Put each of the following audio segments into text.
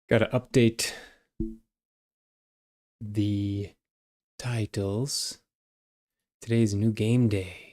Got to update the titles. Today's new game day.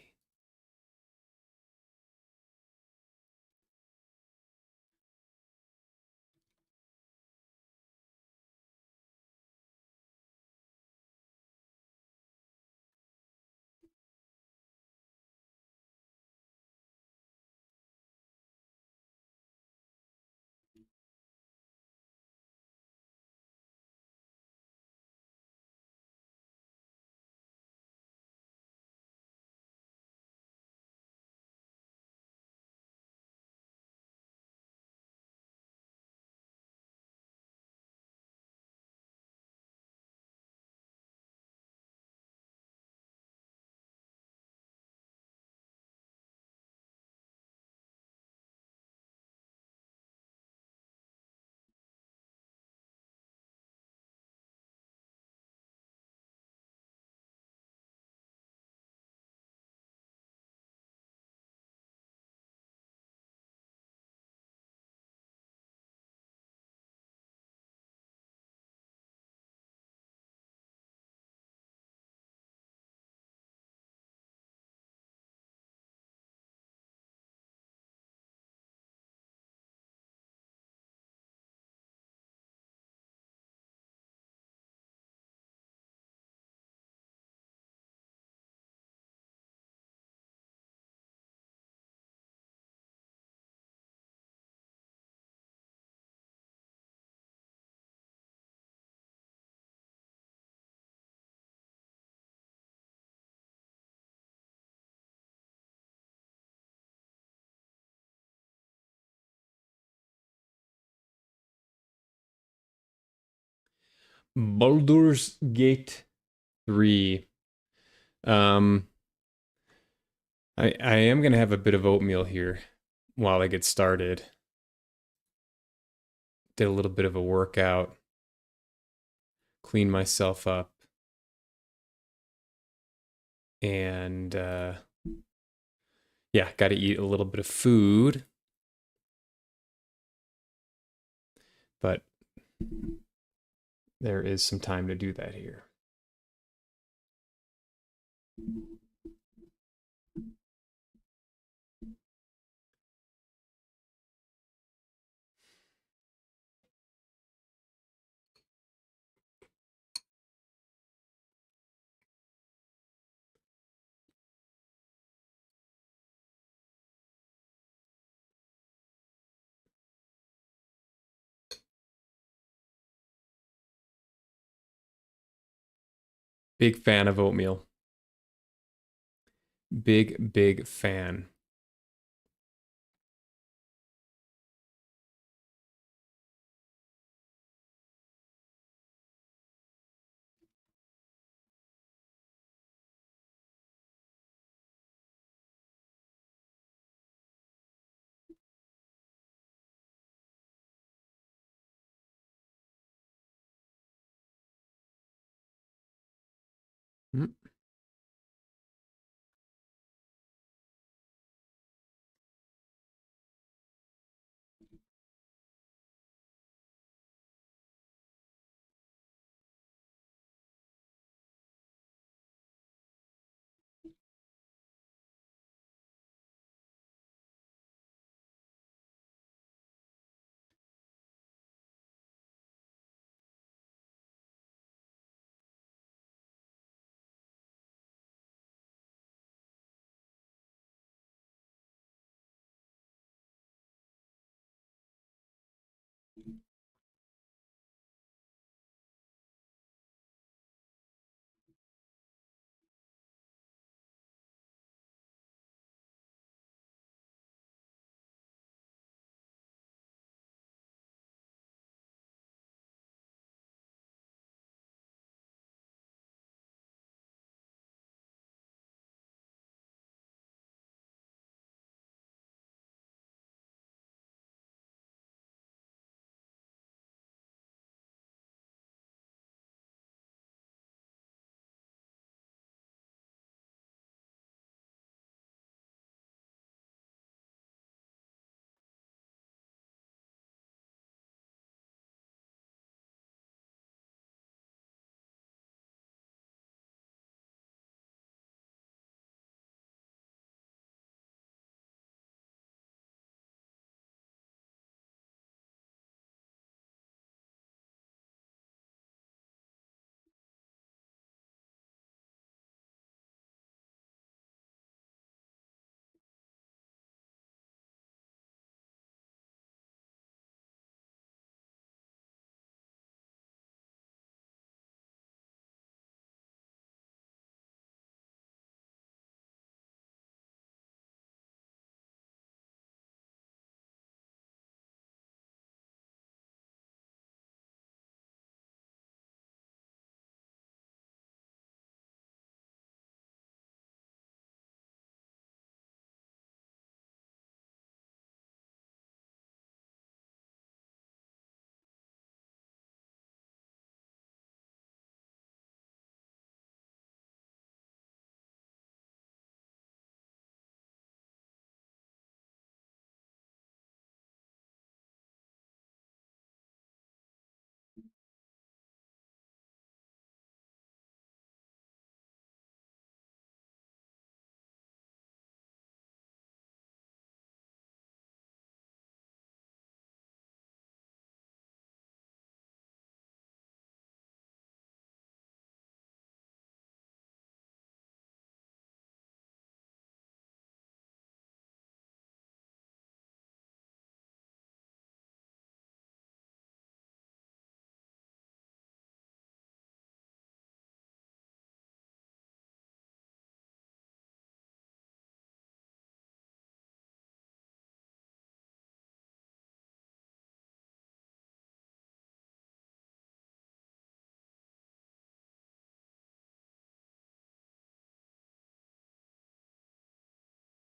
Baldur's Gate 3. Um, I am gonna have a bit of oatmeal here while I get started. Did a little bit of a workout, clean myself up, and yeah, got to eat a little bit of food, but there is some time to do that here. Big fan of oatmeal. Big fan. Mm.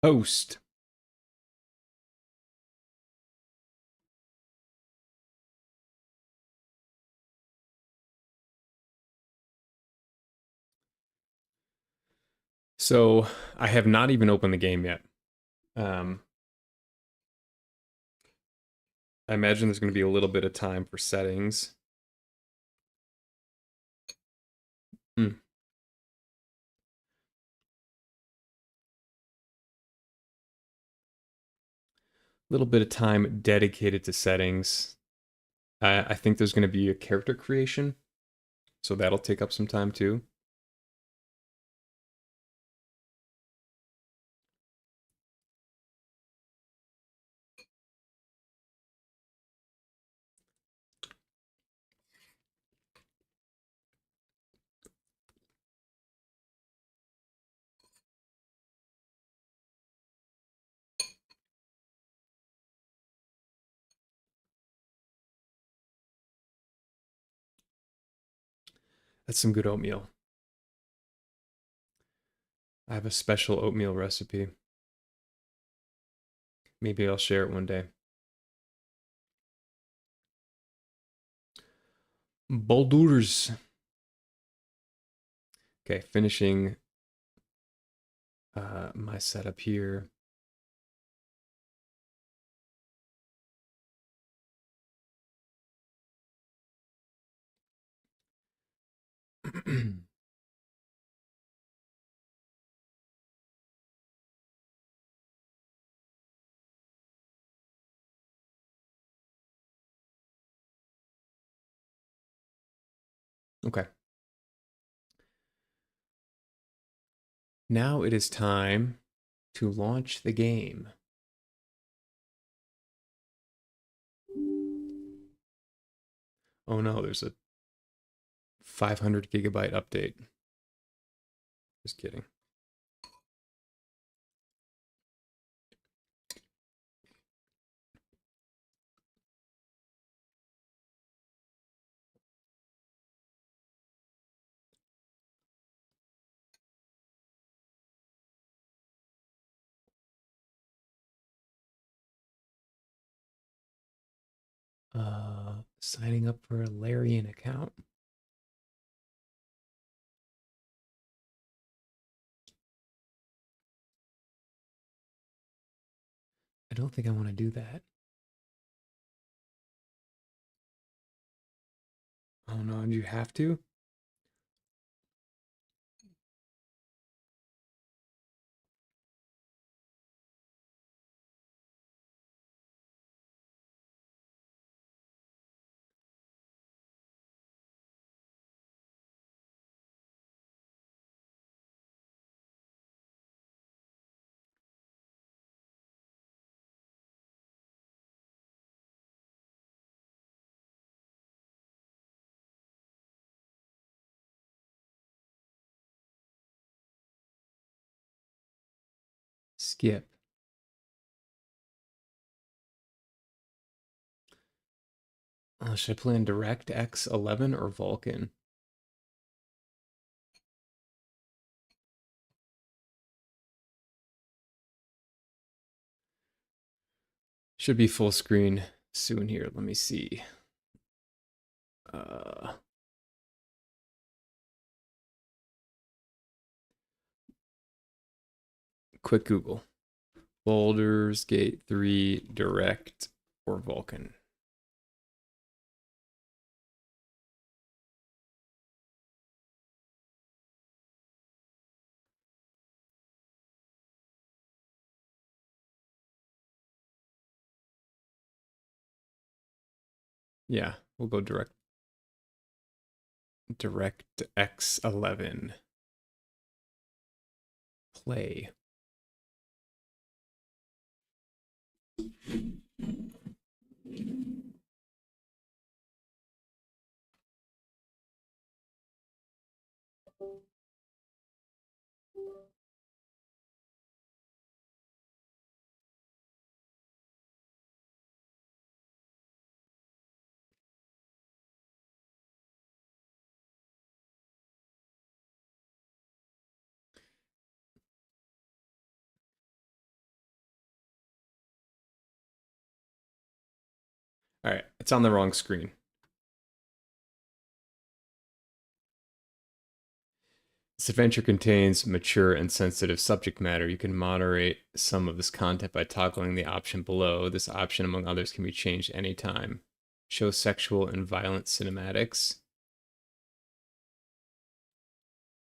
Host. So I have not even opened the game yet. Um, I imagine there's going to be a little bit of time for settings. Hmm. Little bit of time dedicated to settings. I think there's going to be a character creation, so that'll take up some time too. That's some good oatmeal. I have a special oatmeal recipe. Maybe I'll share it one day. Boulders. Okay, finishing my setup here. Okay. Now it is time to launch the game. Oh no, there's a 500 gigabyte update. Just kidding. Signing up for a Larian account. I don't think I want to do that. Oh no, do you have to? Skip. Should I play on DirectX 11 or Vulkan? Should be full screen soon here. Let me see. Uh, quick Google. Baldur's Gate 3 Direct or Vulkan. Yeah, we'll go DirectX 11. Play. All right, it's on the wrong screen. This adventure contains mature and sensitive subject matter. You can moderate some of this content by toggling the option below. This option, among others, can be changed anytime. Show sexual and violent cinematics.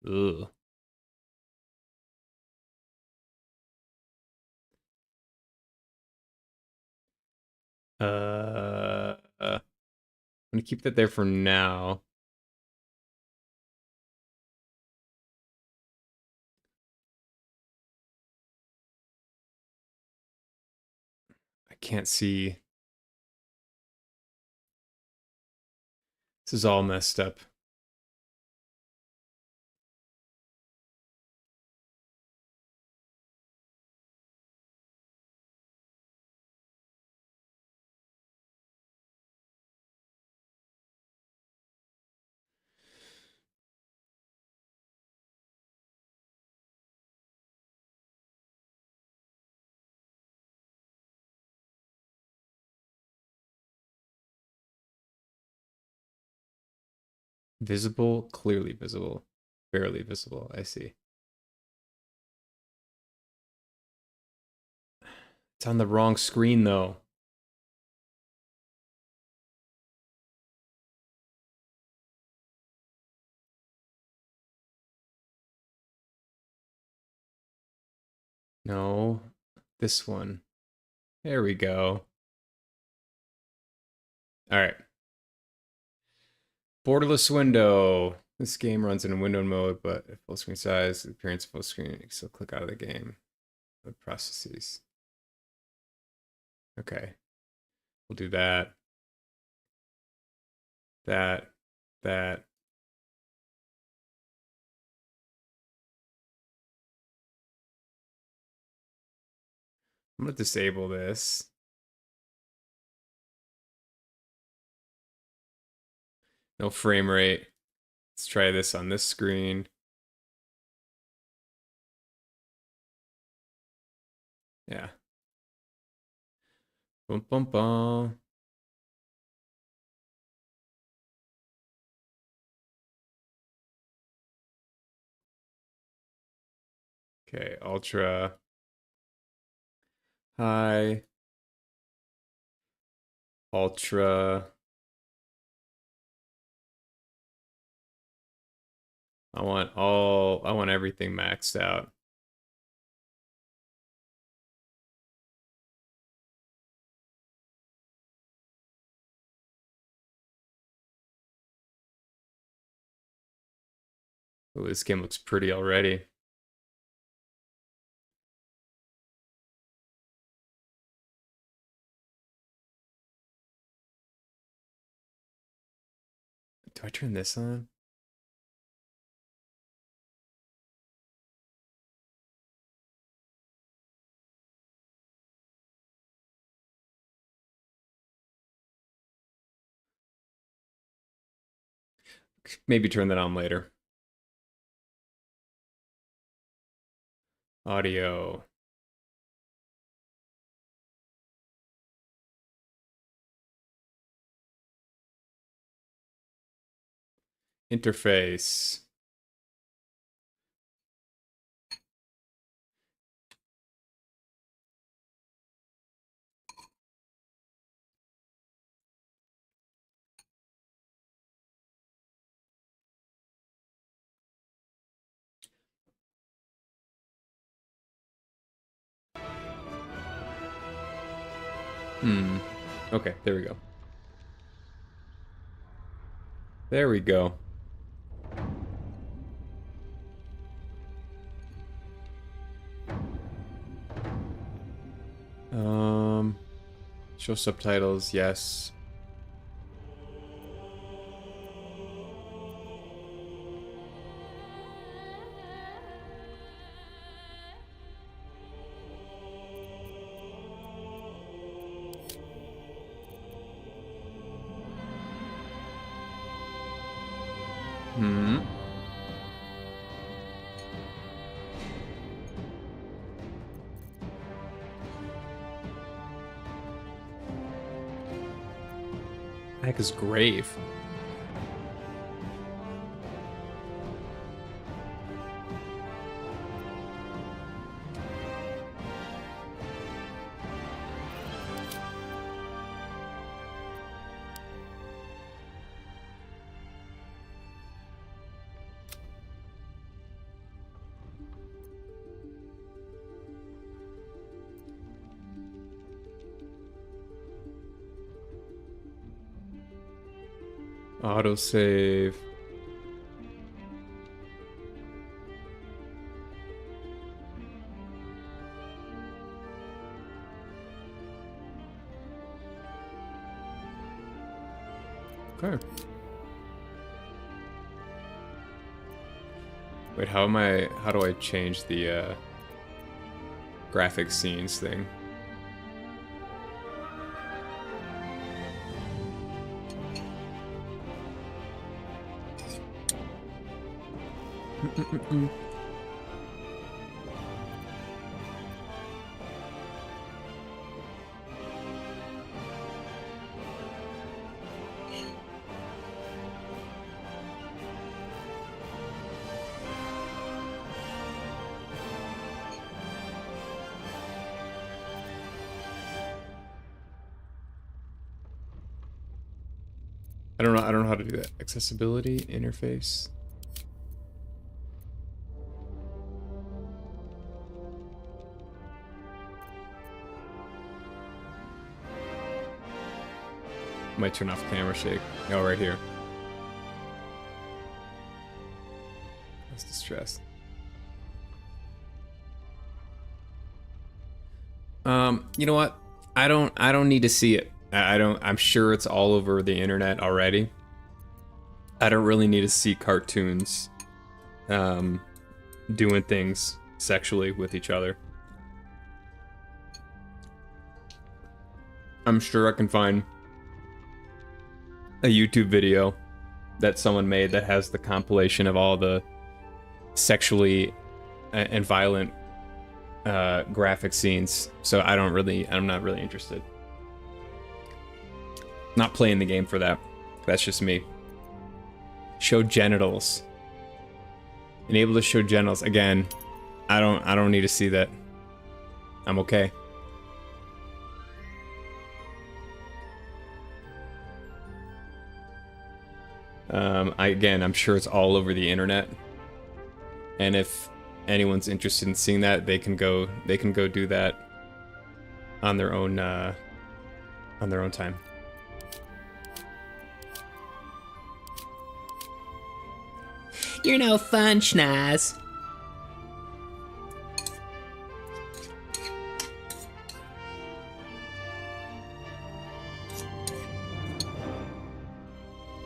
Ugh. I'm gonna keep that there for now. I can't see. This is all messed up. Visible, clearly visible, barely visible. I see. It's on the wrong screen though. No, this one. There we go. All right. Borderless window. This game runs in window mode, but at full screen size, the appearance of full screen, you can still click out of the game. The processes. Okay. We'll do that. That. That. I'm gonna disable this. No frame rate. Let's try this on this screen. Yeah. Bum bum bum. Okay, ultra. High. Ultra. I want everything maxed out. Ooh, this game looks pretty already. Do I turn this on? Maybe turn that on later. Audio. Interface. Okay, there we go. There we go. Um, show subtitles, yes. Hmm. heck is grave? Autosave. Okay. Wait, how do I change the graphic scenes thing? I don't know how to do that. Accessibility interface. Might turn off camera shake. Oh, right here. That's distressed. You know what? I don't need to see it. I'm sure it's all over the internet already. I don't really need to see cartoons doing things sexually with each other. I'm sure I can find a YouTube video that someone made that has the compilation of all the sexually and violent graphic scenes. So I'm not really interested. Not playing the game for that. That's just me. Show genitals. Enable to show genitals. Again, I don't need to see that. I'm okay. I'm sure it's all over the internet. And if anyone's interested in seeing that, they can go do that on their own time. You're no fun, Schnoz.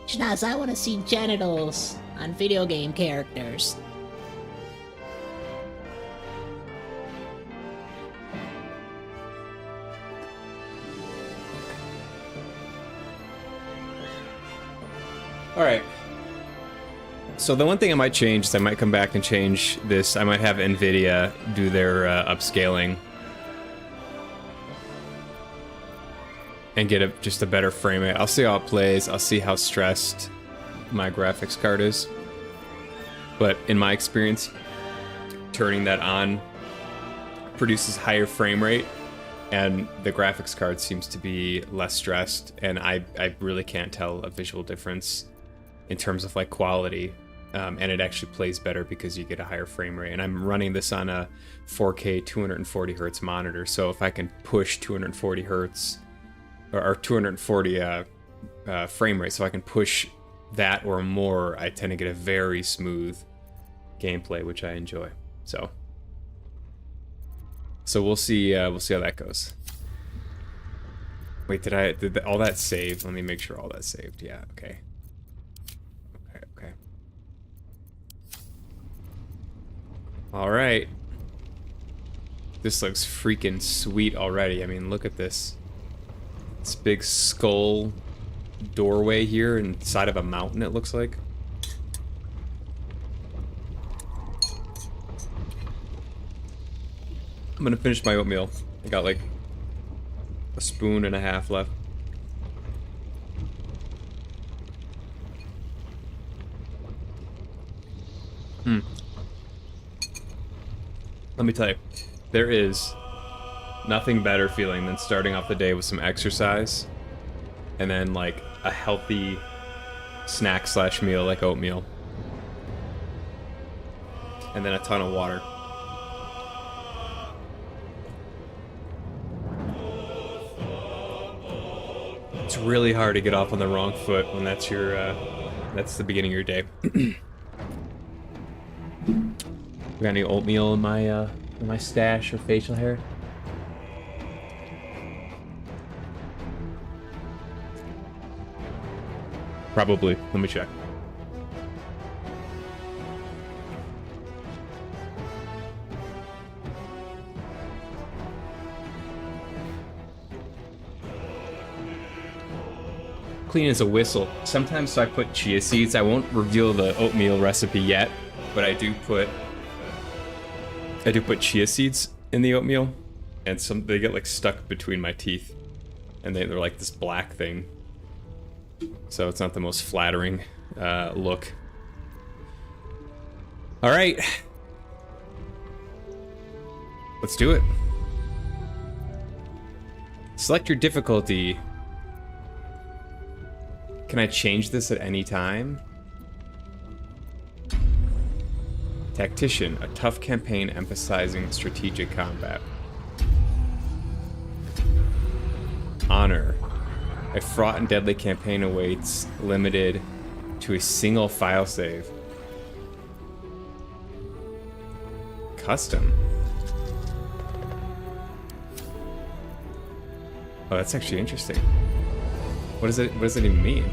Schnoz, I want to see genitals on video game characters. Alright. So the one thing I might change is I might come back and change this. I might have NVIDIA do their upscaling. And get just a better frame rate. I'll see how it plays. I'll see how stressed my graphics card is. But in my experience, turning that on produces higher frame rate. And the graphics card seems to be less stressed. And I really can't tell a visual difference in terms of like quality. And it actually plays better because you get a higher frame rate. And I'm running this on a 4K 240 hertz monitor. So if I can push 240 hertz or 240 frame rate, so I can push that or more, I tend to get a very smooth gameplay, which I enjoy. So we'll see how that goes. Wait, did all that save? Let me make sure all that's saved. Yeah, okay. Okay. All right. This looks freaking sweet already. I mean, look at this. This big skull doorway here inside of a mountain, it looks like. I'm gonna finish my oatmeal. I got like a spoon and a half left. Let me tell you, there is nothing better feeling than starting off the day with some exercise and then like a healthy snack slash meal like oatmeal and then a ton of water. It's really hard to get off on the wrong foot when that's your that's the beginning of your day. We got any oatmeal in my stash or facial hair? Probably. Let me check. Clean as a whistle. Sometimes I put chia seeds. I won't reveal the oatmeal recipe yet, but I do put chia seeds in the oatmeal, and they get like stuck between my teeth, and they're like this black thing. So it's not the most flattering look. All right, let's do it. Select your difficulty. Can I change this at any time? Tactician, a tough campaign emphasizing strategic combat. Honor, a fraught and deadly campaign awaits, limited to a single file save. Custom. Oh, that's actually interesting. What does it even mean?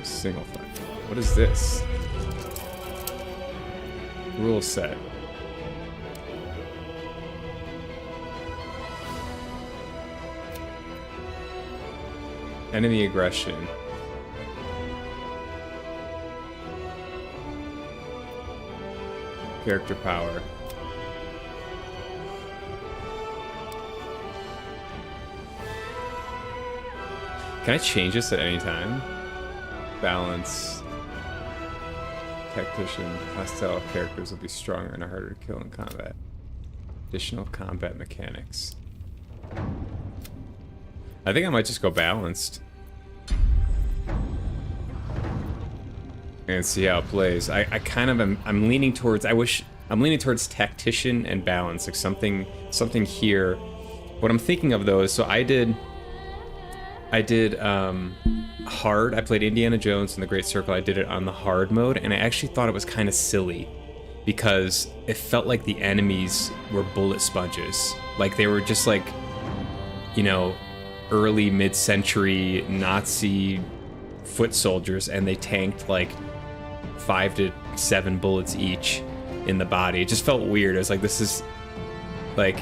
Single file. What is this? Rule set. Enemy aggression. Character power. Can I change this at any time? Balance. Tactician. Hostile characters will be stronger and harder to kill in combat. Additional combat mechanics. I think I might just go balanced. And see how it plays. I kind of am. I'm leaning towards. I'm leaning towards tactician and balance, like something here. What I'm thinking of though is, so I did hard. I played Indiana Jones in the Great Circle. I did it on the hard mode, and I actually thought it was kind of silly because it felt like the enemies were bullet sponges. Like they were just like, you know, early mid-century Nazi foot soldiers, and they tanked like 5 to 7 bullets each in the body. It just felt weird. It was like, this is like,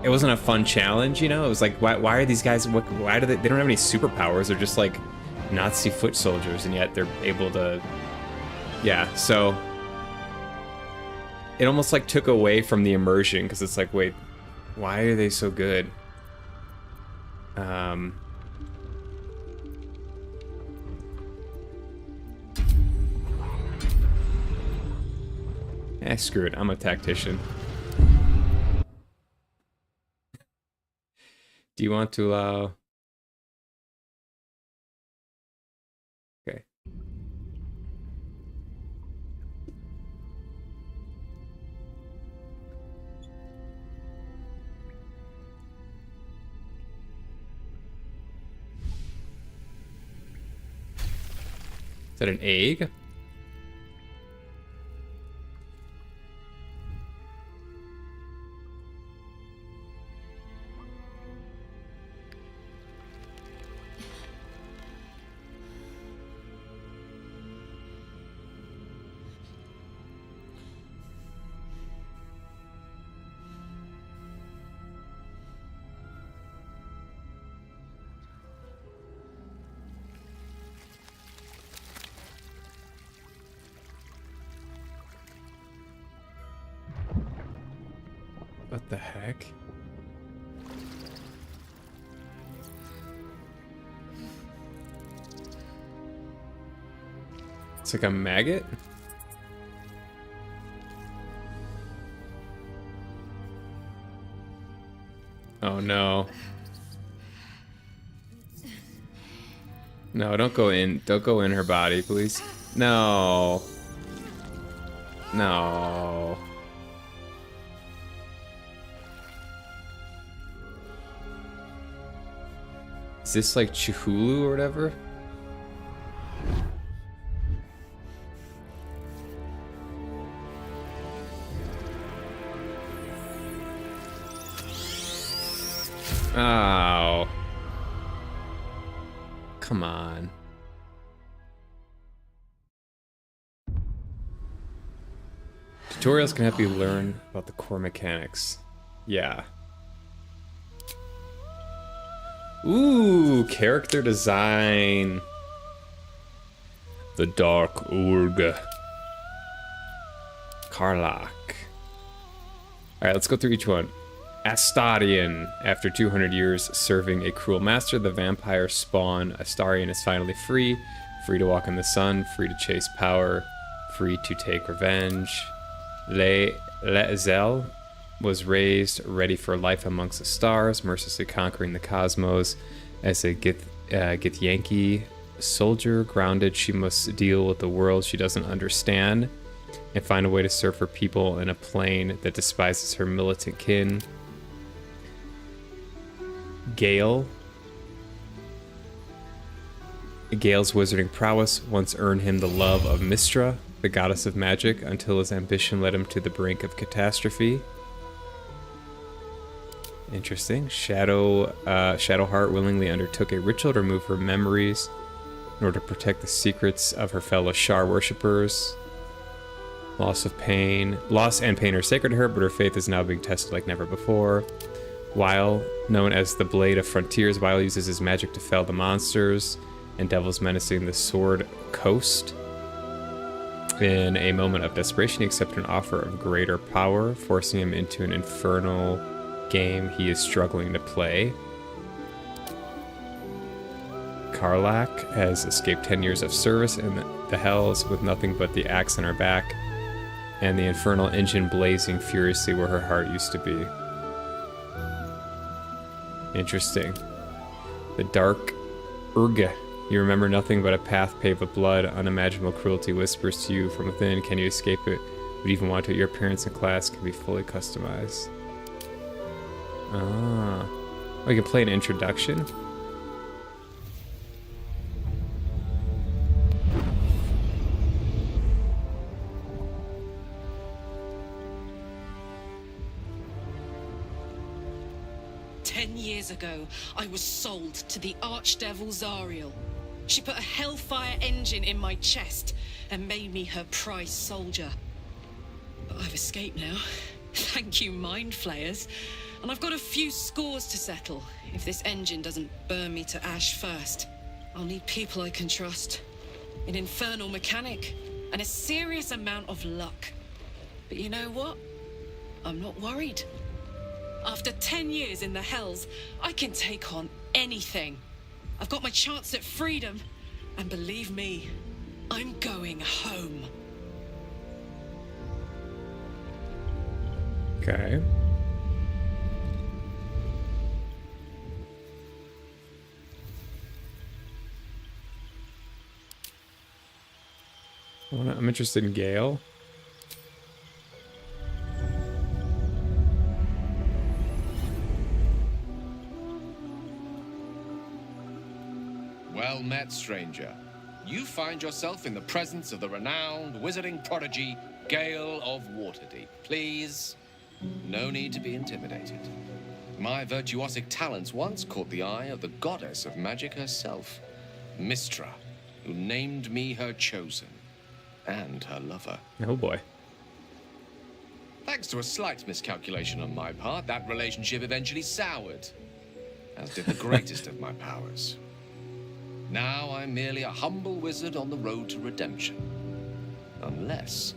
it wasn't a fun challenge, you know? It was like, why are these guys, why do they don't have any superpowers. They're just like Nazi foot soldiers, and yet they're able to, yeah, so it almost like took away from the immersion, because it's like, wait, why are they so good? Screw it. I'm a tactician. Do you want to allow... Okay. Is that an egg? What the heck? It's like a maggot? Oh no. No, don't go in. Don't go in her body, please. No. No. Is this like Chihulu or whatever? Oh. Come on. Tutorials can help you learn about the core mechanics. Yeah. Ooh, character design. The Dark Urg. Karlach. Alright, let's go through each one. Astarion. After 200 years serving a cruel master, the vampire spawn Astarion is finally free. Free to walk in the sun, free to chase power, free to take revenge. Le'Zel was raised ready for life amongst the stars, mercilessly conquering the cosmos. As a Githyanki soldier, grounded, she must deal with the world she doesn't understand and find a way to serve her people in a plane that despises her militant kin. Gale's wizarding prowess once earned him the love of Mystra, the goddess of magic, until his ambition led him to the brink of catastrophe. Interesting. Shadowheart willingly undertook a ritual to remove her memories in order to protect the secrets of her fellow Shar worshippers. Loss and pain are sacred to her, but her faith is now being tested like never before. Weil, known as the Blade of Frontiers, Weil uses his magic to fell the monsters and devils menacing the Sword Coast. In a moment of desperation, he accepted an offer of greater power, forcing him into an infernal game he is struggling to play. Karlach has escaped 10 years of service in the Hells with nothing but the axe in her back and the infernal engine blazing furiously where her heart used to be. Interesting. The Dark Urg. You remember nothing but a path paved with blood. Unimaginable cruelty whispers to you from within. Can you escape it? Would even want to? Your appearance and class can be fully customized. Ah. Oh, you can play an introduction? Years ago, I was sold to the Archdevil Zariel. She put a hellfire engine in my chest and made me her prize soldier. But I've escaped now. Thank you, Mind Flayers. And I've got a few scores to settle. If this engine doesn't burn me to ash first, I'll need people I can trust, an infernal mechanic, and a serious amount of luck. But you know what? I'm not worried. After 10 years in the Hells, I can take on anything. I've got my chance at freedom, and believe me, I'm going home. Okay. I'm interested in Gale. Well met, stranger. You find yourself in the presence of the renowned wizarding prodigy, Gale of Waterdeep. Please, no need to be intimidated. My virtuosic talents once caught the eye of the goddess of magic herself, Mystra, who named me her chosen, and her lover. Oh boy. Thanks to a slight miscalculation on my part, that relationship eventually soured, as did the greatest of my powers. Now I'm merely a humble wizard on the road to redemption. Unless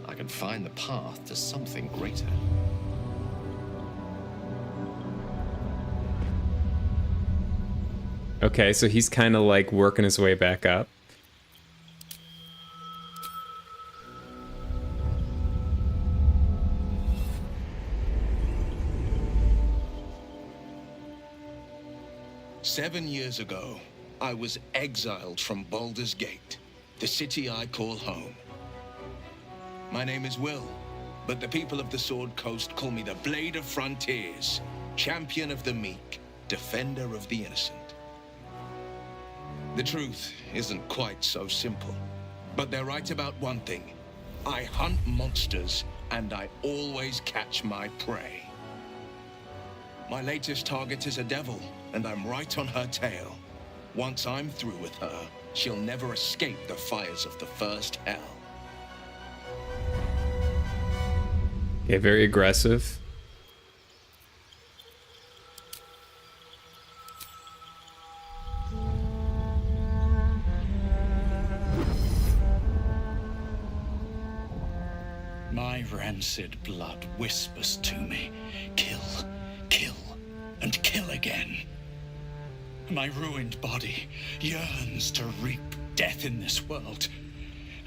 I can find the path to something greater. Okay, so he's kind of like working his way back up. "7 years ago, I was exiled from Baldur's Gate, the city I call home. My name is Will, but the people of the Sword Coast call me the Blade of Frontiers, champion of the meek, defender of the innocent. The truth isn't quite so simple, but they're right about one thing. I hunt monsters, and I always catch my prey. My latest target is a devil, and I'm right on her tail. Once I'm through with her, she'll never escape the fires of the first hell." Okay, very aggressive. My rancid blood whispers to me, kill, kill, and kill again. My ruined body yearns to reap death in this world.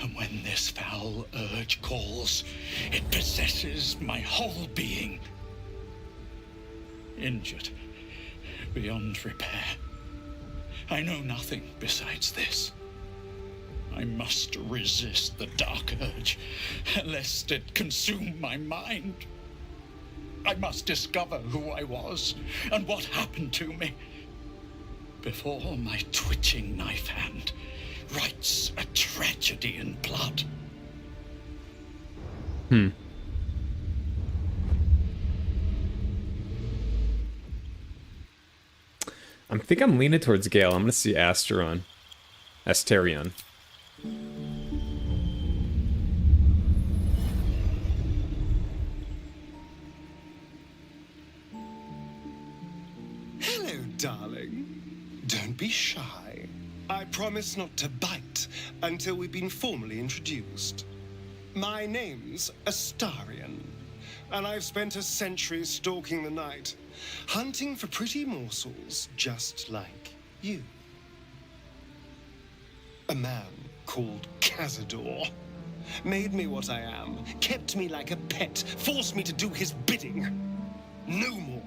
And when this foul urge calls, it possesses my whole being. Injured beyond repair. I know nothing besides this. I must resist the dark urge, lest it consume my mind. I must discover who I was and what happened to me before my twitching knife hand writes a tragedy in blood. I think I'm leaning towards Gale. I'm gonna see Asterion. Hello, darling. Don't be shy. I promise not to bite until we've been formally introduced. My name's Astarion, and I've spent a century stalking the night, hunting for pretty morsels just like you. A man called Cazador made me what I am, kept me like a pet, forced me to do his bidding. No more.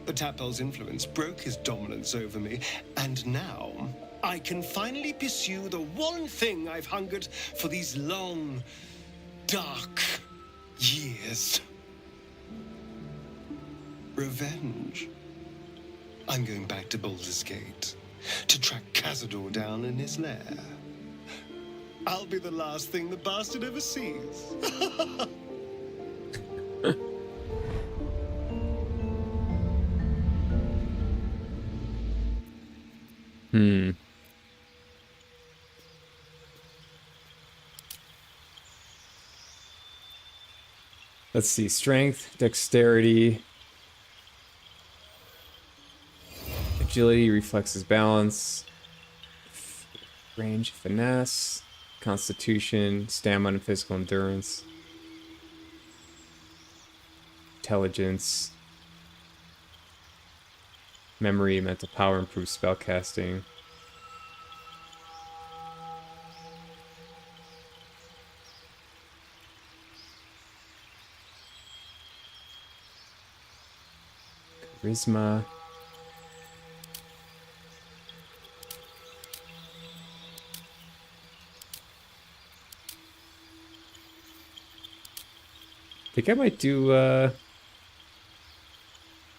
The Tadpole's influence broke his dominance over me, and now I can finally pursue the one thing I've hungered for these long, dark years. Revenge. I'm going back to Baldur's Gate to track Cazador down in his lair. I'll be the last thing the bastard ever sees. Let's see. Strength, dexterity, agility, reflexes, balance, range, finesse, constitution, stamina, and physical endurance, intelligence, memory, mental power, improved spellcasting. Charisma. I think I might do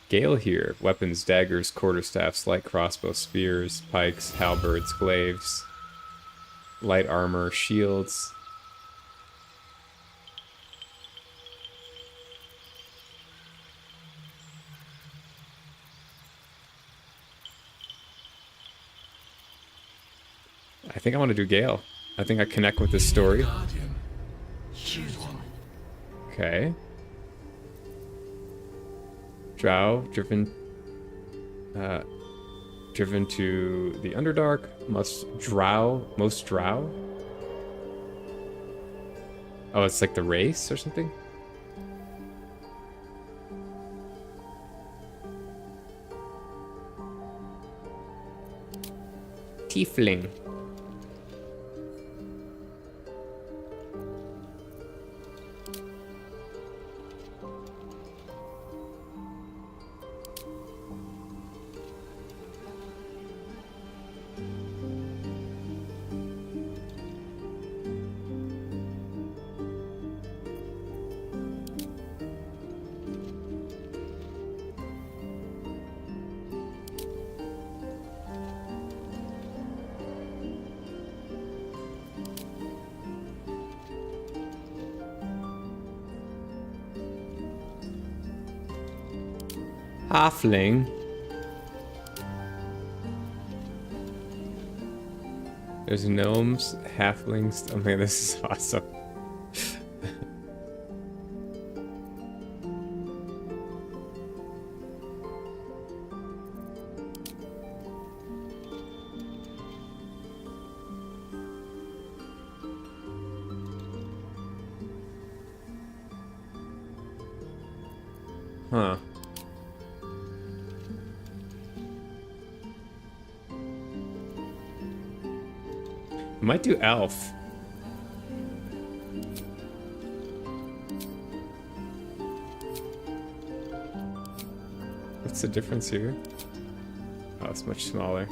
Gale here. Weapons, daggers, quarterstaffs, light crossbow, spears, pikes, halberds, glaives, light armor, shields. I think I want to do Gale. I think I connect with this story. Okay. Drow, driven to the Underdark. Most drow. Oh, it's like the race or something? Tiefling. Halfling. There's gnomes, halflings. Oh man, this is awesome. Huh. Might do elf. What's the difference here? Oh, it's much smaller.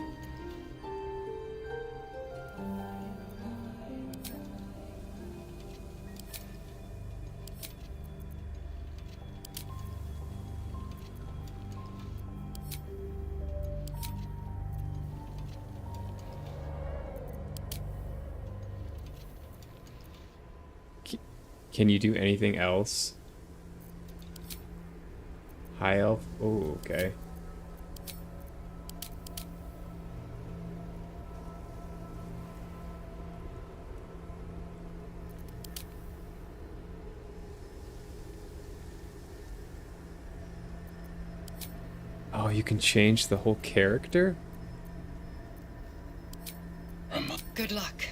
Can you do anything else? High elf? Oh, okay. Oh, you can change the whole character? Good luck.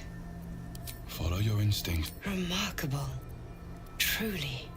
Follow your instinct. Remarkable. Truly.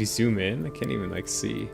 Can you zoom in? I can't even like see.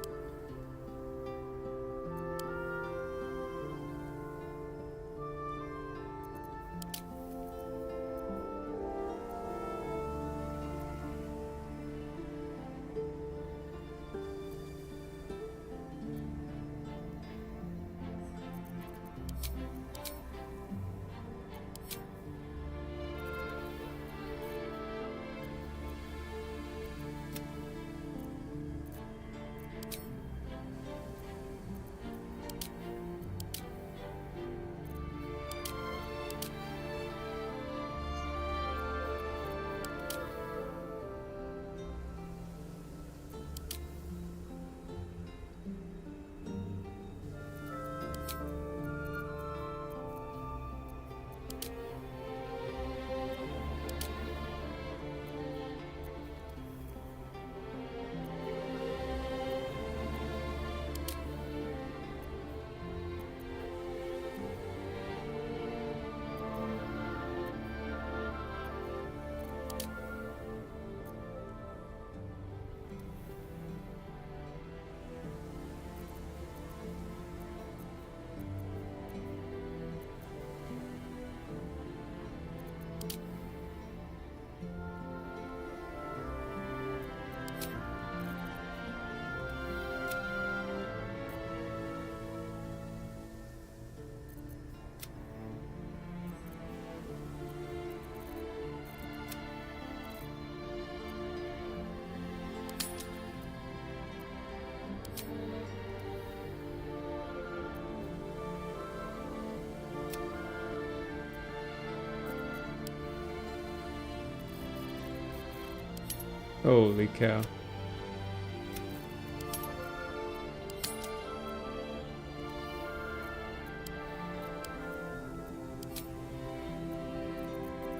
Holy cow.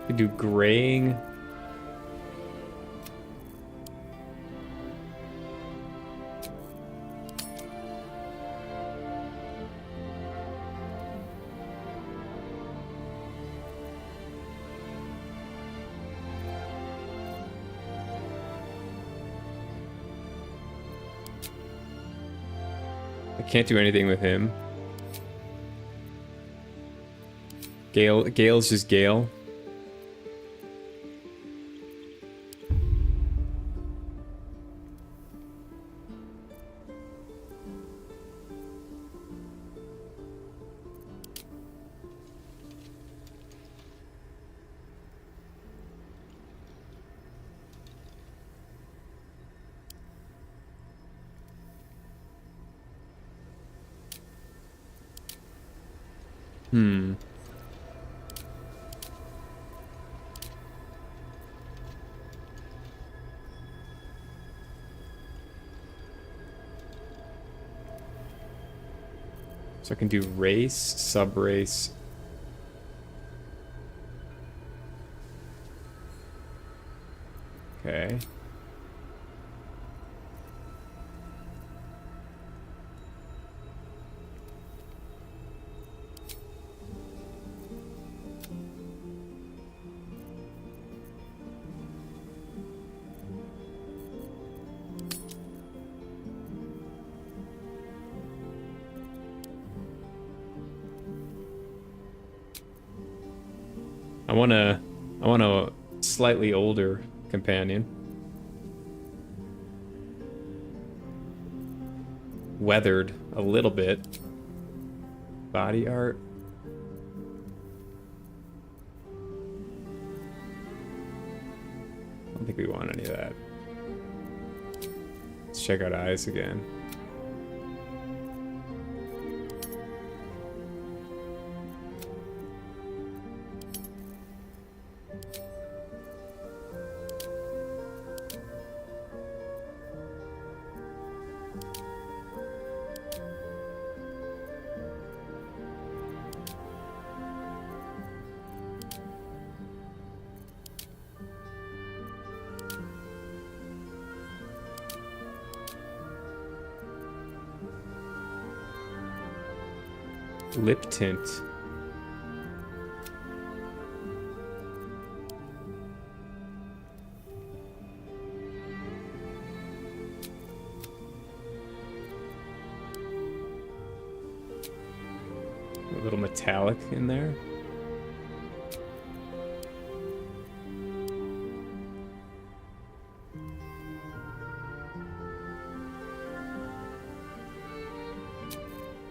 You do graying. I can't do anything with him. Gale's just Gale. Hmm. So I can do race, sub-race. Okay. I want a slightly older companion. Weathered a little bit. Body art. I don't think we want any of that. Let's check out eyes again. Lip tint. A little metallic in there.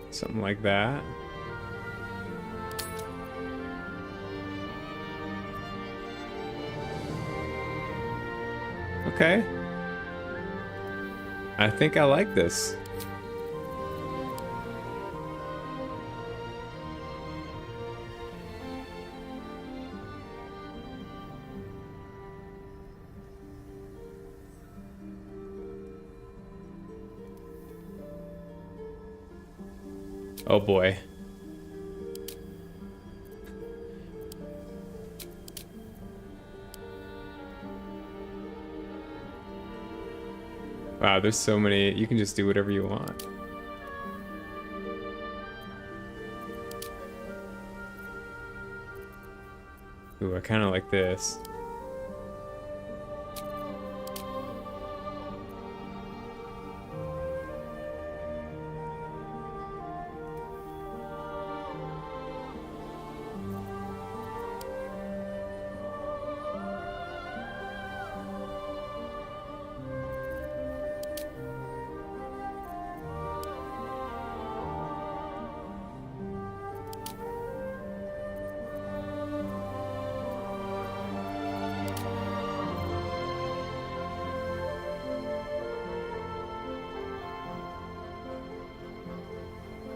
Something like that. Okay. I think I like this. Oh boy. Wow, there's so many. You can just do whatever you want. Ooh, I kind of like this.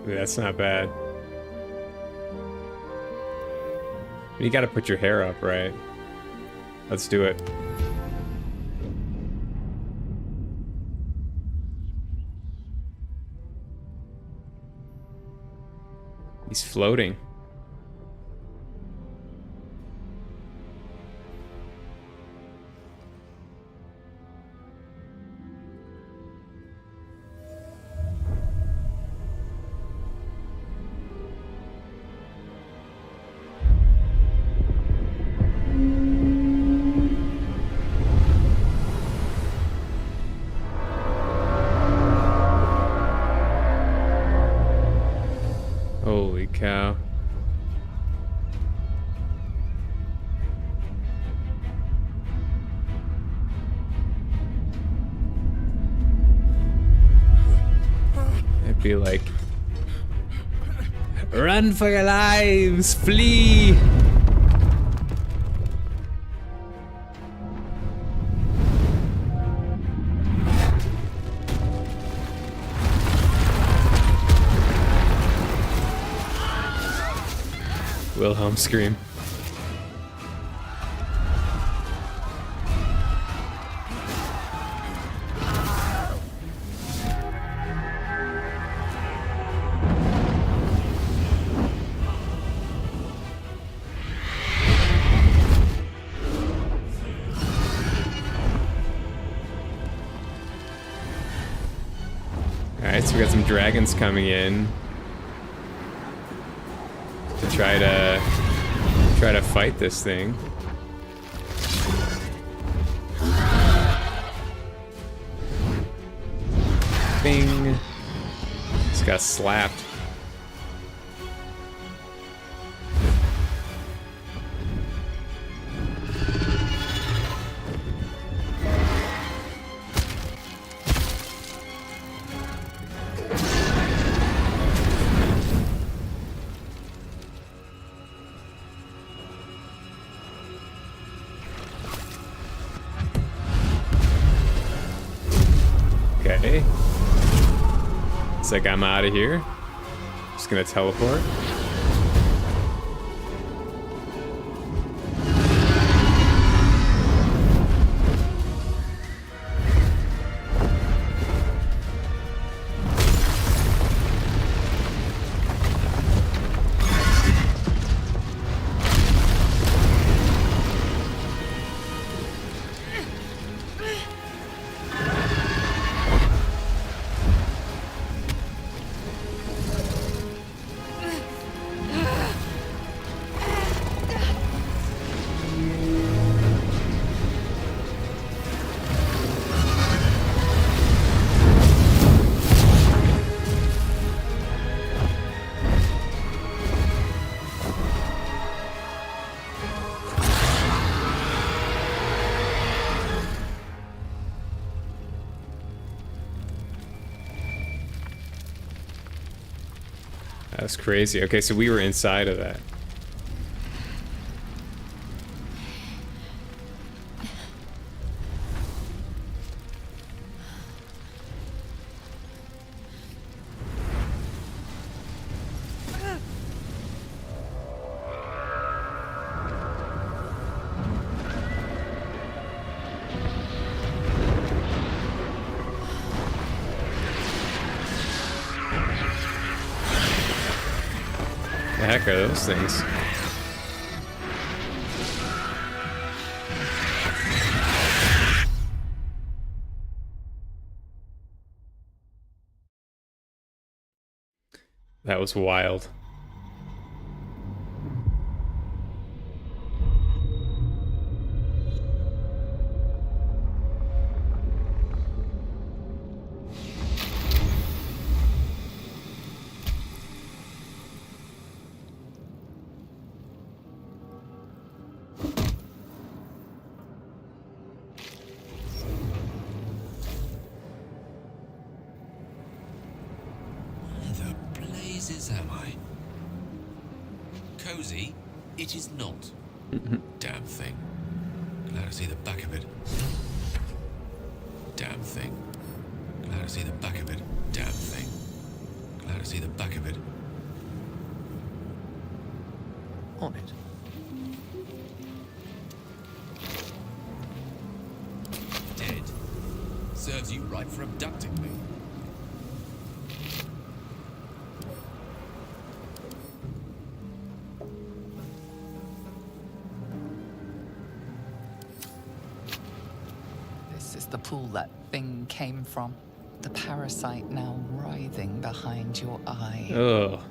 Ooh, that's not bad. You gotta put your hair up, right? Let's do it. He's floating. Holy cow. It'd be like, run for your lives, flee. Wilhelm scream. Alright, so we got some dragons coming in to try to fight this thing. Bing. Just got slapped. Okay. It's like I'm out of here. Just gonna teleport. That's crazy. Okay, so we were inside of that. The heck are those things? That was wild. Am I? Cozy? It is not. Damn thing. Glad to see the back of it. Damn thing. Glad to see the back of it. Damn thing. Glad to see the back of it. On it. Dead. Serves you right for abducting me. This is the pool that thing came from. The parasite now writhing behind your eye. Ugh.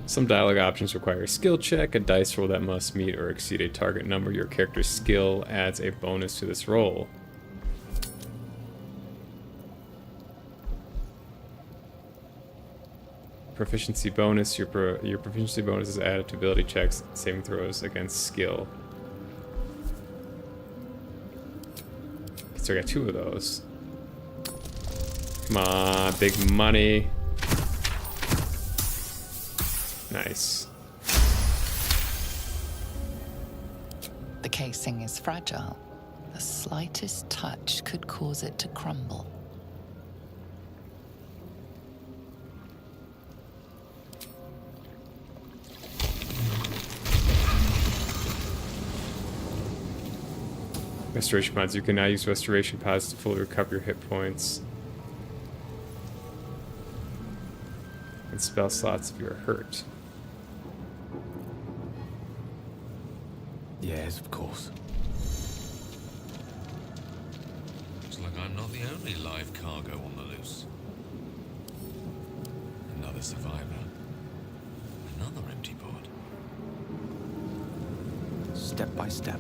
Some dialogue options require a skill check, a dice roll that must meet or exceed a target number. Your character's skill adds a bonus to this roll. Proficiency bonus. Your proficiency bonus is added to ability checks, saving throws against skill. So I got 2 of those. Come on, big money. Nice. The casing is fragile. The slightest touch could cause it to crumble. Restoration pods. You can now use restoration pods to fully recover your hit points. And spell slots if you are hurt. Yes, of course. Looks like I'm not the only live cargo on the loose. Another survivor. Another empty pod. Step by step.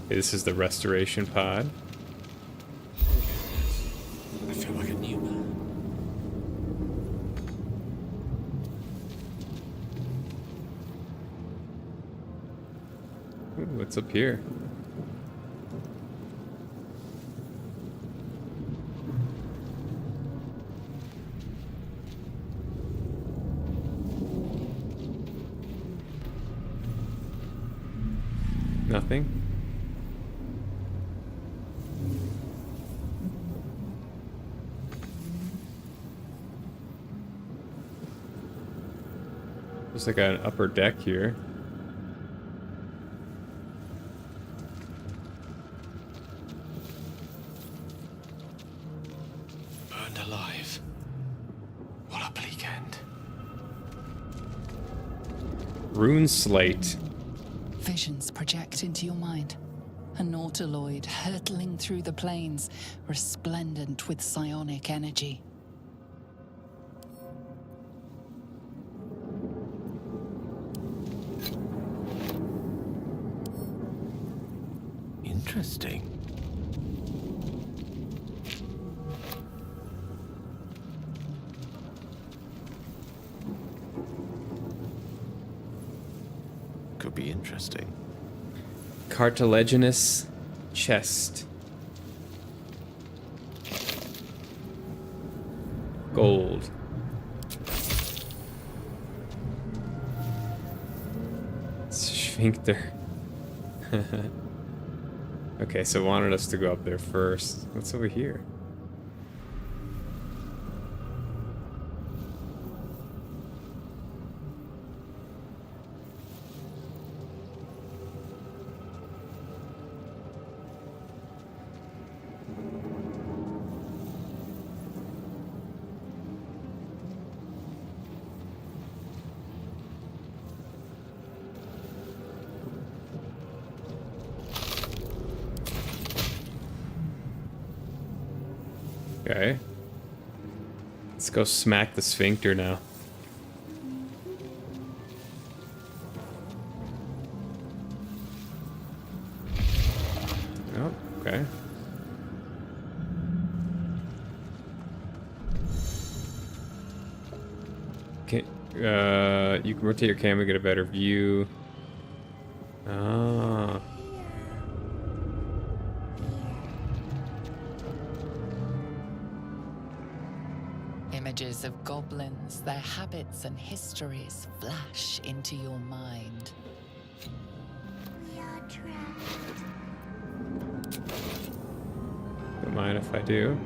This is the restoration pod. I feel like a new man. Ooh, what's up here? Nothing. Looks like an upper deck here. Burned alive. What a bleak end. Rune slate. Visions project into your mind. A nautiloid hurtling through the plains, resplendent with psionic energy. Interesting. Could be interesting. Cartilaginous chest. Gold. Sphincter. Okay, so wanted us to go up there first. What's over here? Okay. Let's go smack the sphincter now. Oh, okay. Okay, you can rotate your camera, get a better view. Ah. Images of goblins, their habits and histories flash into your mind. We are trapped. Don't mind if I do.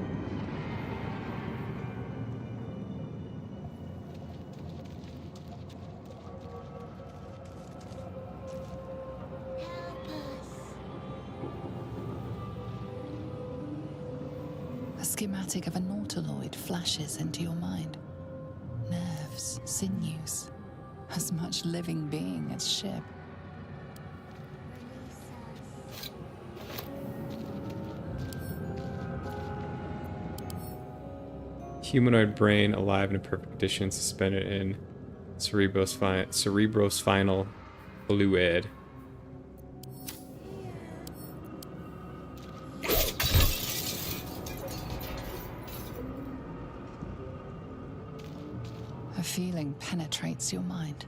A schematic of a nautiloid flashes into your mind. Nerves, sinews, as much living being as ship. Humanoid brain alive in a perfect condition, suspended in cerebrospinal fluid. A feeling penetrates your mind.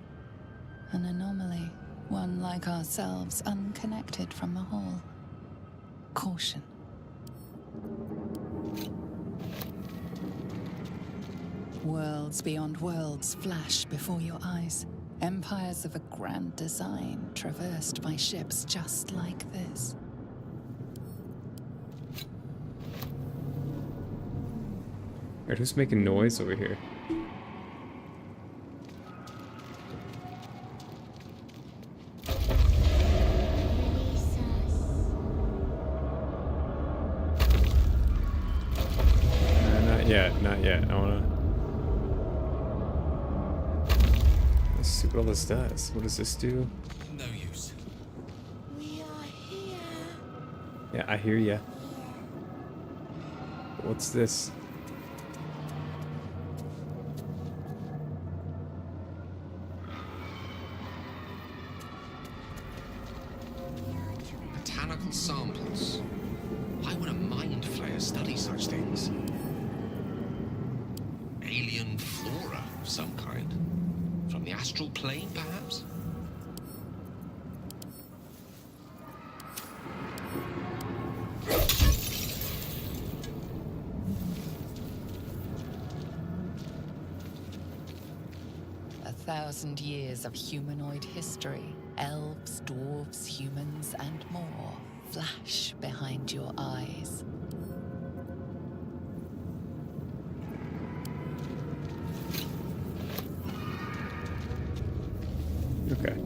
An anomaly, one like ourselves, unconnected from the whole. Caution. Worlds beyond worlds flash before your eyes. Empires of a grand design traversed by ships just like this. Alright, who's making noise over here? Not yet. I wanna... Let's see what all this does. What does this do? No use. We are here. Yeah, I hear ya. What's this? Botanical samples. Why would a mind flayer study such things? Alien flora of some kind. From the astral plane, perhaps? A 1,000 years of humanoid history. Elves, dwarves, humans, and more flash behind your eyes. Okay.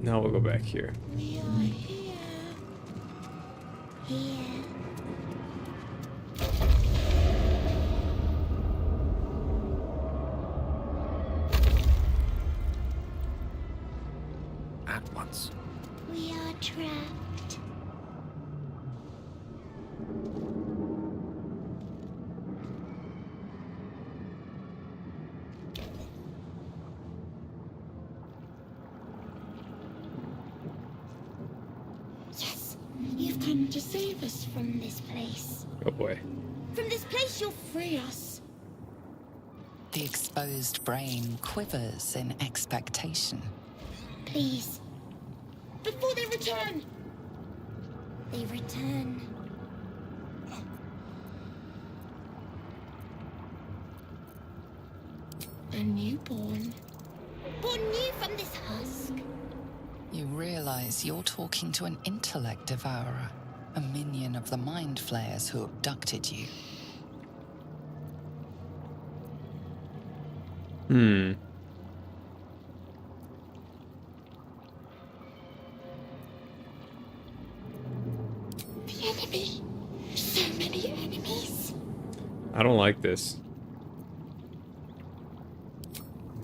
Now we'll go back here. We are here. Here. At once. We are trapped. Yes, you've come to save us from this place. Oh boy. From this place, you'll free us. The exposed brain quivers in expectation. Please. Before they return. They return. A newborn. Born new from this husk. You realize you're talking to an intellect devourer, a minion of the mind flayers who abducted you. The enemy. So many enemies. I don't like this.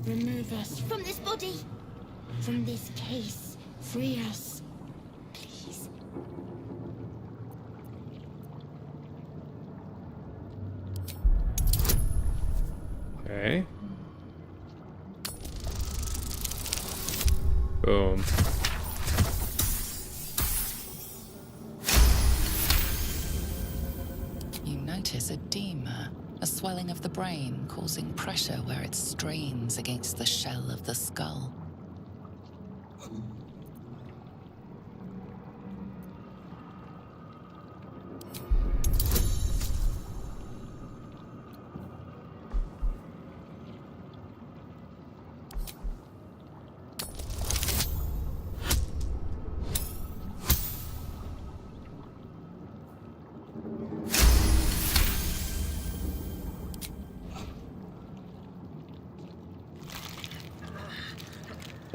Remove us from this body. From this case. Free us. Please. Okay. Boom. You notice edema, a swelling of the brain causing pressure where it strains against the shell of the skull.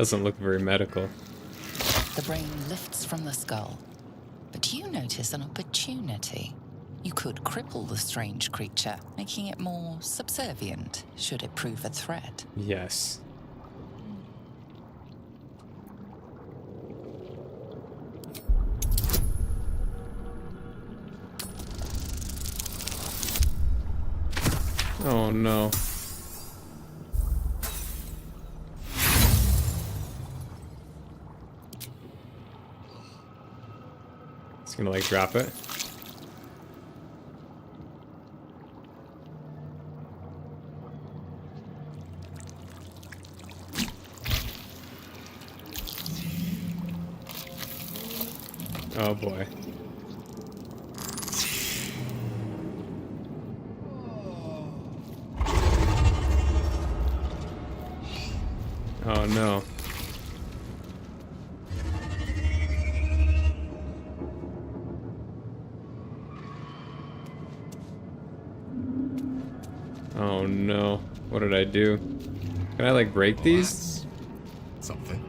Doesn't look very medical. The brain lifts from the skull, but you notice an opportunity. You could cripple the strange creature, making it more subservient should it prove a threat. Yes. Oh no. It's gonna like drop it. Oh boy. Oh no. Oh no. What did I do? Can I like break these? Something.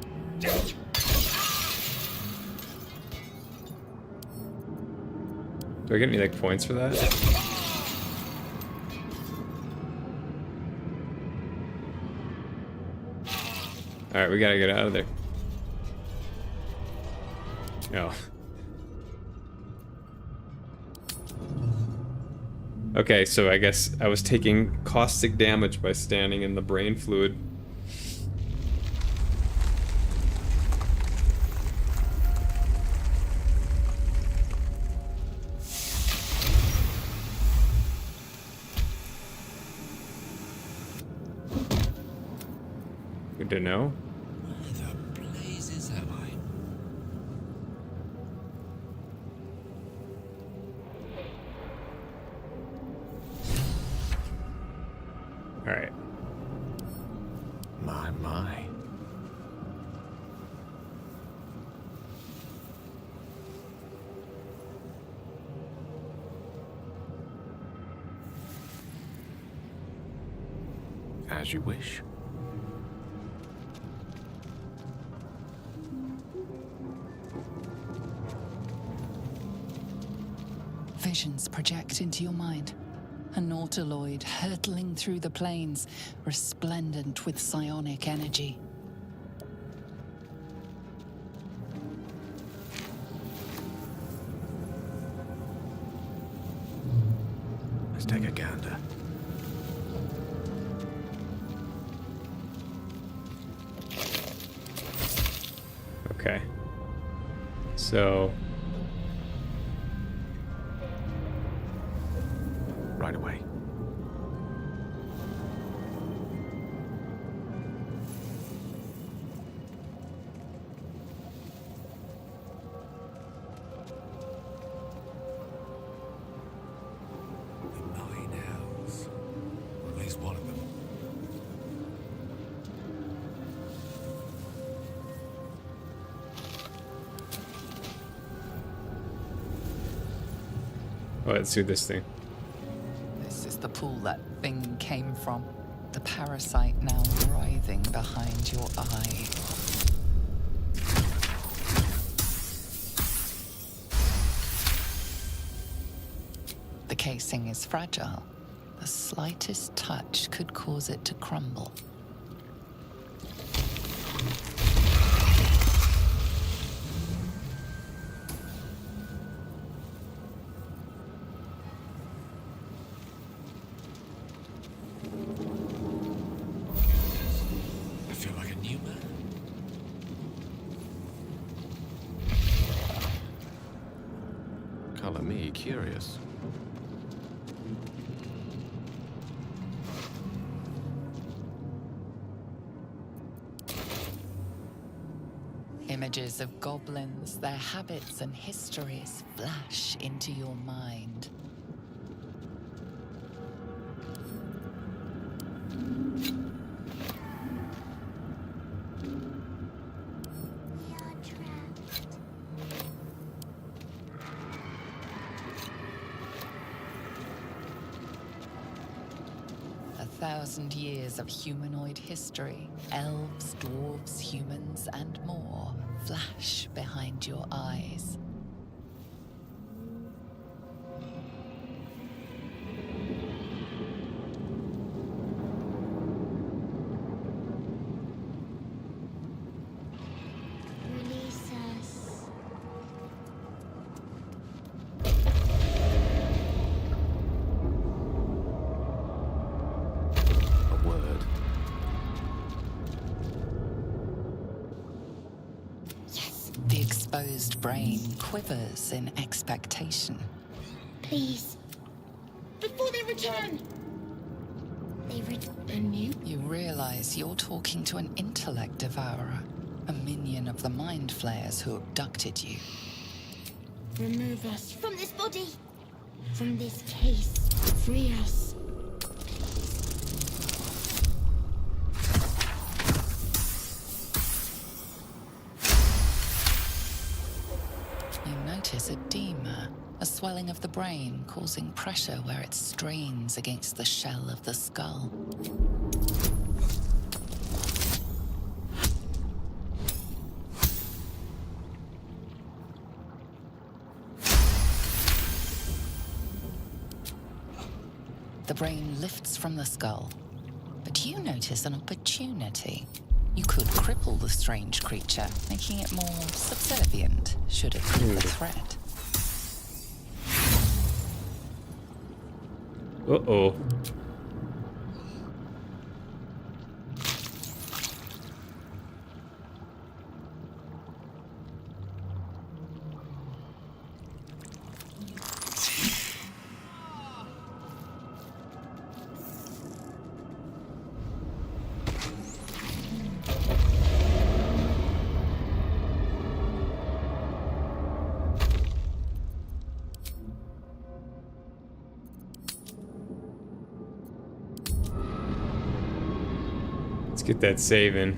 Do I get any like points for that? Alright, we gotta get out of there. Oh. Okay, so I guess I was taking caustic damage by standing in the brain fluid. Good to know. Where the blazes am I? Alright. My. As you wish. Visions project into your mind. A nautiloid hurtling through the plains, resplendent with psionic energy. Let's take a gander. Okay. So Right away. The 9 hells. Or at least one of them. oh, let's do this thing. This is the pool that thing came from. The parasite now writhing behind your eye. The casing is fragile. The slightest touch could cause it to crumble. I feel like a new man. Color me curious. Images of goblins, their habits and histories flash into your mind. We are trapped. 3,000 years of humanoid history, elves, dwarves, humans, and more flash behind your eyes. Release us. A word. Yes, The exposed brain quivers in expectation. please. Before they return. They return you? You realize you're talking to an intellect devourer, a minion of the mind flayers who abducted you. Remove us from this body. From this case. Free us. You notice edema, a swelling of the brain causing pressure where it strains against the shell of the skull. The brain lifts from the skull, but you notice an opportunity. You could cripple the strange creature, making it more subservient should it prove a threat. Uh-oh. Let's get that saving.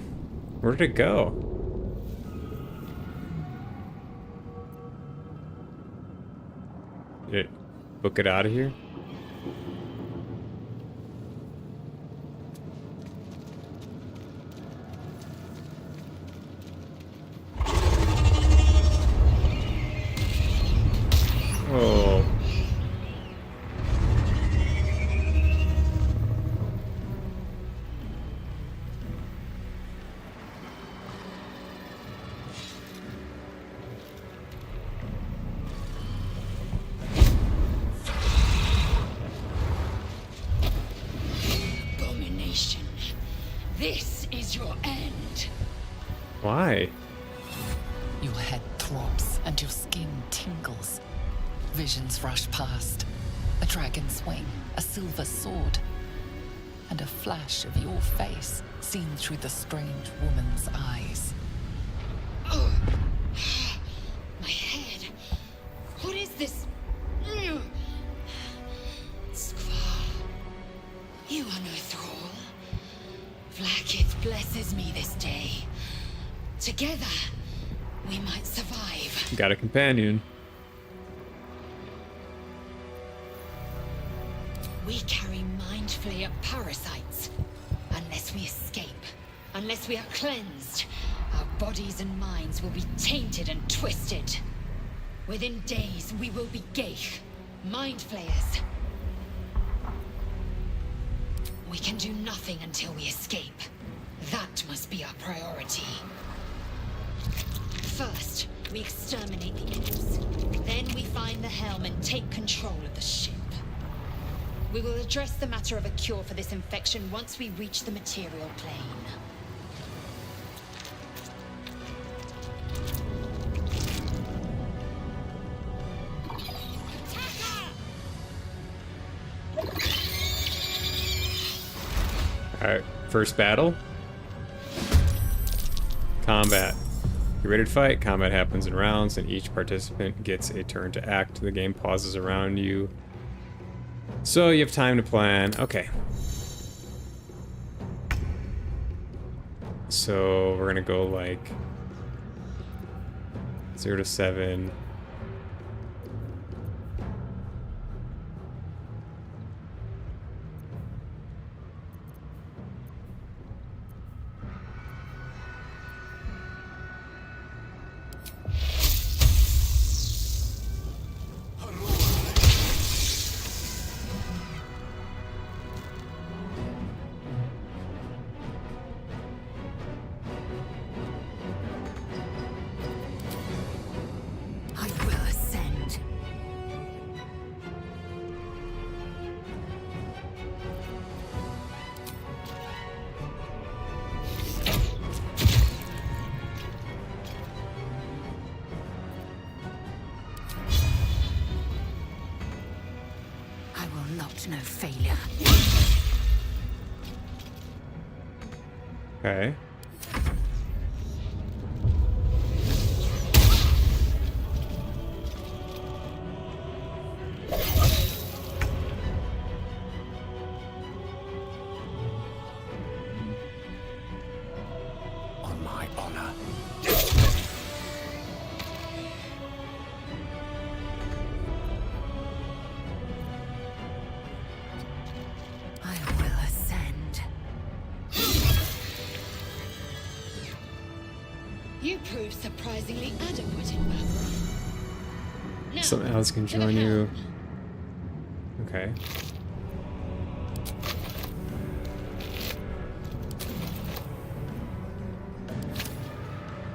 Where did it go? Did it book it out of here? Oh. Abomination. This is your end. Why? Your head throbs and your skin tingles. Visions rush past. A dragon's wing, a silver sword, and a flash of your face seen through the strange woman's eyes. Oh. My head. What is this? Skvar. You are no thrall. Vlaakith blesses me this day. Together, we might survive. Got a companion. We carry mind flayer parasites. Unless we escape, unless we are cleansed, our bodies and minds will be tainted and twisted. Within days, we will be Geich, mind flayers. We can do nothing until we escape. That must be our priority. First, we exterminate the imps. Then we find the helm and take control of the ship. We will address the matter of a cure for this infection once we reach the material plane. Alright, first battle. Combat. You ready to fight? Combat happens in rounds, and each participant gets a turn to act. The game pauses around you, so you have time to plan. Okay. So we're gonna go like 0 to 7. accept no failure. Okay. On my honor. I will ascend. You proved surprisingly adequate in battle. Now, Something else can to the join you. helm. Okay.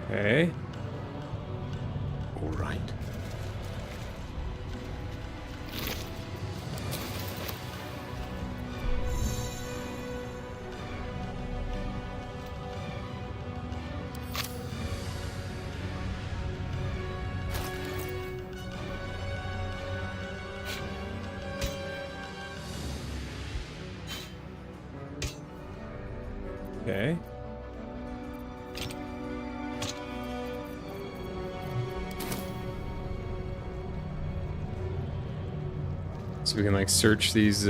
Okay. All right. Okay. So we can like search these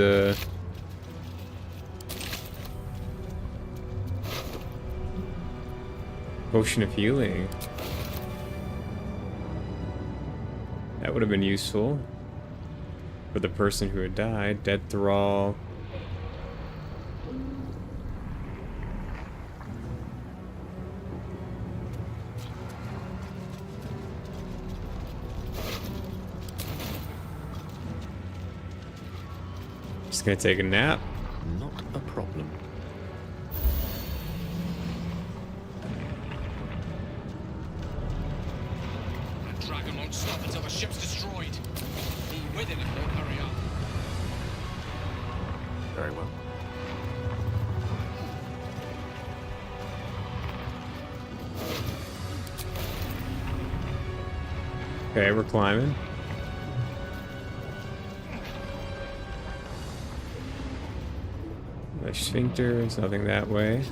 potion of healing. That would have been useful for the person who had died. Dead thrall. Just gonna take a nap. Not a problem. The dragon won't stop until the ship's destroyed. Be with it if you don't hurry up. Very well. Okay, we're climbing. The sphincter, there's nothing that way.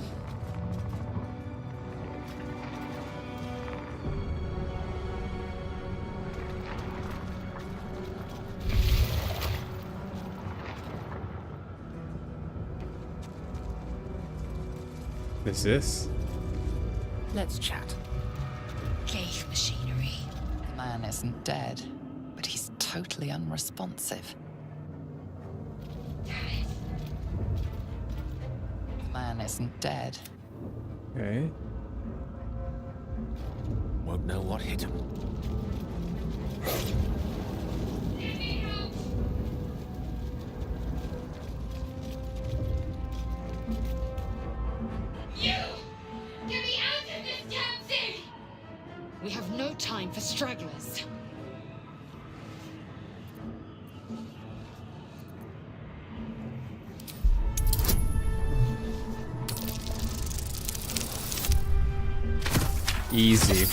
What's this? Let's chat. Cave machinery. The man isn't dead, but he's totally unresponsive. The man isn't dead. Okay. Won't know what hit him. You! Get me out of this damn thing! We have no time for stragglers. Easy.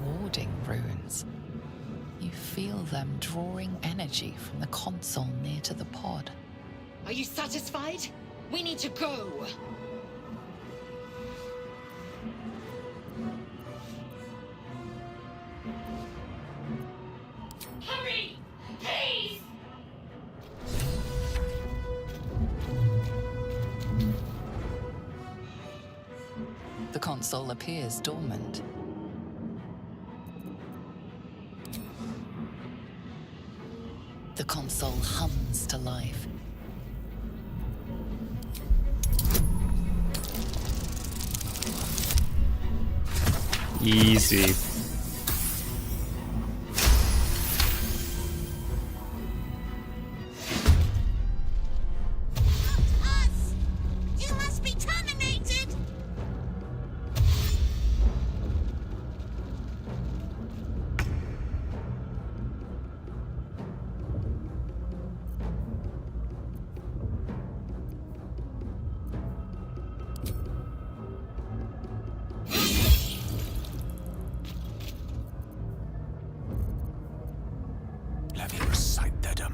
Warding runes. You feel them drawing energy from the console near to the pod. Are you satisfied? We need to go. Hurry! Please! The console appears dormant. The console hums to life. Easy. Us! You must be terminated!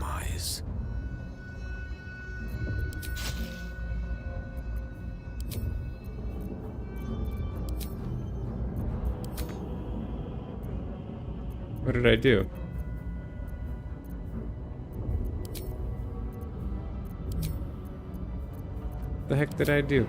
eyes. What did I do? The heck did I do?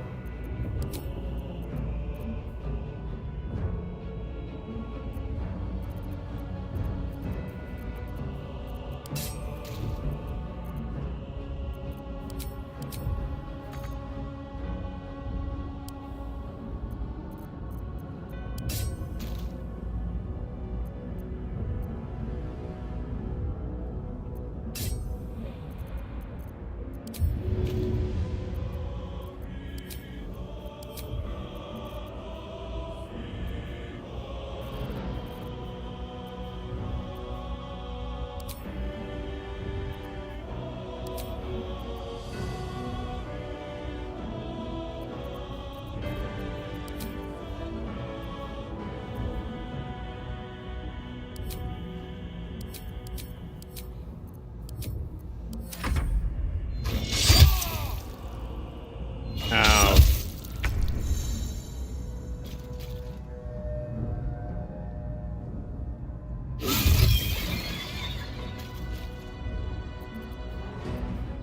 Ow.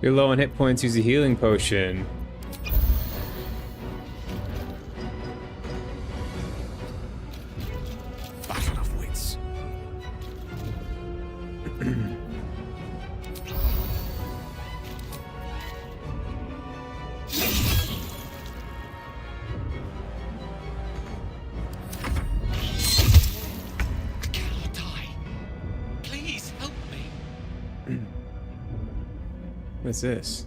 You're low on hit points, use a healing potion. Battle of wits. I cannot die. Please help me. What's this?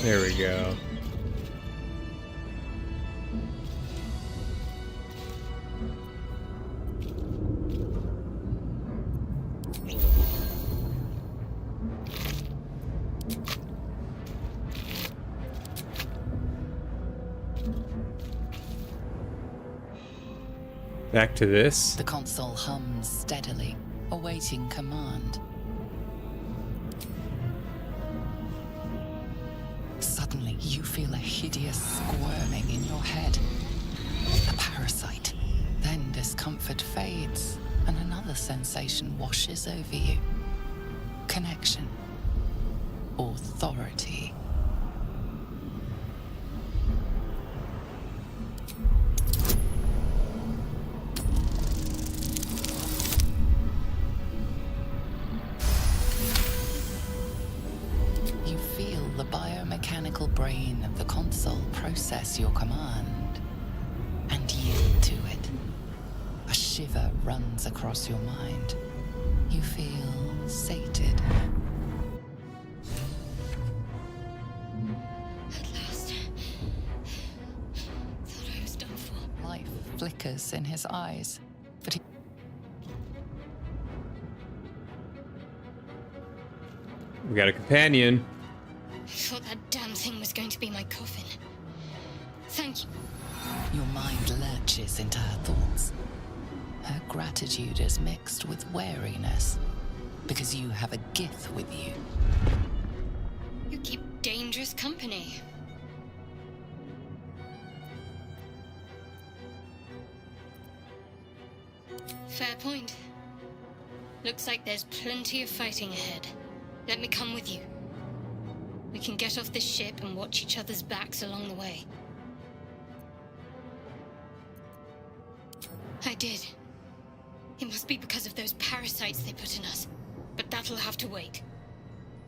There we go. Back to this. The console hums steadily, awaiting command. Suddenly, you feel a hideous squirming in your head. The parasite. Then discomfort fades, and another sensation washes over you. Connection. Authority. You feel the biomechanical brain of the console process your command and yield to it. A shiver runs across your mind. You feel sated. At last. Thought I was done for. Life flickers in his eyes, but he We got a companion. I thought that damn thing was going to be my coffin. Thank you. Your mind lurches into her thoughts. Her gratitude is mixed with wariness, because you have a Gith with you. You keep dangerous company. Fair point. Looks like there's plenty of fighting ahead. Let me come with you. We can get off this ship and watch each other's backs along the way. I did. It must be because of those parasites they put in us. But that'll have to wait.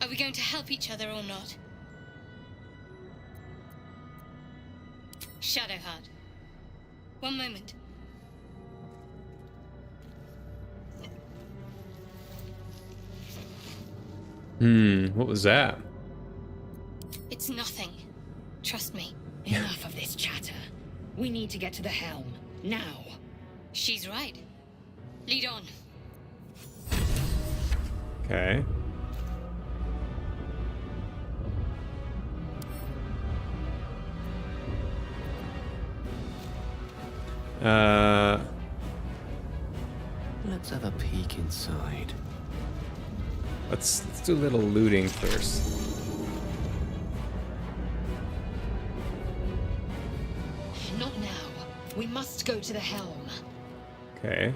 Are we going to help each other or not? Shadowheart. One moment. What was that? It's nothing. Trust me. Enough of this chatter. We need to get to the helm. Now. She's right. Lead on. Okay. Let's have a peek inside. Let's do a little looting first. Not now. We must go to the helm. Okay.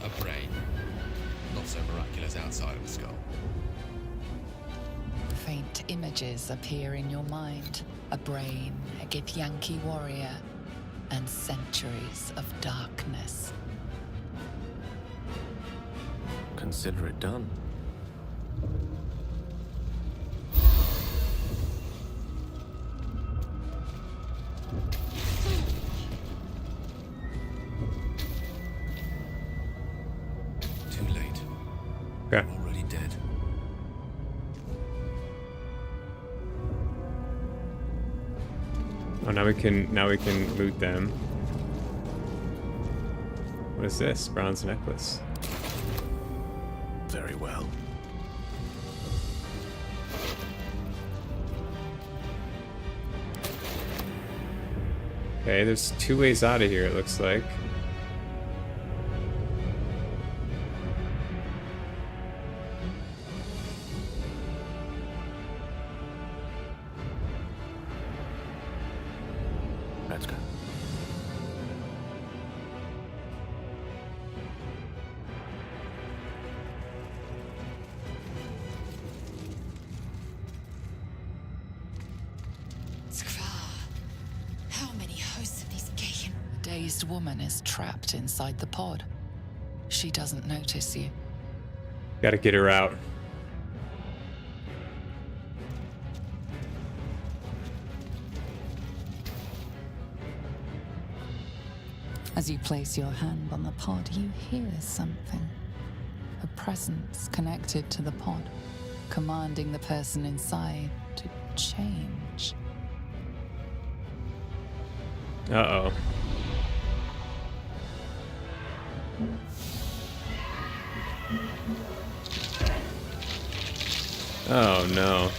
A brain. Not so miraculous outside of the skull. Faint images appear in your mind. A brain, a Githyanki warrior, and centuries of darkness. Consider it done. Too late. Okay. We're already dead. Oh, now we can loot them. What is this? Bronze necklace. Very well. Okay, there's 2 ways out of here, it looks like. Let's go. Skra. How many hosts of these Gaia? A dazed woman is trapped inside the pod. She doesn't notice you. Gotta get her out. As you place your hand on the pod, you hear something. A presence connected to the pod, commanding the person inside to change. Uh-oh. Oh no.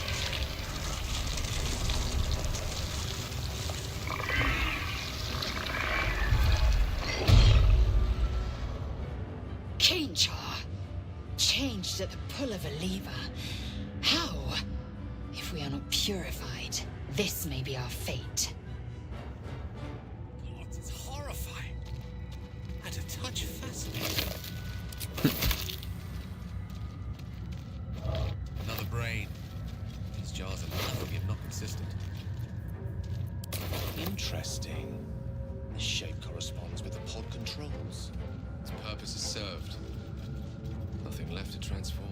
Change her. Changed at the pull of a lever. How? If we are not purified, this may be our fate. God, it's horrifying. And a touch fascinating. Another brain. These jars are nothing if not consistent. Interesting. The shape corresponds with the pod controls. Its purpose is served. Nothing left to transform.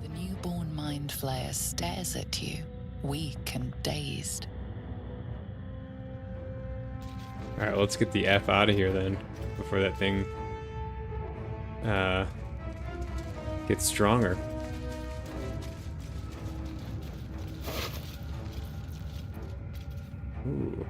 The newborn mind flayer stares at you, weak and dazed. Alright, let's get the F out of here then, before that thing gets stronger. Ooh.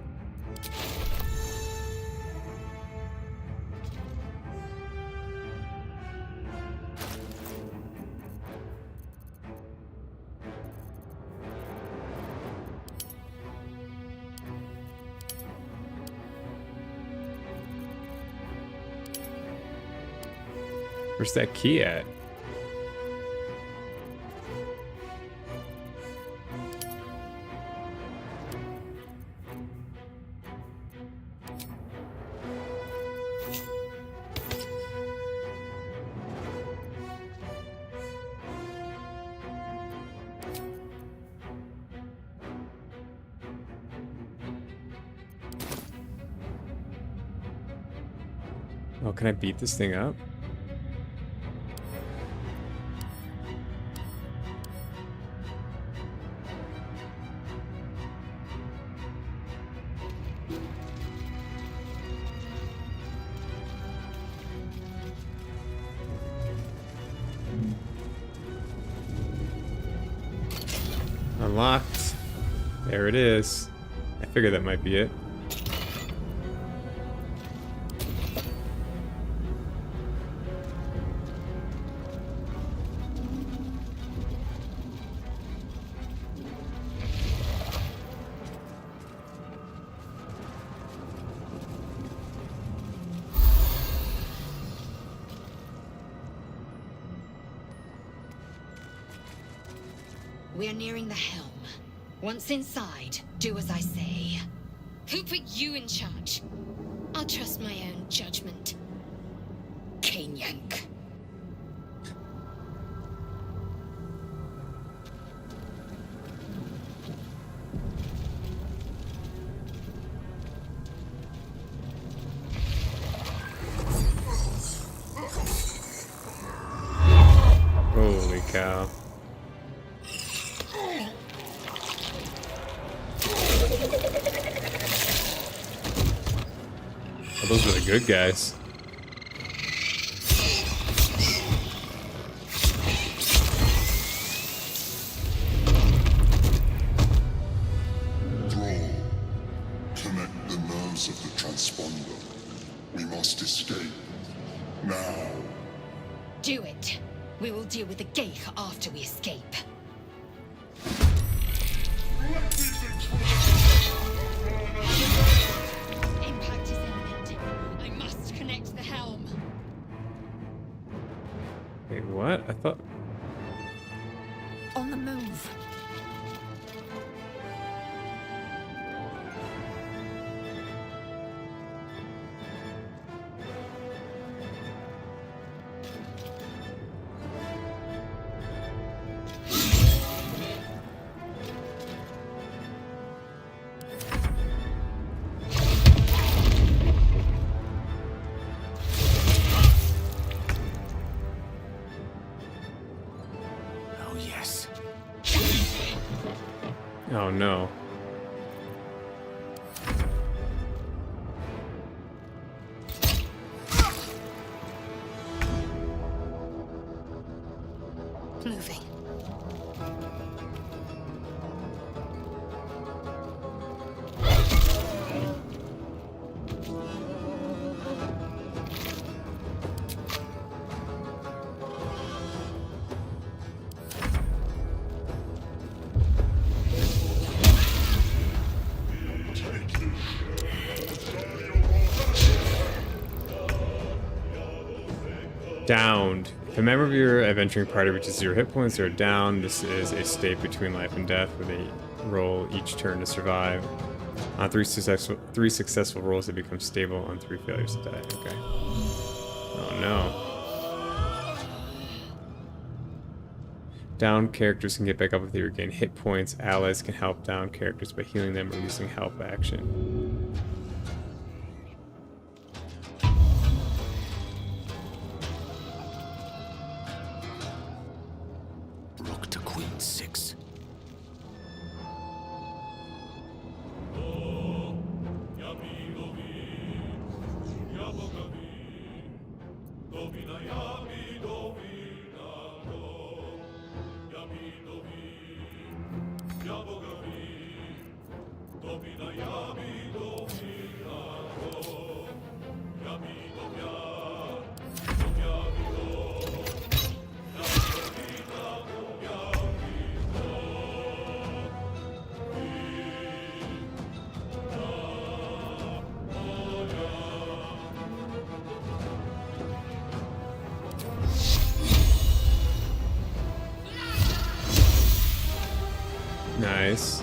Where's that key at? Oh, can I beat this thing up? Unlocked. There it is. I figured that might be it. We're nearing the helm. Once inside, do as I say. Who put you in charge? I'll trust my own judgment. Kanyank. Holy cow. Oh, those were the good guys. Thrall, connect the nerves of the transponder. We must escape. Now. Do it. We will deal with the Geich after we escape. Impact is imminent. I must connect the helm. Wait, what? I thought... On the move. Oh, yes. Oh no. Moving. Downed. If a member of your adventuring party reaches 0 hit points, they're down. This is a state between life and death where they roll each turn to survive. On three successful rolls, they become stable. On 3 failures to die. Okay. Oh no. Down characters can get back up if they regain hit points. Allies can help down characters by healing them or using help action. Rook to queen 6. Nice.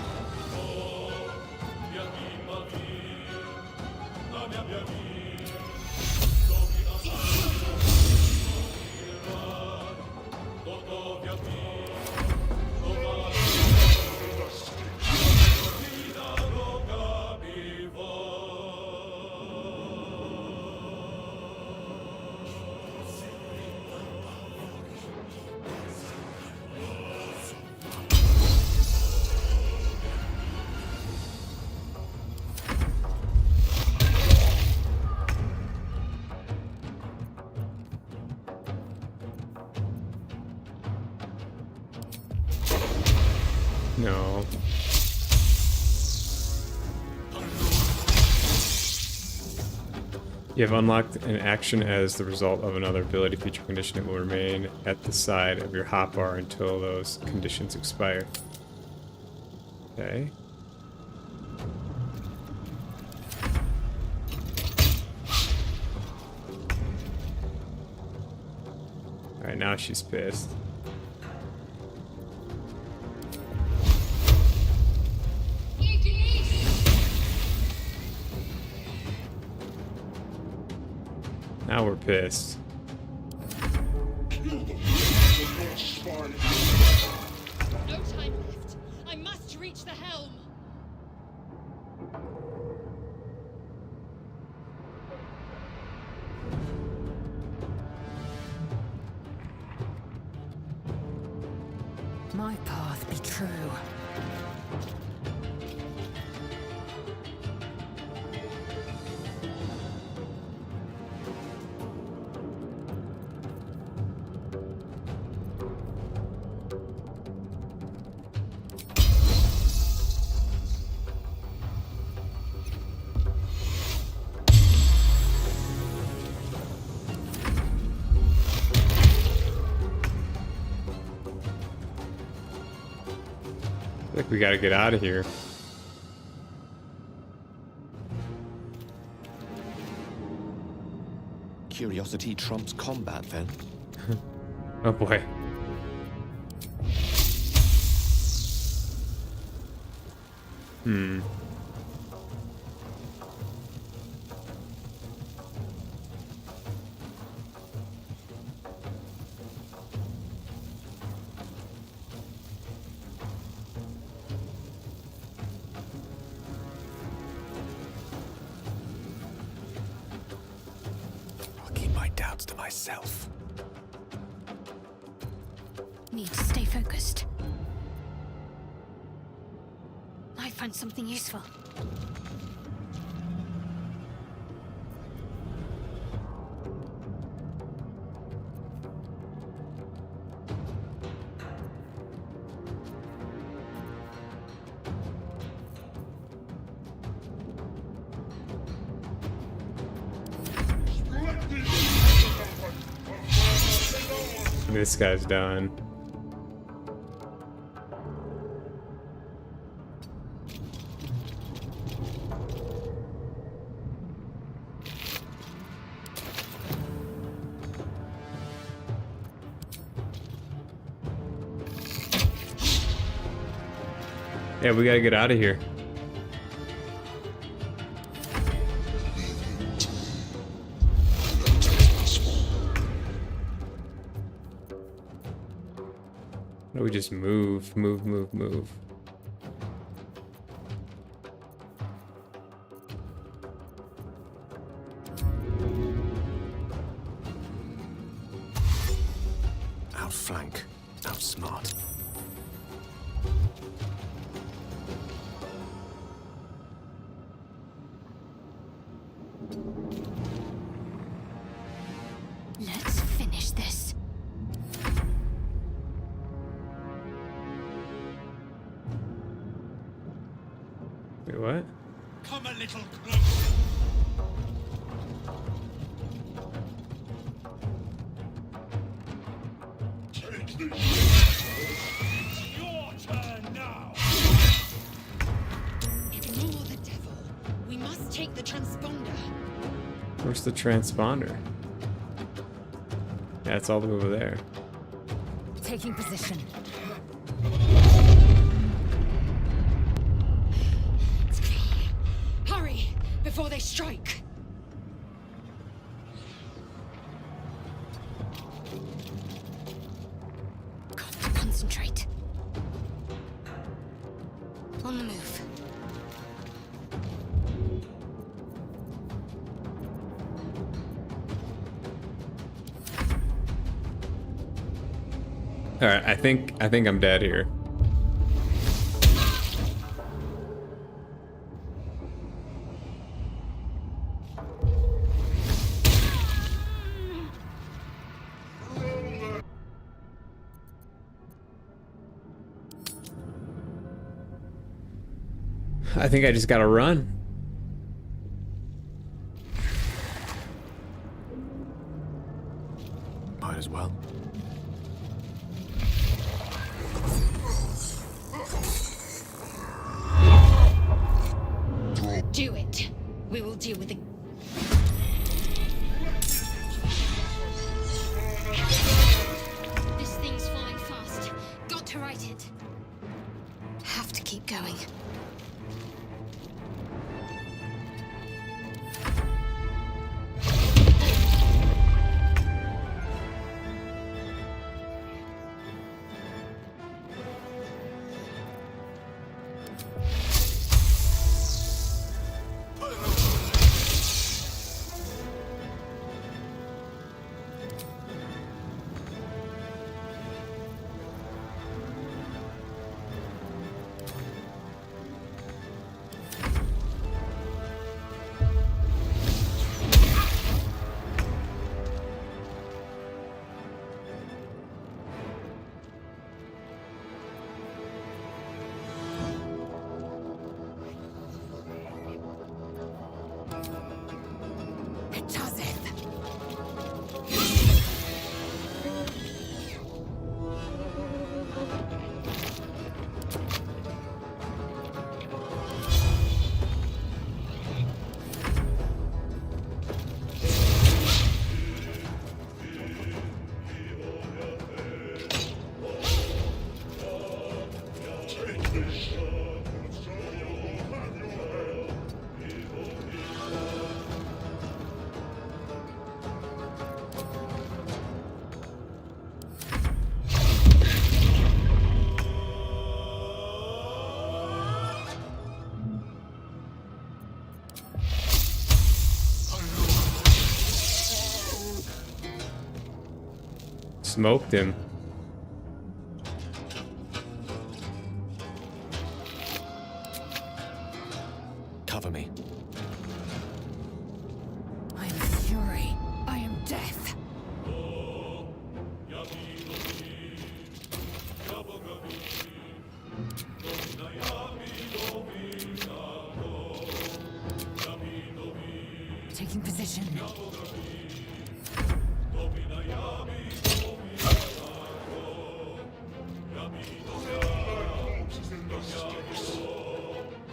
No. You have unlocked an action as the result of another ability feature condition. It will remain at the side of your hotbar until those conditions expire. Okay. Alright, now she's pissed. Now we're pissed. No time left. I must reach the helm. My path be true. I think we gotta get out of here. Curiosity trumps combat, then. Oh boy. Hmm. I'll keep my doubts to myself. Need to stay focused. Might find something useful. This guy's done. Yeah, we gotta get out of here. Why don't we just move, move, move, move? Outflank, outsmart. Let's finish this. Wait, what? Come a little closer. Take this. It's your turn now. Ignore the devil. We must take the transponder. Where's the transponder? Yeah, it's all the way over there. Taking position. Hurry, before they strike. Got to concentrate. On the move. All right, I think I'm dead here. I think I just gotta run. Might as well. Do it. We will deal with the... This thing's falling fast. Got to right it. Have to keep going. smoked him. Cover me. I am fury. I am death. Taking position.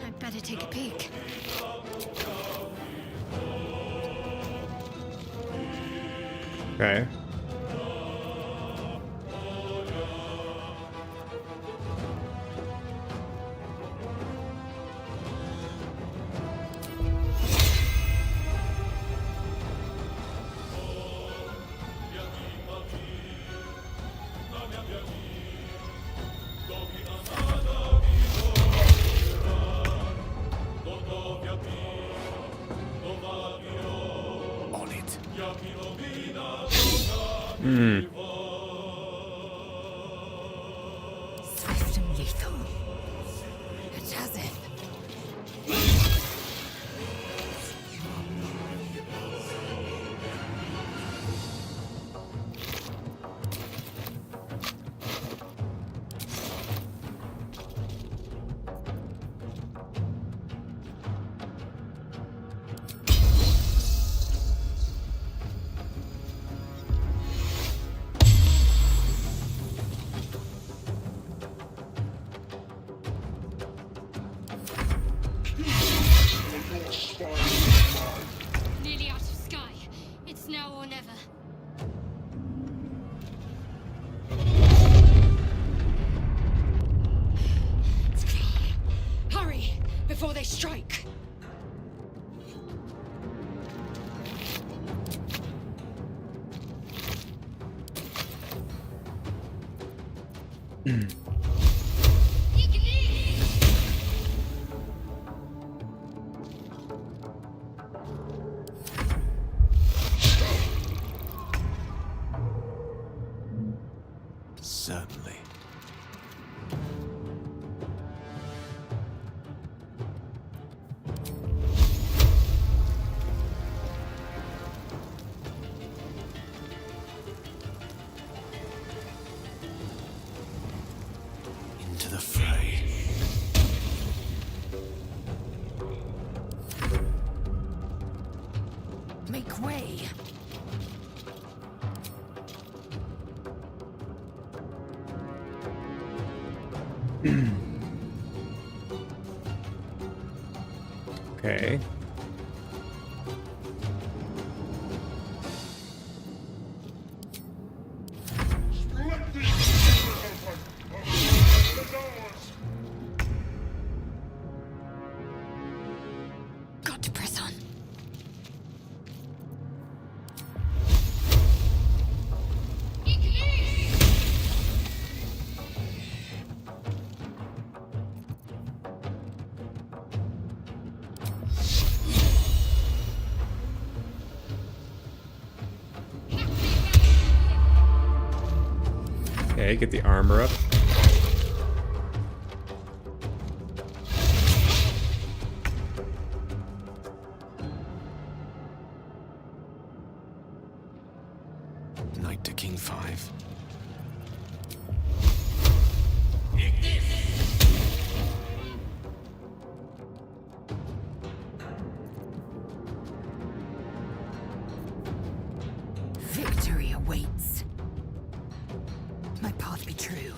I'd better take a peek. Okay. On it. Swift and lethal. It has it. Nearly out of sky. It's now or never. Hurry, before they strike. Certainly. Into the fray. Make way. Okay. Got to press on. Okay, get the armor up. Knight to King 5. Victory awaits. My path be true.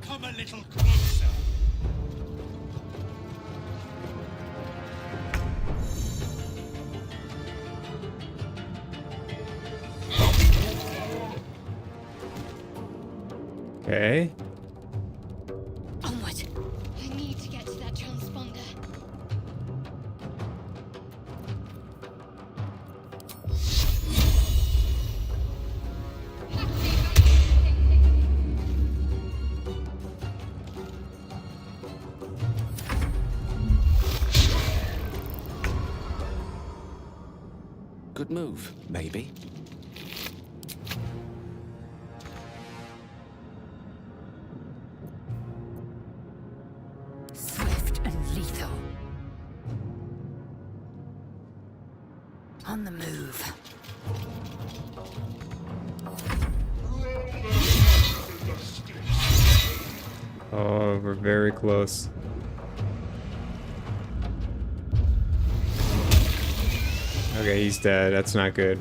Come a little closer. Okay. Onward. I need to get to that transponder. Good move, maybe. Swift and lethal. On the move. Oh, we're very close. Okay, he's dead. That's not good.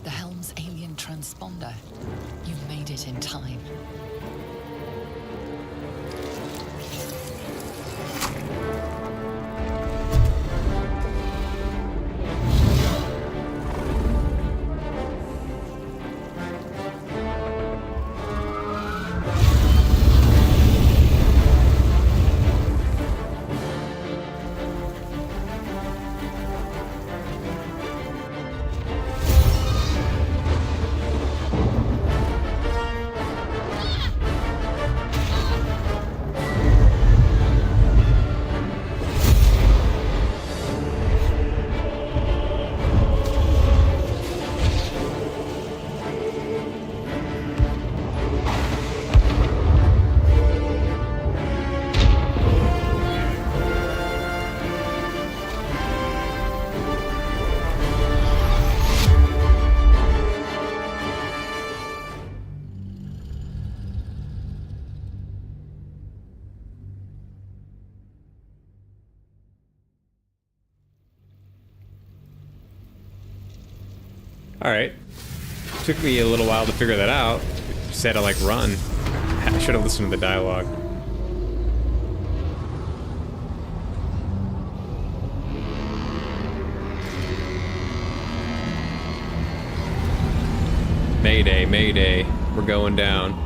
The helm's alien transponder. You've made it in time. Alright. Took me a little while to figure that out. Just had to like run. I should have listened to the dialogue. Mayday, mayday. We're going down.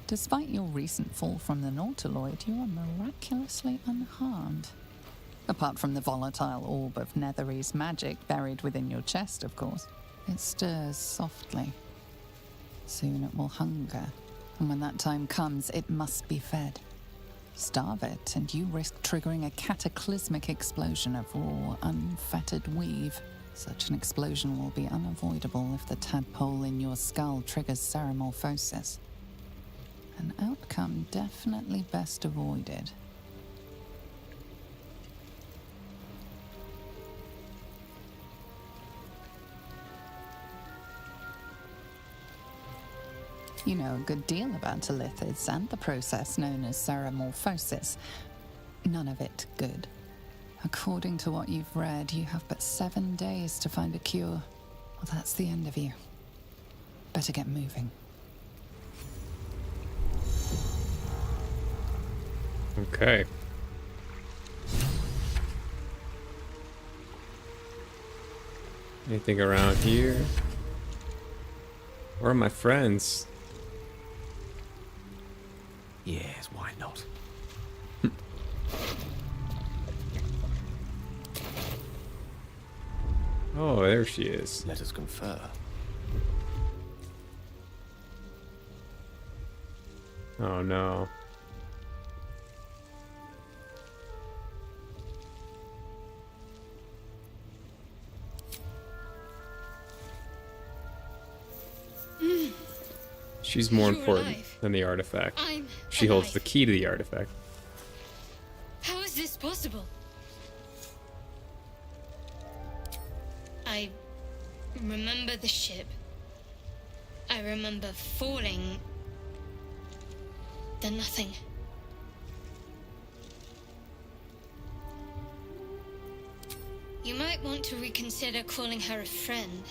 Despite your recent fall from the Nautiloid, you are miraculously unharmed. Apart from the volatile orb of Netherese magic buried within your chest, of course. It stirs softly. Soon it will hunger, and when that time comes, it must be fed. Starve it, and you risk triggering a cataclysmic explosion of raw, unfettered weave. Such an explosion will be unavoidable if the tadpole in your skull triggers ceramorphosis. An outcome definitely best avoided. You know a good deal about Elithids and the process known as ceramorphosis. None of it good. According to what you've read, you have but 7 days to find a cure. Well, that's the end of you. Better get moving. Okay. Anything around here? Where are my friends? Yes, why not? Oh, there she is. Let us confer. Oh no. She's more You're important alive. than the artifact. I'm She holds alive. the key to the artifact. How is this possible? I remember the ship. I remember falling. Then nothing. You might want to reconsider calling her a friend.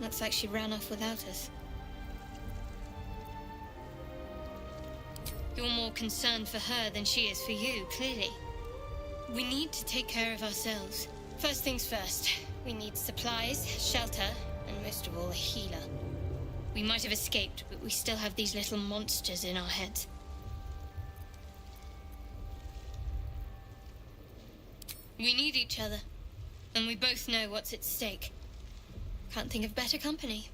Looks like she ran off without us. You're more concerned for her than she is for you, clearly. We need to take care of ourselves. First things first, we need supplies, shelter, and most of all, a healer. We might have escaped, but we still have these little monsters in our heads. We need each other, and we both know what's at stake. Can't think of better company.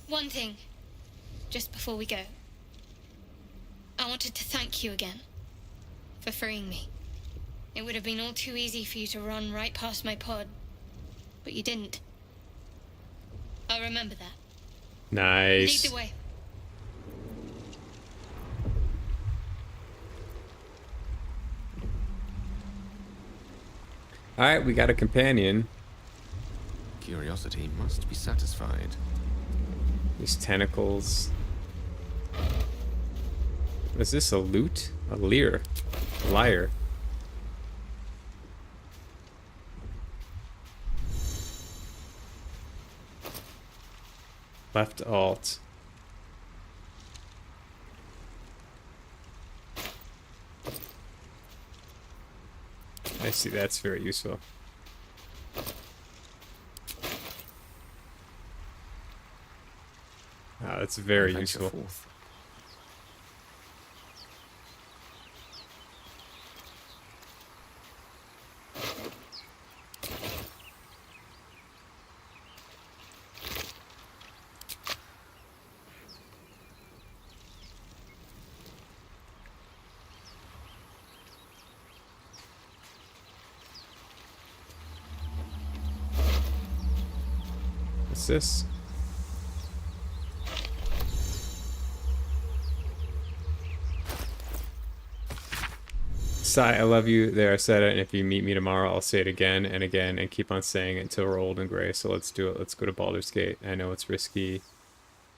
One thing, just before we go. I wanted to thank you again for freeing me. It would have been all too easy for you to run right past my pod, but you didn't. I'll remember that. Nice. Lead the way. Alright, we got a companion. Curiosity must be satisfied. These tentacles. Is this a lute? A lyre? A lyre. Left alt. I see, that's very useful. Ah, that's very Venture useful. forth. What's this? Sigh, I love you. There, I said it, and if you meet me tomorrow, I'll say it again and again and keep on saying it until we're old and gray. So let's do it. Let's go to Baldur's Gate. I know it's risky.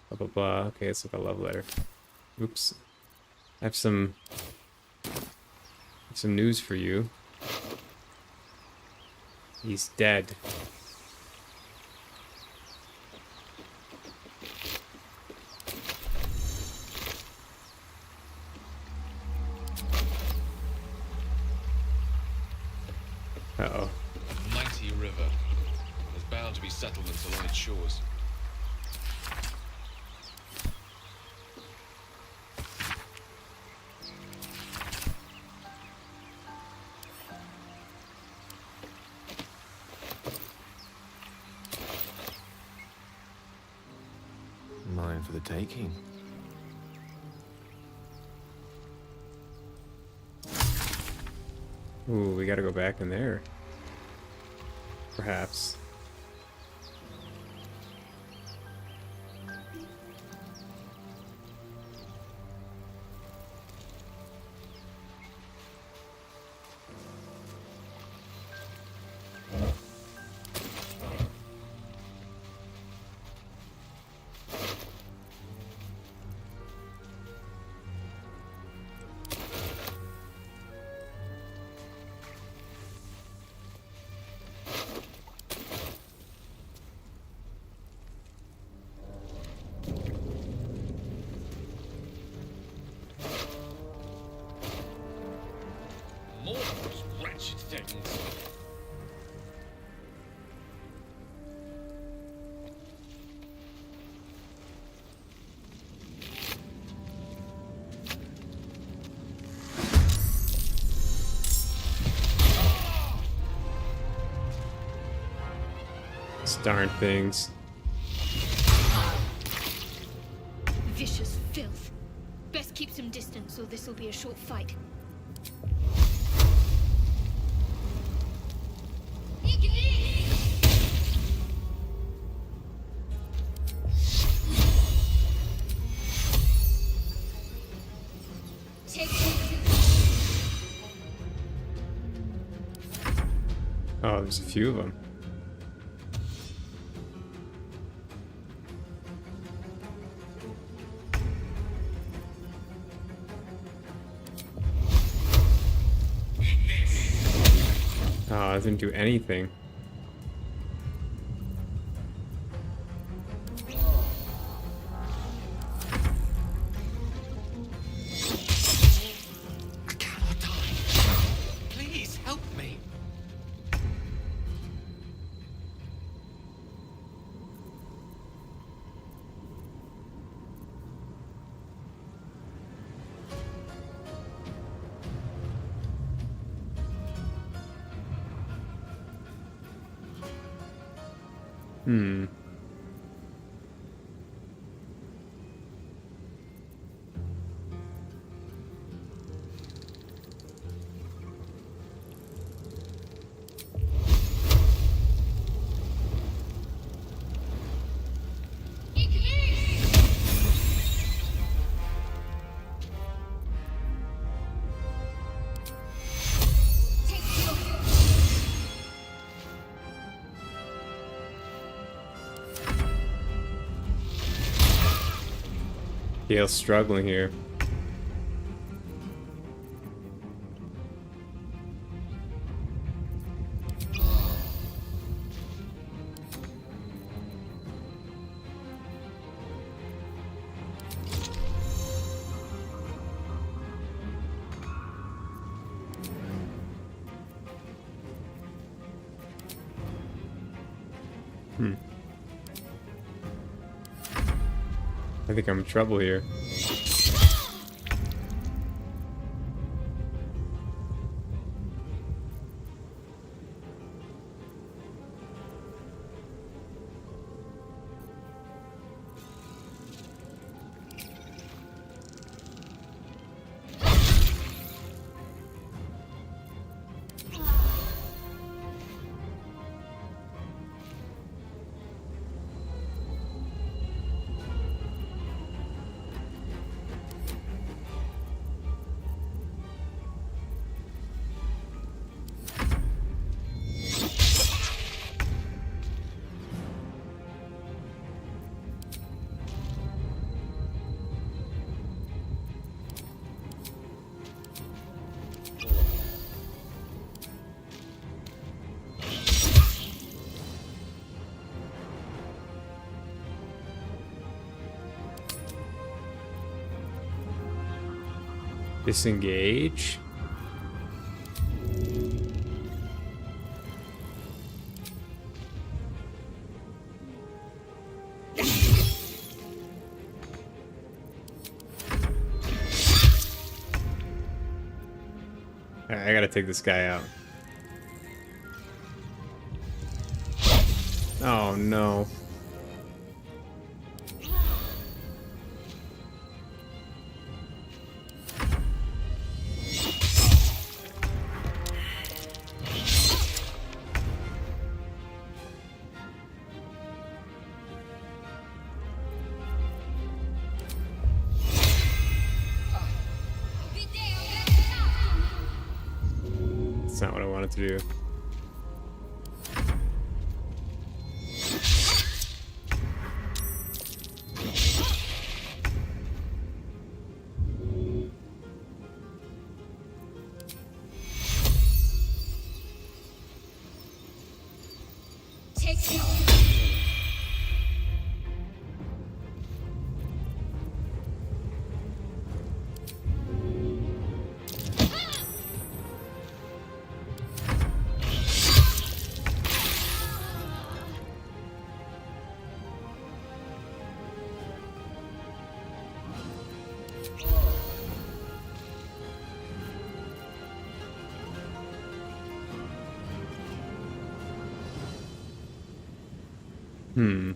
Blah, blah, blah. Okay, let's look at a love letter. Oops. I have some news for you. He's dead. Uh-oh. A mighty river. There's bound to be settlements along its shores. Mine for the taking. Ooh, we gotta go back in there. Perhaps. More of those wretched things. These darn things. Vicious filth. Best keep some distance, or this will be a short fight. there's a few of them. Oh, I didn't do anything. I cannot die. Please help me. Hmm. Gale's struggling here. I think I'm in trouble here. Disengage. Alright, I gotta take this guy out. Oh no. That's not what I wanted to do. Hmm.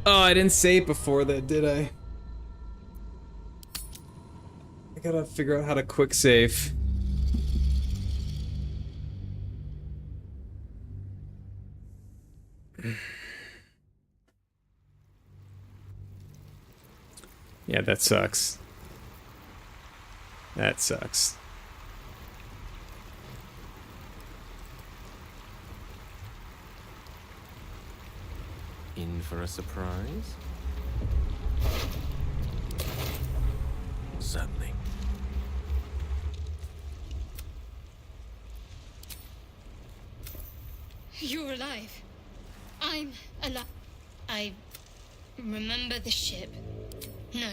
Oh, I didn't say it before that, did I? I gotta figure out how to quick save. Yeah, that sucks. That sucks. In for a surprise? Certainly. You're alive. I'm alive. I remember the ship. No.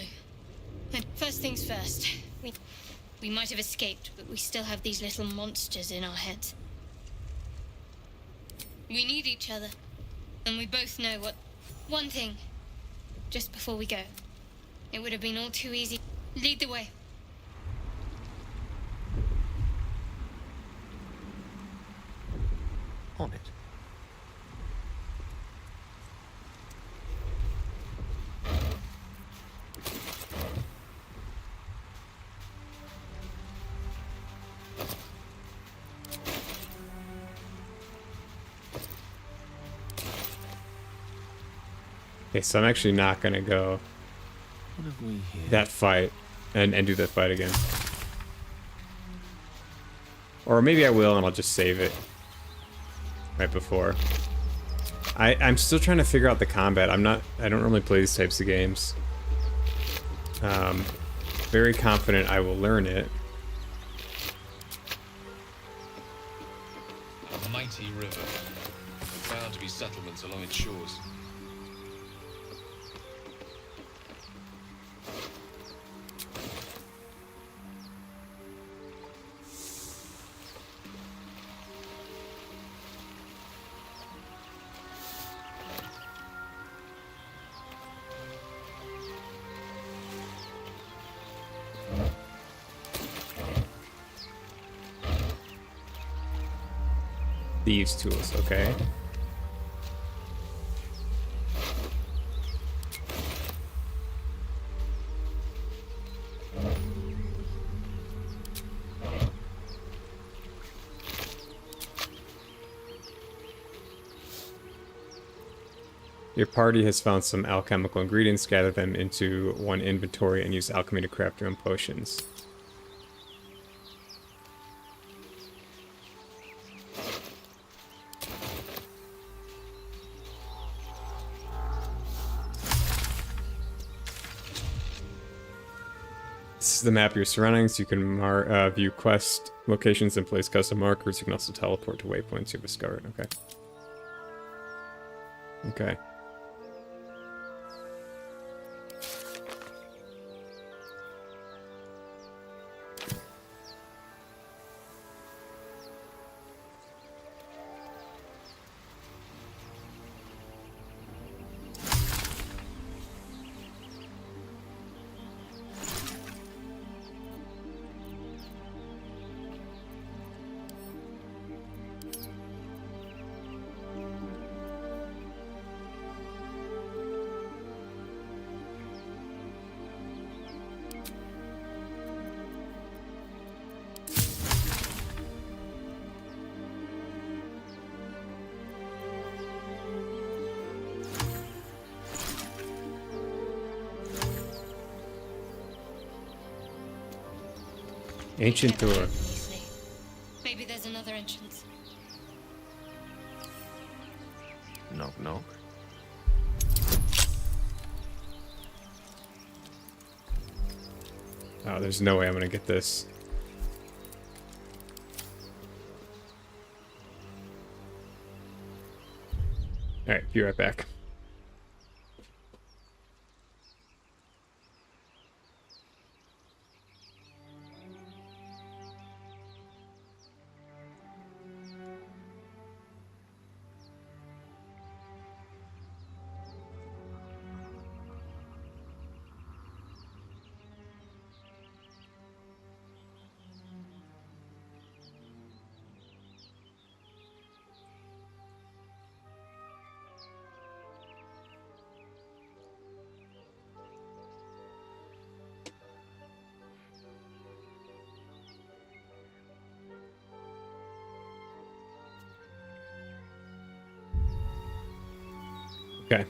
First things first. We might have escaped, but we still have these little monsters in our heads. We need each other. And we both know what... One thing. Just before we go. It would have been all too easy. Lead the way. On it. Okay, so I'm actually not gonna go What have we here? that fight and do that fight again. Or maybe I will and I'll just save it right before. I'm still trying to figure out the combat. I don't normally play these types of games. Very confident I will learn it. A mighty river. There's bound to be settlements along its shores. Thieves' tools, okay. Your party has found some alchemical ingredients. Gather them into one inventory and use alchemy to craft your own potions. This is the map of your surroundings. You can view quest locations and place custom markers. You can also teleport to waypoints you've discovered. Okay. Okay. Ancient door. Easily. Maybe there's another entrance. Knock, knock. Oh, there's no way I'm gonna get this. Alright, be right back. Okay.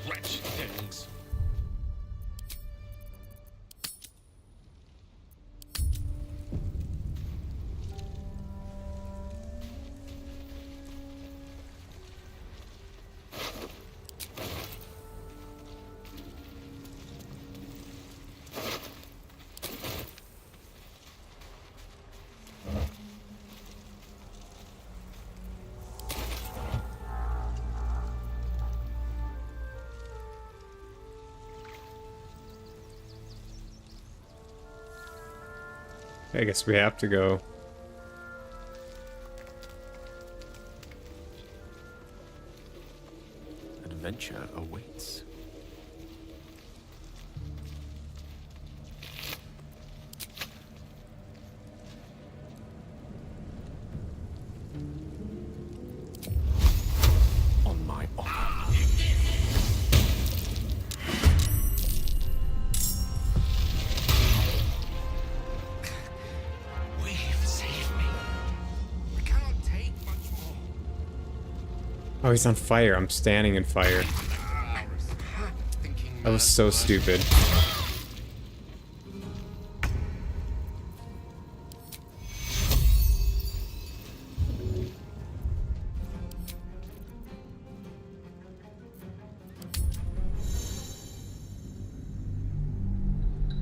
wretched things. I guess we have to go. Adventure awaits. On my honor. We've saved me. I cannot take much more. Oh, he's on fire. I'm standing in fire. That was so stupid.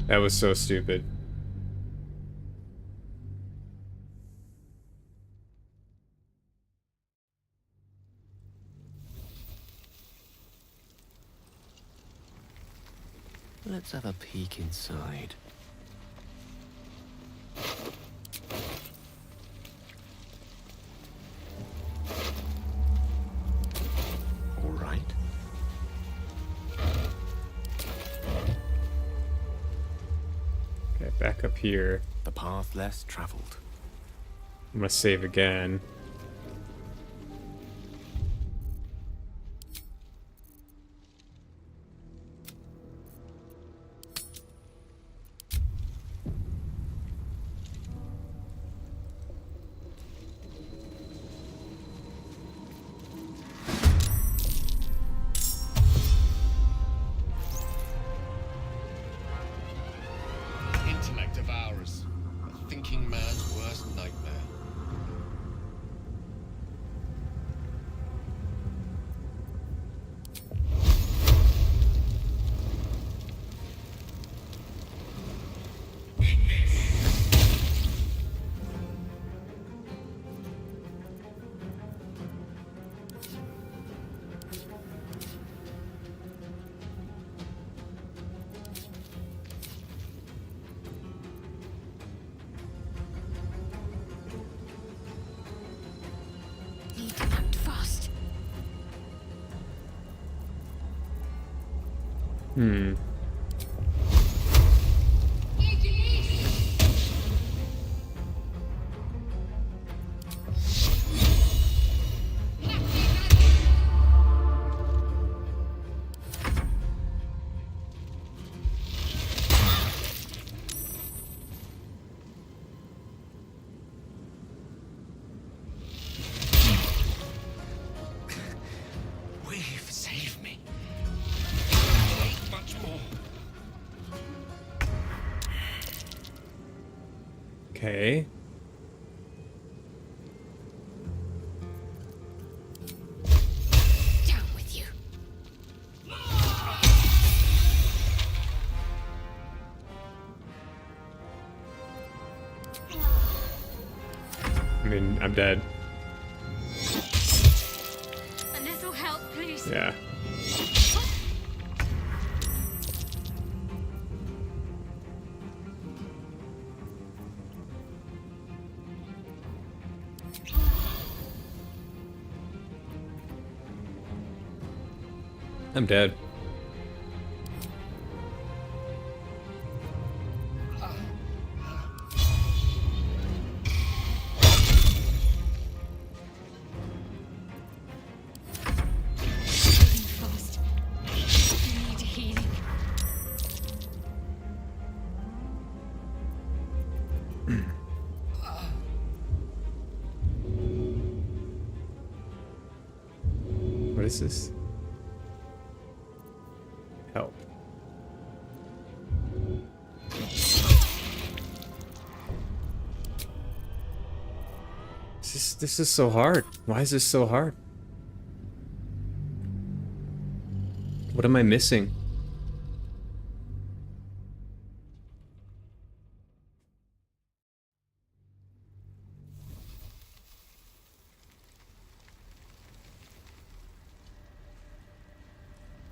That was so stupid. Let's have a peek inside. All right. Okay, back up here. The path less traveled. I'm gonna save again. Intellect of ours. A thinking man's worst nightmare. Need to act fast. Hmm. We've saved me. Take much more. Okay. Down with you. I mean, I'm dead. A little help, please. Yeah. I'm dead. Moving fast. You need healing. What is this? Help. This is so hard. Why is this so hard? What am I missing?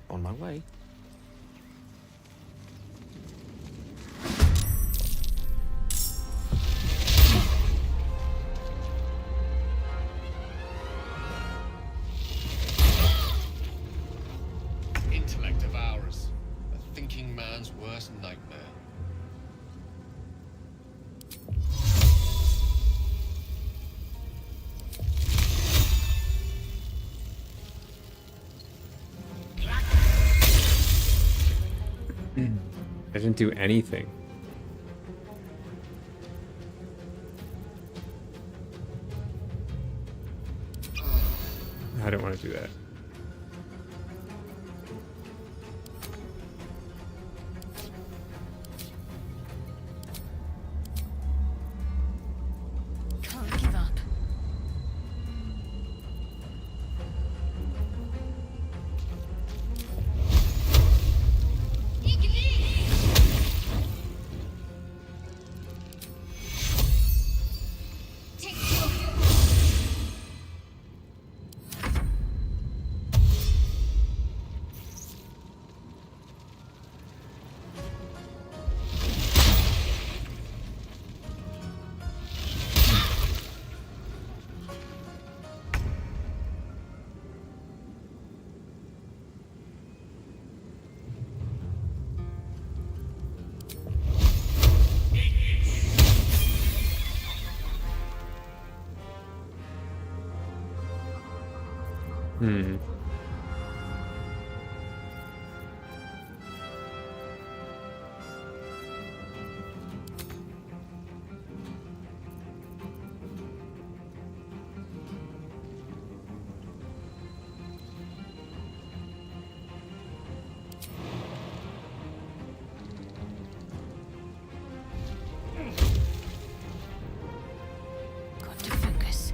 On my way. Intellect of ours, a thinking man's worst nightmare. I didn't do anything. I don't want to do that. Can't give up. Got to focus.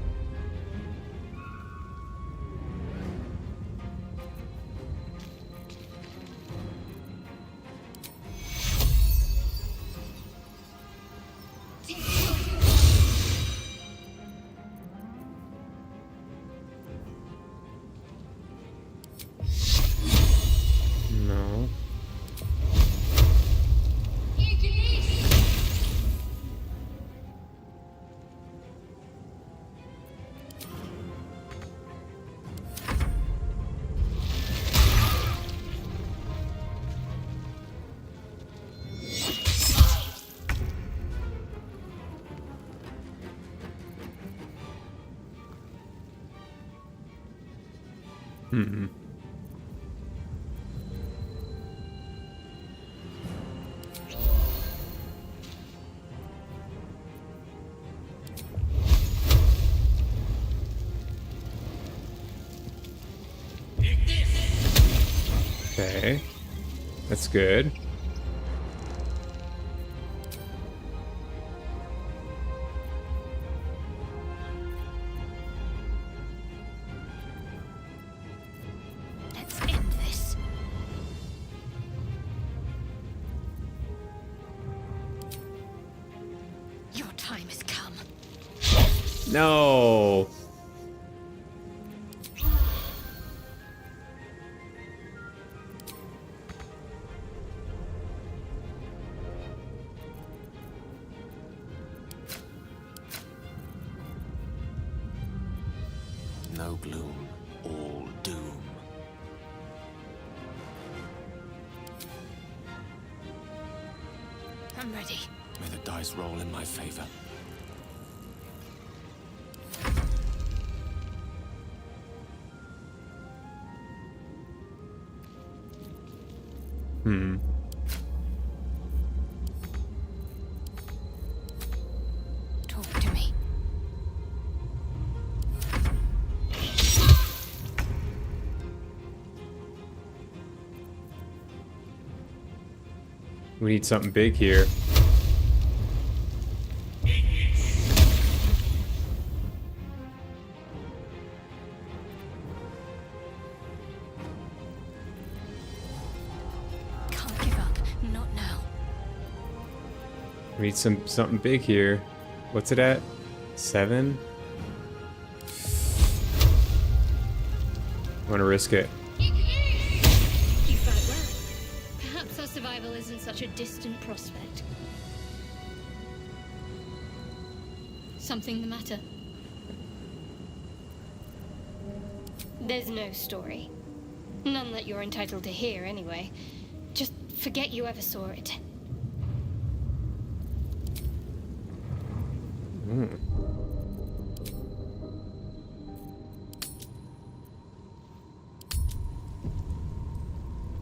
No. Hmm. Okay. That's good. Let's end this. Your time has come. No. No gloom, all doom. I'm ready. May the dice roll in my favor. Hmm. Talk to me. We need something big here. Can't give up. Not now. We need something big here. What's it at? 7? I want to risk it. You felt it well. Perhaps our survival isn't such a distant prospect. Something the matter? There's no story. None that you're entitled to hear, anyway. Just forget you ever saw it.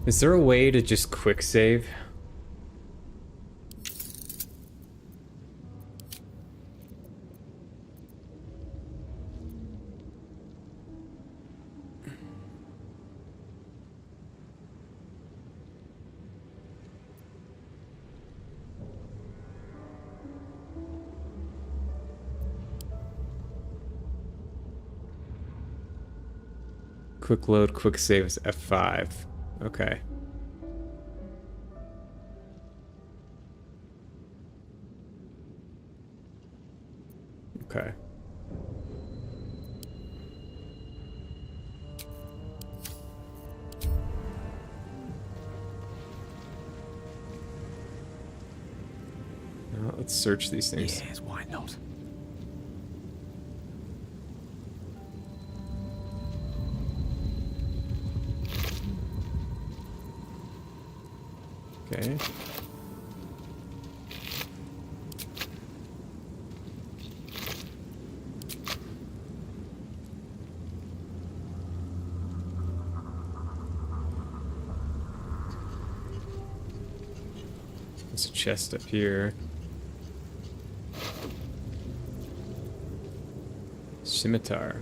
Is there a way to just quick save? Quick load, quick save is F5. Okay. Okay. Now let's search these things. Yes, why not? Okay. There's a chest up here. Scimitar.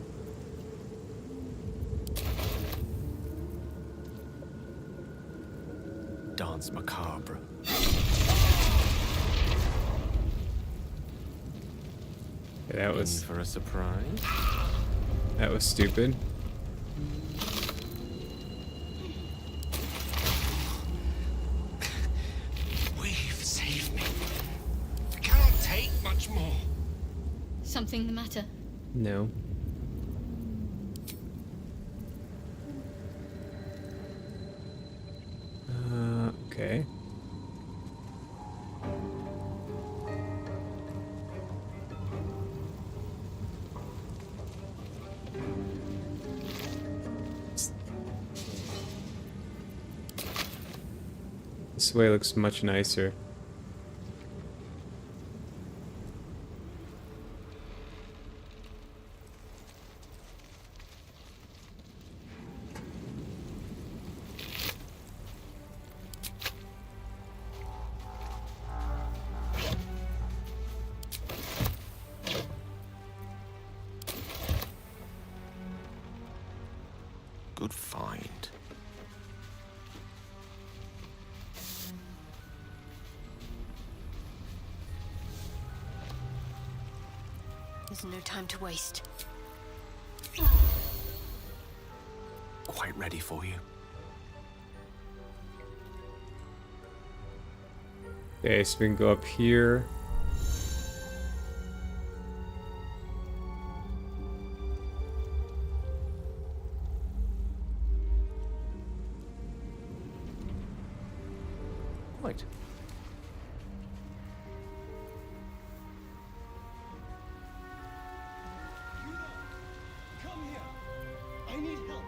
Dance macabre. Yeah, that was In for a surprise. that was stupid. We've saved me. I cannot take much more. Something the matter? No. Okay. This way looks much nicer. Good find. There's no time to waste. Quite ready for you. Okay, so we can go up here. Right. Come here. I need help.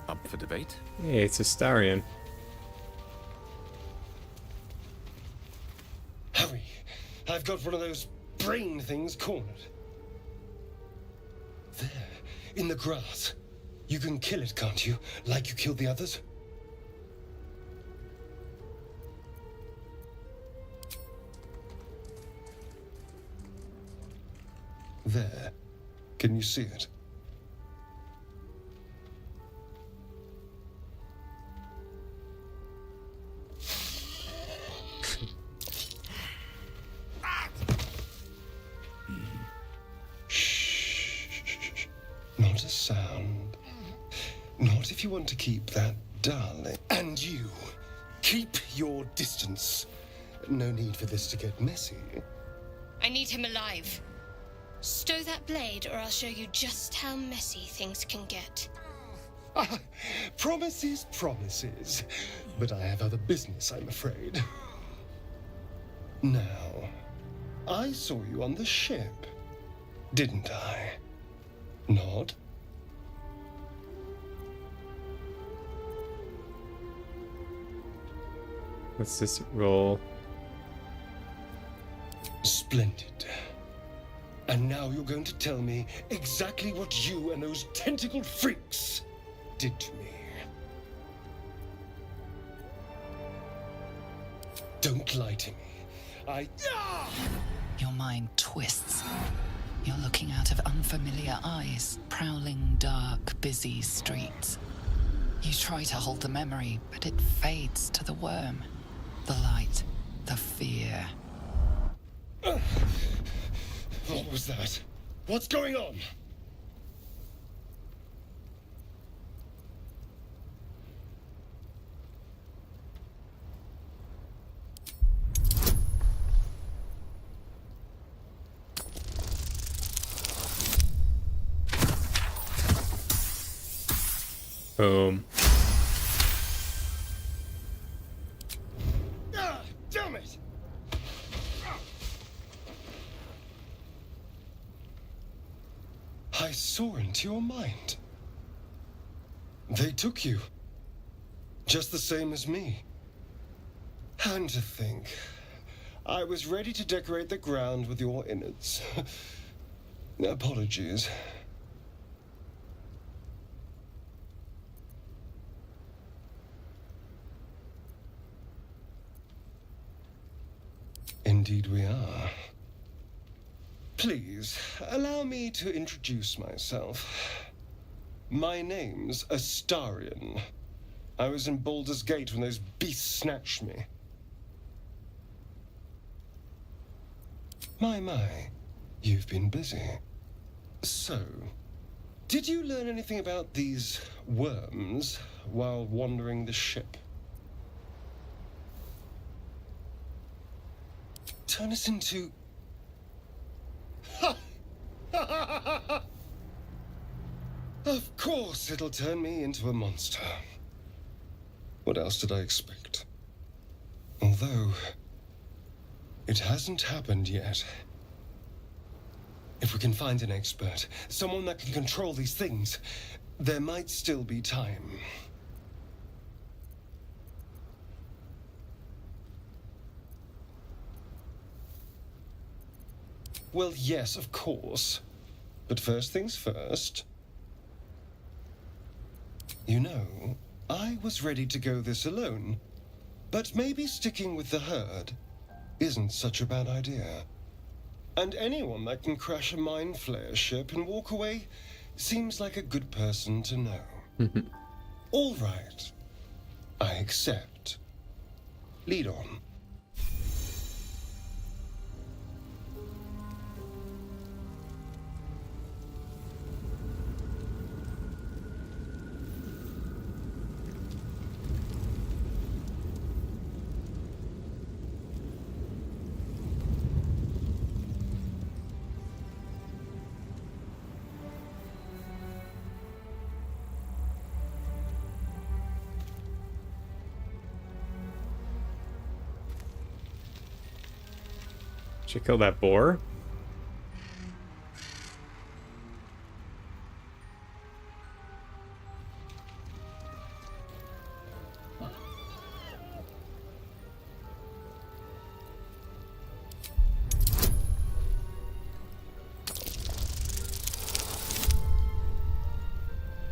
Up for debate? Hey, it's a Starion. Hurry. I've got one of those brain things cornered. There, in the grass. You can kill it, can't you? Like you killed the others? There. Can you see it? Not a sound. Not if you want to keep that darling. And you, keep your distance. No need for this to get messy. I need him alive. Stow that blade, or I'll show you just how messy things can get. Promises, promises. But I have other business, I'm afraid. Now, I saw you on the ship, didn't I? Nod? What's this roll? Splendid. And now you're going to tell me exactly what you and those tentacled freaks did to me. Don't lie to me. Your mind twists. You're looking out of unfamiliar eyes, prowling dark, busy streets. You try to hold the memory, but it fades to the worm. The light, the fear. What was that? What's going on? Boom. Damn it! I saw into your mind. They took you. Just the same as me. And to think, I was ready to decorate the ground with your innards. Apologies. Indeed we are. Please, allow me to introduce myself. My name's Astarion. I was in Baldur's Gate when those beasts snatched me. My, you've been busy. So, did you learn anything about these worms while wandering the ship? Turn us into... Of course it'll turn me into a monster. What else did I expect? Although, it hasn't happened yet. If we can find an expert, someone that can control these things, there might still be time. Well, yes, of course. But first things first. You know, I was ready to go this alone. But maybe sticking with the herd isn't such a bad idea. And anyone that can crash a mind flayer ship and walk away seems like a good person to know. All right. I accept. Lead on. Should I kill that boar?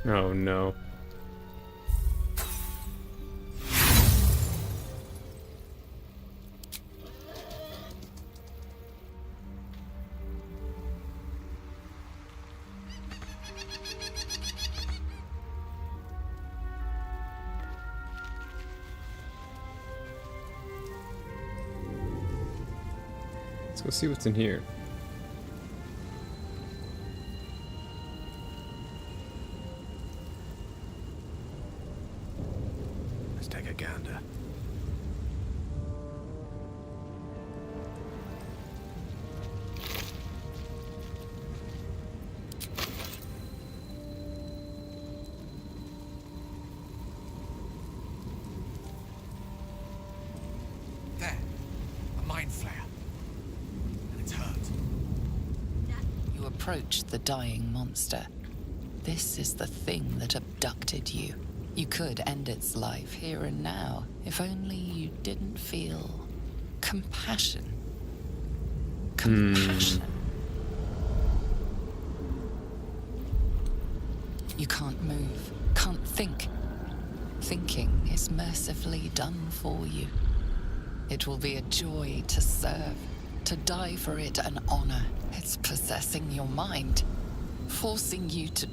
Oh no. Let's go see what's in here. take a gander. There. A mind flare. And it's hurt. You approach the dying monster. This is the thing that abducted you. You could end its life here and now, if only you didn't feel compassion. Compassion. You can't move, can't think. Thinking is mercifully done for you. It will be a joy to serve, to die for it an honor. It's possessing your mind, forcing you to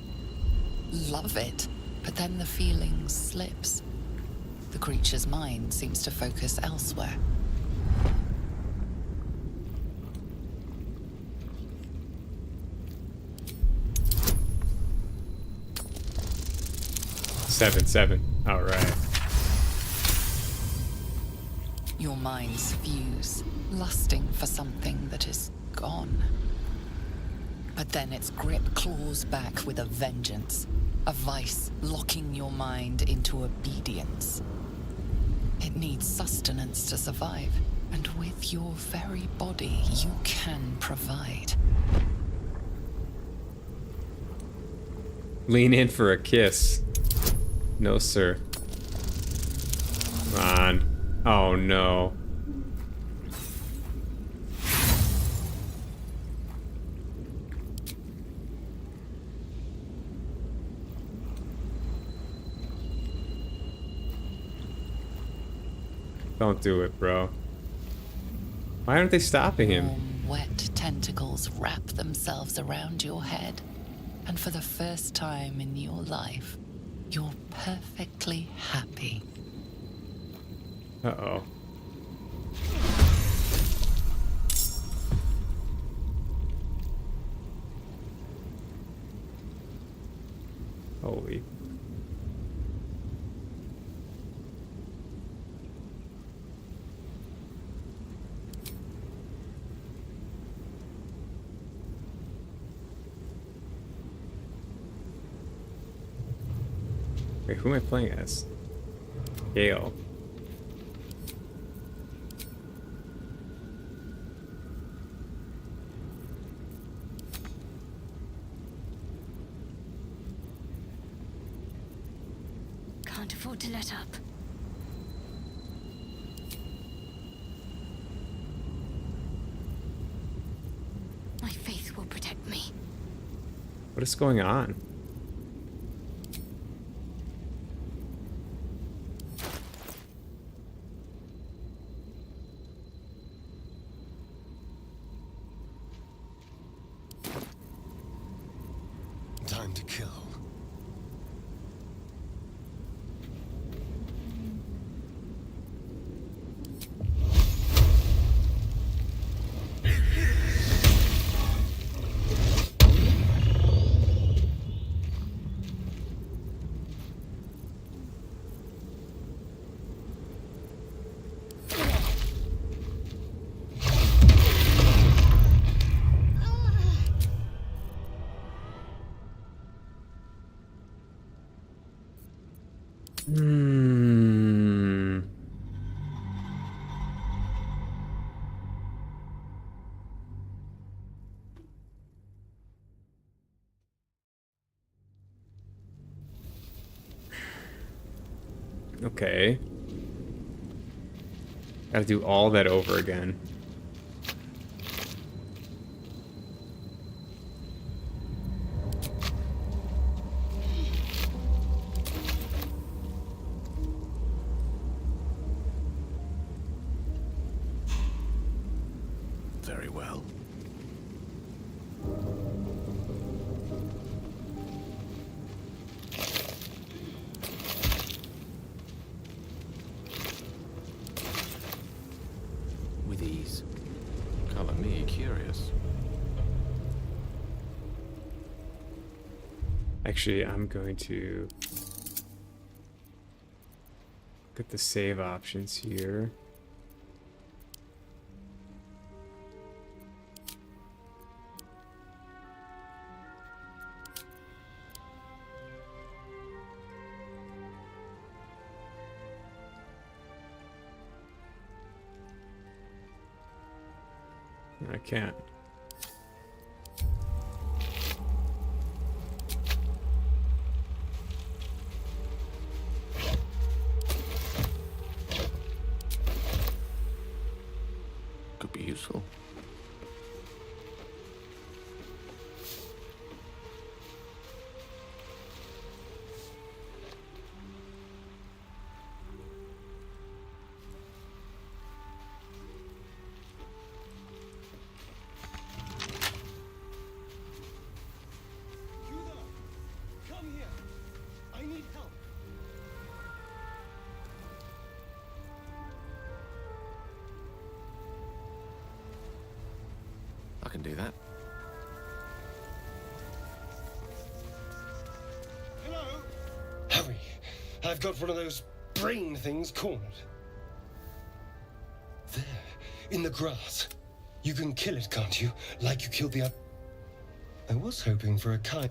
love it. But then the feeling slips. The creature's mind seems to focus elsewhere. Seven. All right. Your minds fuse, lusting for something that is gone. But then its grip claws back with a vengeance. A vice locking your mind into obedience. It needs sustenance to survive, and with your very body, you can provide. Lean in for a kiss. No, sir. Come on. Oh, no. Don't do it, bro. Why aren't they stopping him? Warm, wet tentacles wrap themselves around your head, and for the first time in your life, you're perfectly happy. Uh-oh. Holy. Wait, who am I playing as? Gale. Can't afford to let up. My faith will protect me. What is going on? Time to kill. Okay. Gotta do all that over again. Very well. With ease. Color me curious. Actually, I'm going Look at the save options here. I can't. Could be useful. Come here. I need help. I can do that. Hello? Hurry. I've got one of those brain things cornered. There, in the grass. You can kill it, can't you? Like you killed the other. I was hoping for a kind.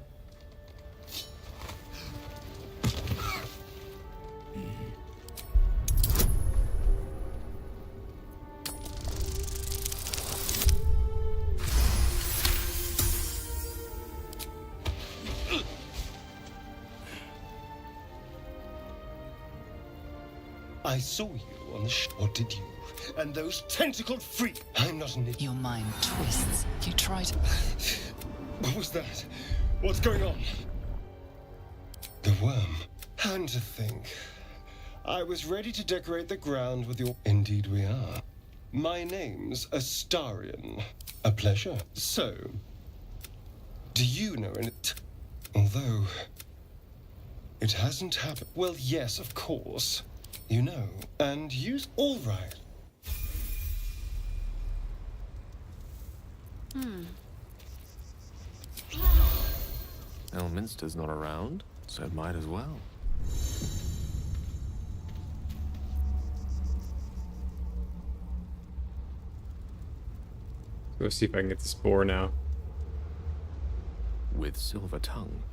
I saw you on the or did you? And those tentacled freak. I'm not an idiot. Your mind twists. You try to... What was that? What's going on? The worm. And to think. I was ready to decorate the ground with your... Indeed we are. My name's Astarion. A pleasure. So, do you know it? Although, it hasn't happened. Well, yes, of course. You know, and use all right. Elminster's not around, so it might as well. Go see if I can get the spore now. With silver tongue.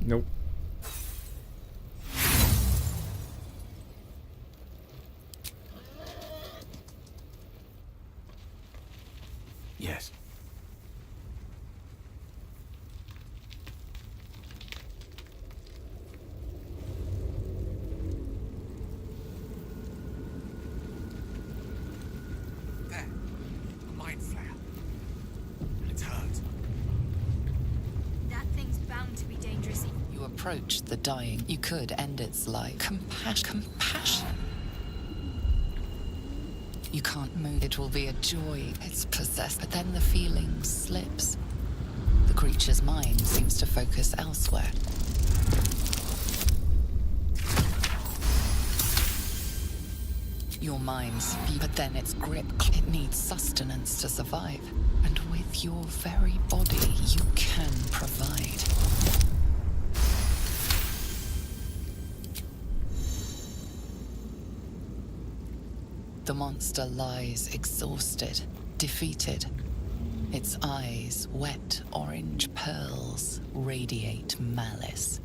Nope. Yes. There. A mind flare. It's hurt. That thing's bound to be dangerous. You approach the dying. You could end its life. Compassion. You can't move. It will be a joy. It's possessed. But then the feeling slips. The creature's mind seems to focus elsewhere. Your mind's but then its grip. It needs sustenance to survive. And with your very body, you can provide. The monster lies exhausted, defeated. Its eyes, wet orange pearls, radiate malice.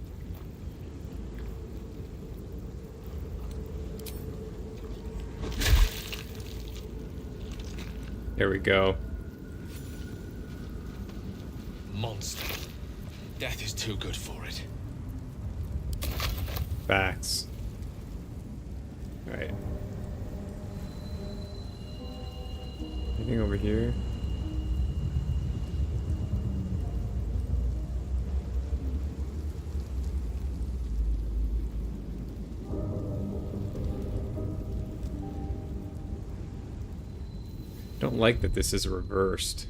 There we go. Monster. Death is too good for it. Facts. Alright. Anything over here? Don't like that this is reversed.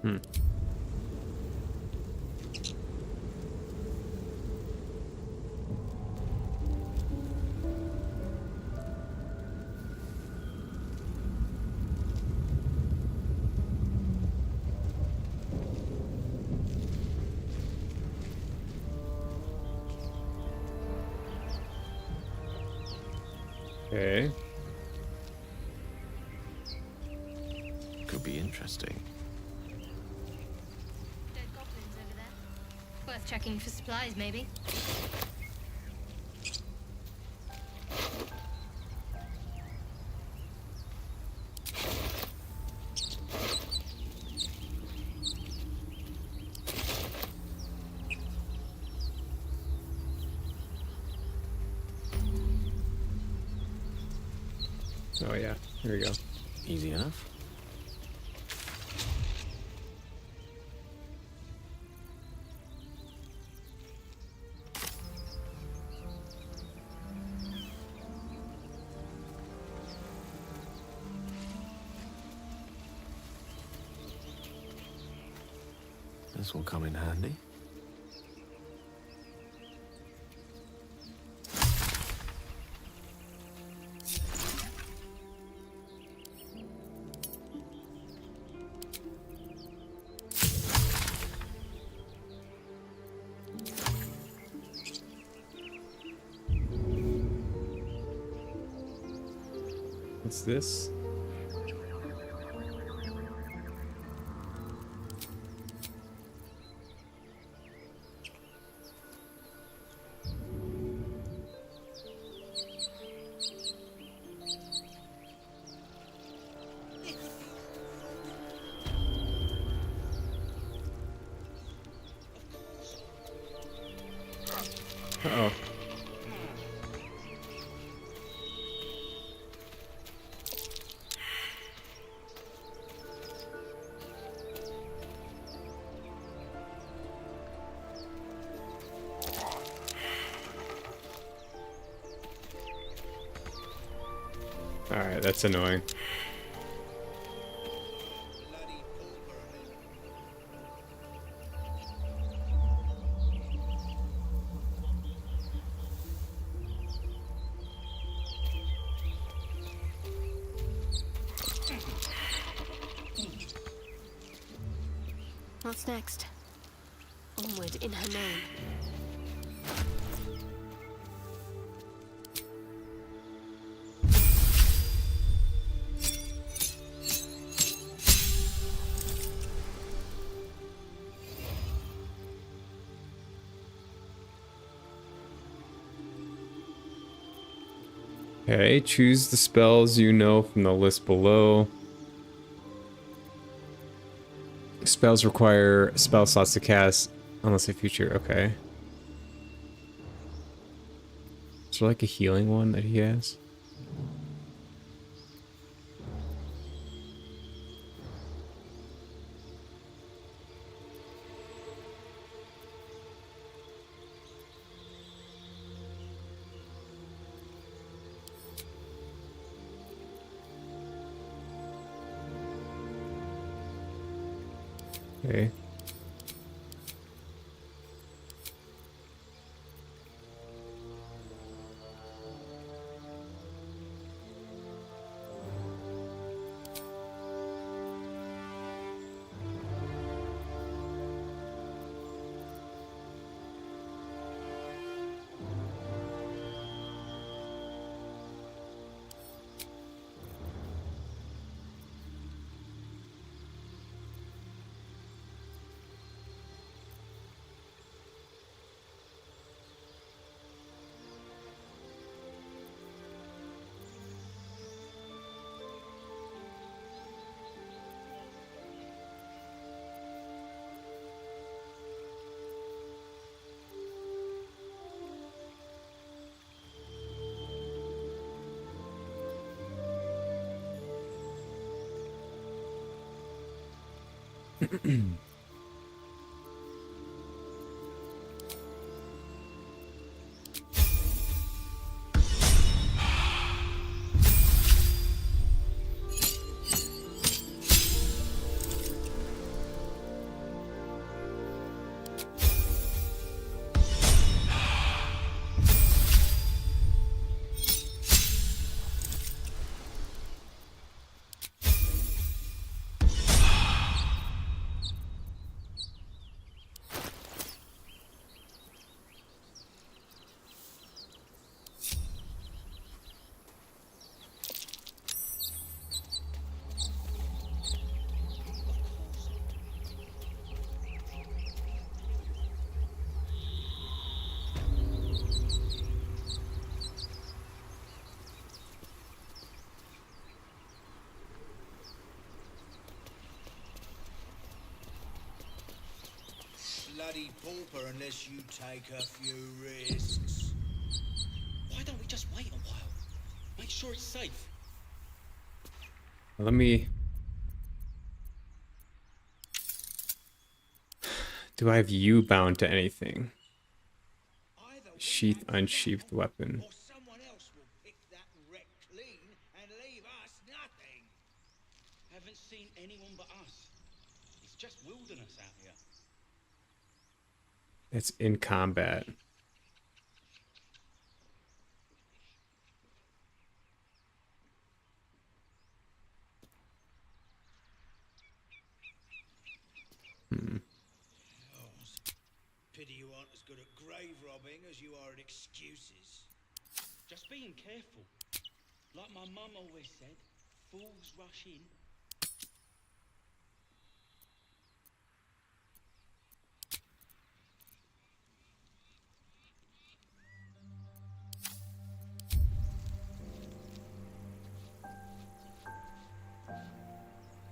Hmm. Okay. Could be interesting. Dead goblins over there. Worth checking for supplies, maybe. Oh yeah, there we go. Easy enough. This will come in handy. What's this? Uh-oh. Alright, that's annoying. What's next? Onward in her name. Okay, choose the spells you know from the list below. Spells require spell slots to cast unless they feature. Okay. Is there like a healing one that he has? Okay. bloody pauper unless you take a few risks. Why don't we just wait a while? Make sure it's safe. Let me... Do I have you bound to anything? Sheath, unsheathed weapon. Or someone else will pick that wreck clean and leave us nothing. Haven't seen anyone but us. It's just wilderness out here. It's in combat. Pity you aren't as good at grave robbing as you are at excuses. Just being careful. Like my mum always said, fools rush in.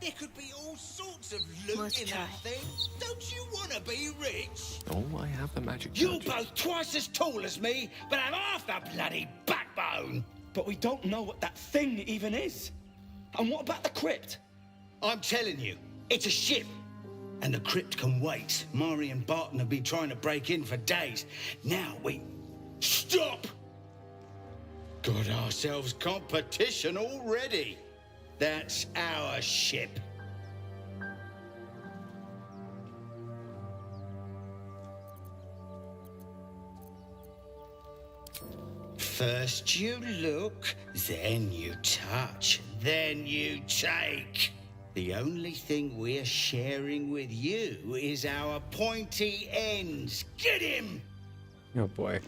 There could be all sorts of loot Worth a in try. that thing. Don't you want to be rich? Oh, I have the magic You're touch. both twice as tall as me, but have half the bloody backbone. But we don't know what that thing even is. And what about the crypt? I'm telling you, it's a ship. And the crypt can wait. Mari and Barton have been trying to break in for days. Now we... Stop! Got ourselves competition already. That's our ship. First you look, then you touch, then you take. The only thing we're sharing with you is our pointy ends. Get him! Oh boy.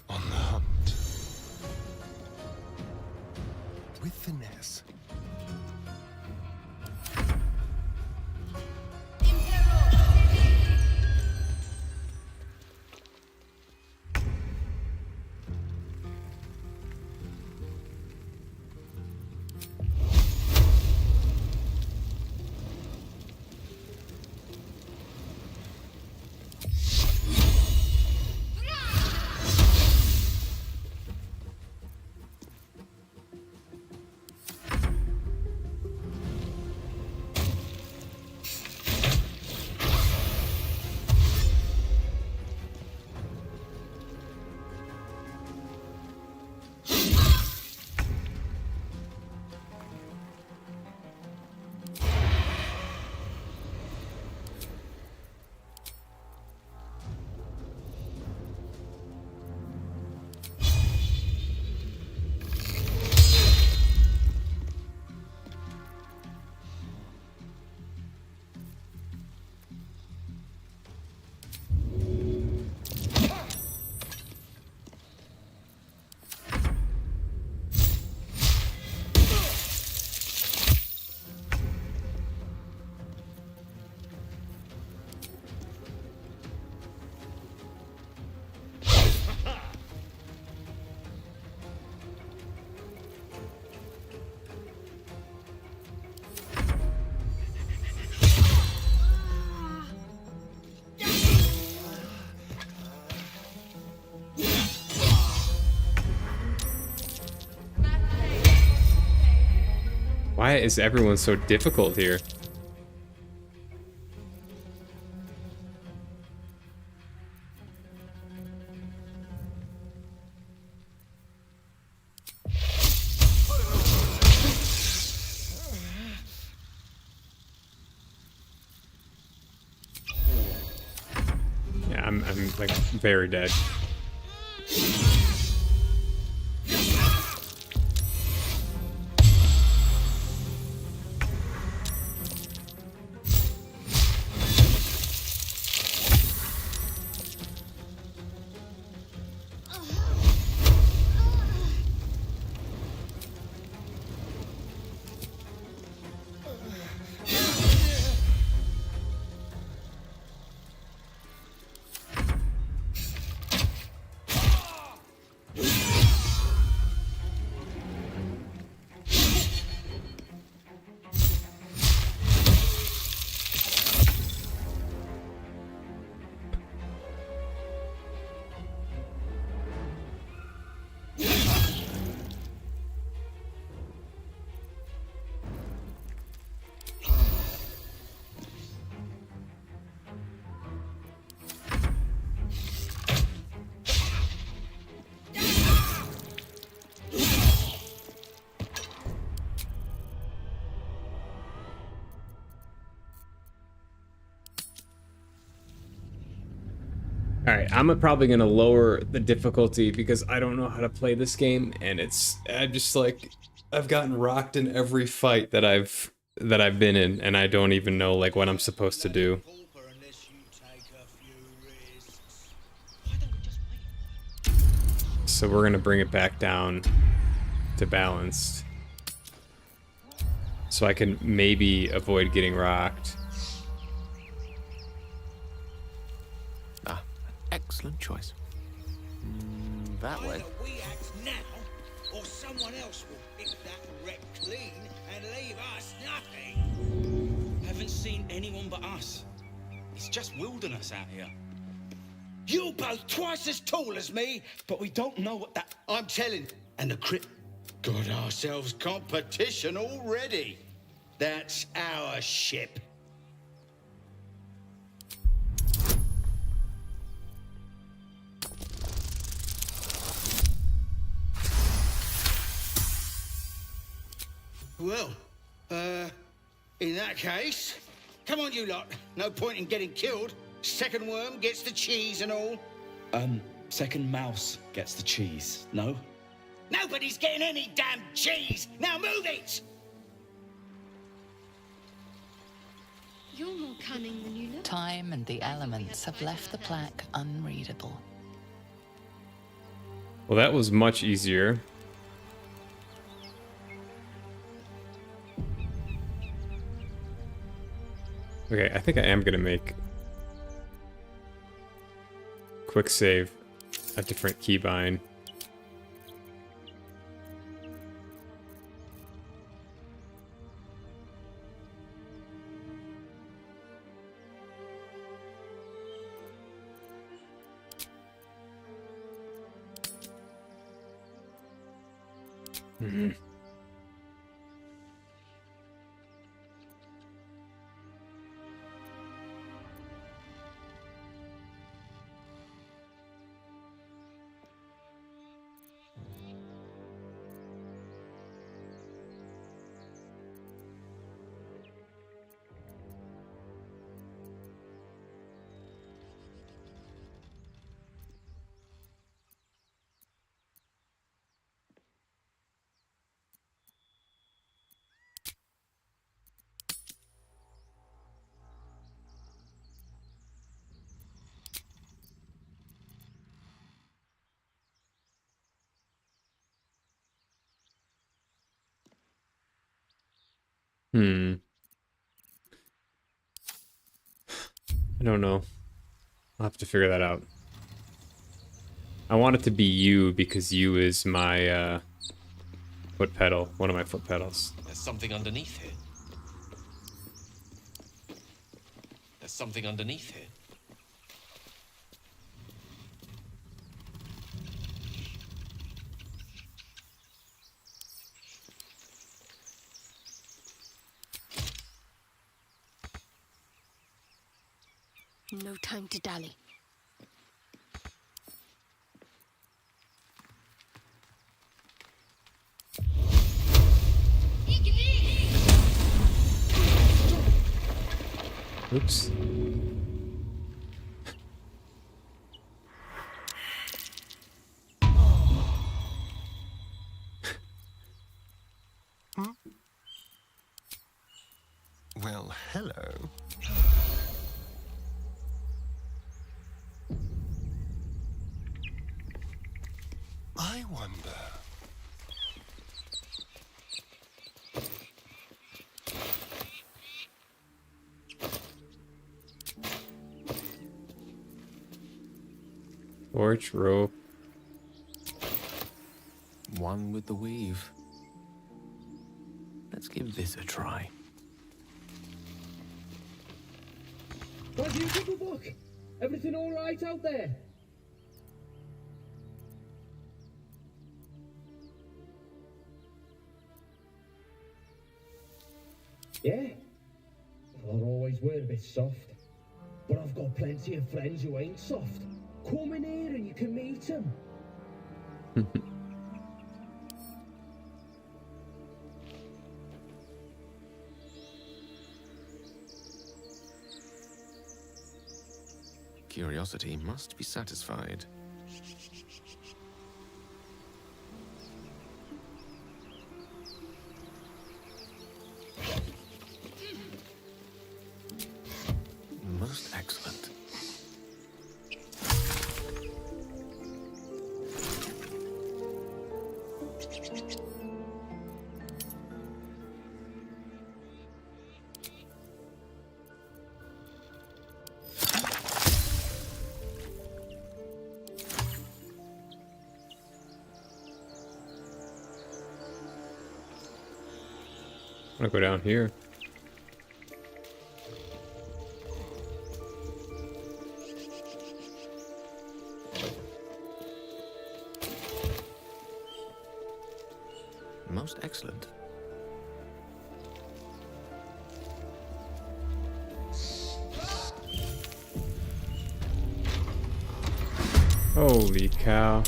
On the hunt. With finesse. Why is everyone so difficult here? Yeah, I'm like very dead. Alright, I'm probably gonna lower the difficulty because I don't know how to play this game, and I'm just like, I've gotten rocked in every fight that I've been in, and I don't even know like what I'm supposed to do. So we're gonna bring it back down to balanced. So I can maybe avoid getting rocked. Excellent choice. That way. Either we act now, or someone else will pick that wreck clean and leave us nothing. Haven't seen anyone but us. It's just wilderness out here. You're both twice as tall as me, But we don't know what that... I'm telling. And the crypt got ourselves competition already. That's our ship. Well, in that case, come on, you lot. No point in getting killed. Second worm gets the cheese and all. Second mouse gets the cheese, no? Nobody's getting any damn cheese. Now move it! You're more cunning than you look. Time and the elements have left the plaque unreadable. Well, that was much easier. Okay, I think I am gonna make quick save a different keybind. Mm-hmm. I don't know. I'll have to figure that out. I want it to be you because you is my foot pedal, one of my foot pedals. There's something underneath here. There's something underneath here. No time to dally. Oops. Well, hello. I wonder. Torch, rope. One with the weave. Let's give this a try. What do you think of book? Everything all right out there? Yeah? Well, I always were a bit soft. But I've got plenty of friends who ain't soft. Come in here and you can meet them. Curiosity must be satisfied. Most excellent. I'm gonna go down here. Most excellent. Holy cow.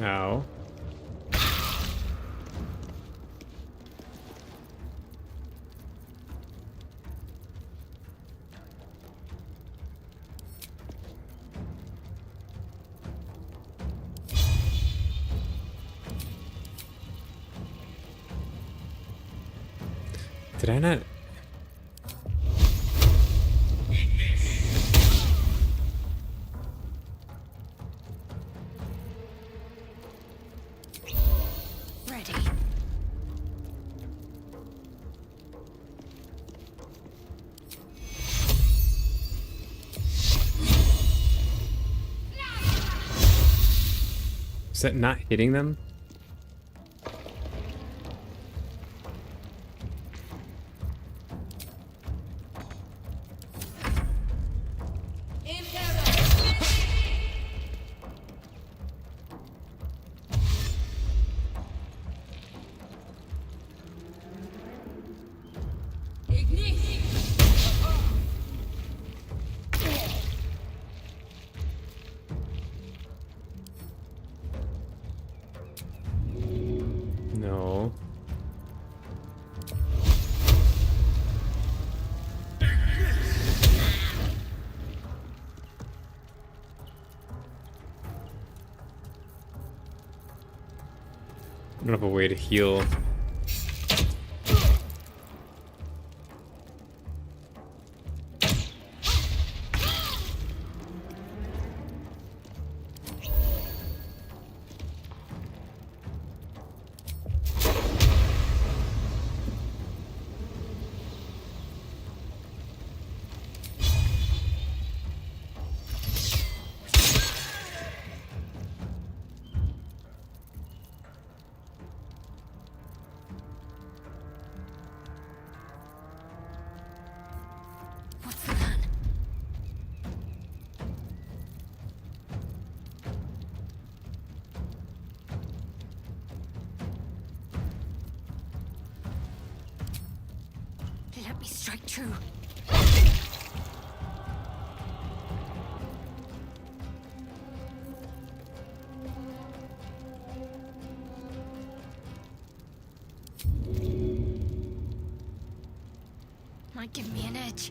Ow. Did I not? Ready. Is that not hitting them? No. I don't have a way to heal. Let me strike true. Might give me an edge.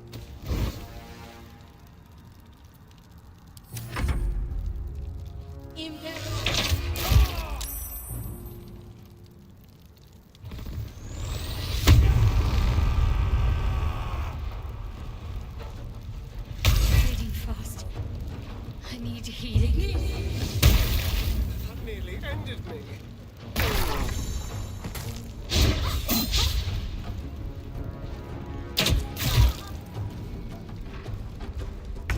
Fading fast. I need healing. That nearly ended me.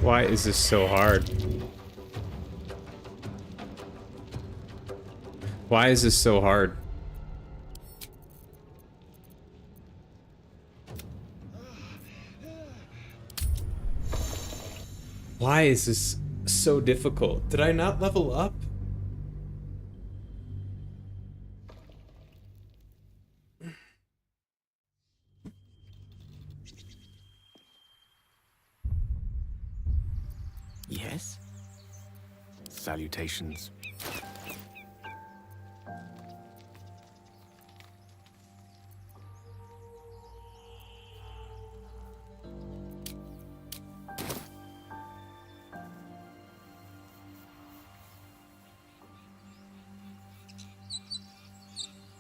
Why is this so hard? Why is this so hard? Why is this so difficult? Did I not level up? Yes? Salutations.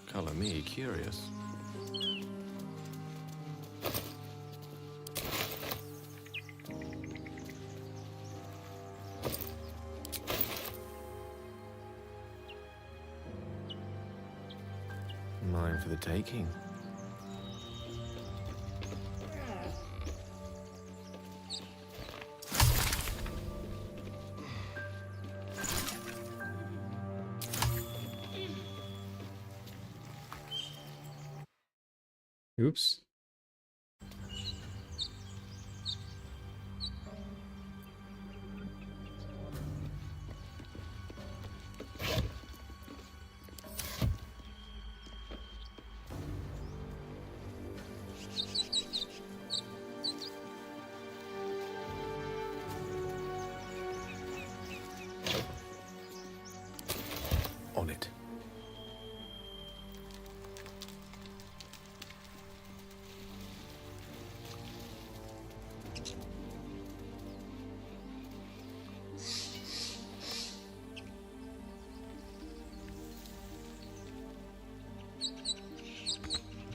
Color me curious. Mine for the taking. Oops. On it.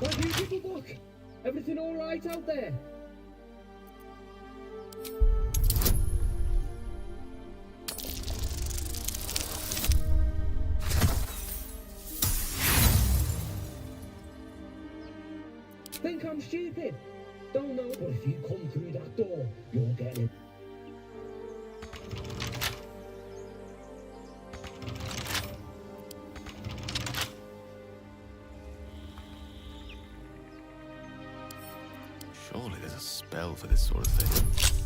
Why do you people look? Everything all right out there? Think I'm stupid? Don't know, but if you come through that door, you're getting it. Surely there's a spell for this sort of thing.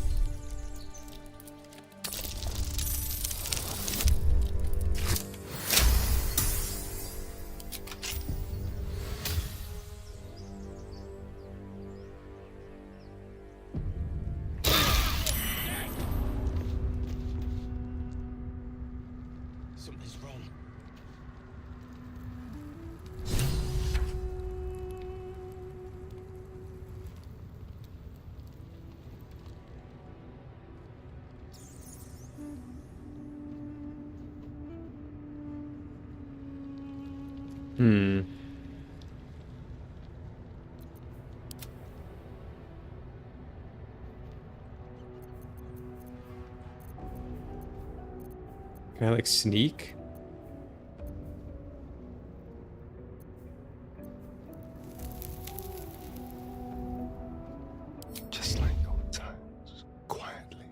Something's wrong. Hmm. Can I like sneak? Just like old times, quietly.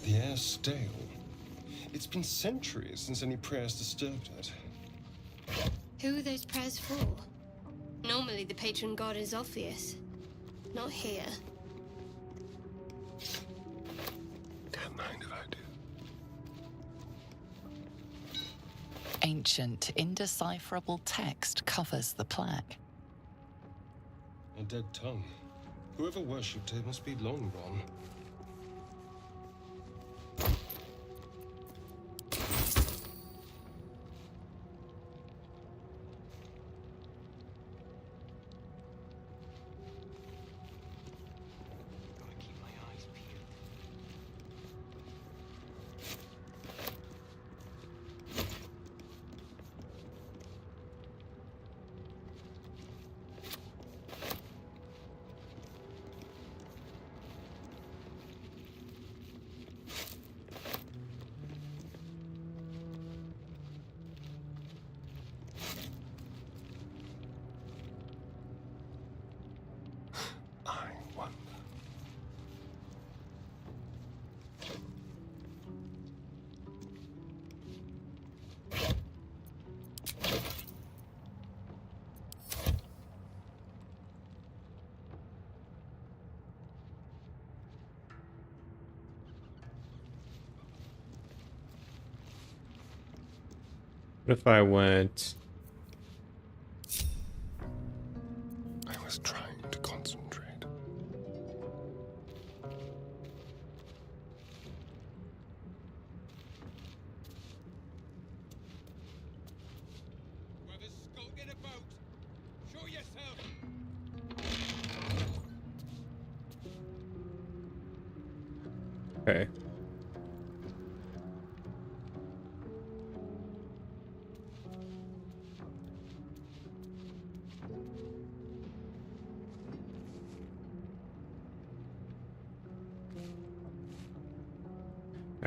The air's stale. It's been centuries since any prayers disturbed it. Who are those prayers for? Normally the patron god is Orpheus. Not here. Don't mind if I do. Ancient, indecipherable text covers the plaque. A dead tongue. Whoever worshipped it must be long gone. I wonder. What if I went? I was trying to concentrate. Whoever's skulking a boat, show yourself. Okay.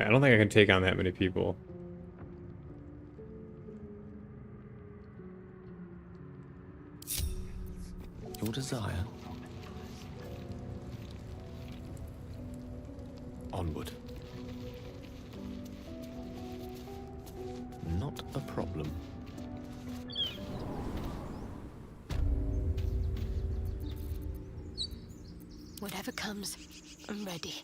I don't think I can take on that many people. Your desire. Onward. Not a problem. Whatever comes, I'm ready.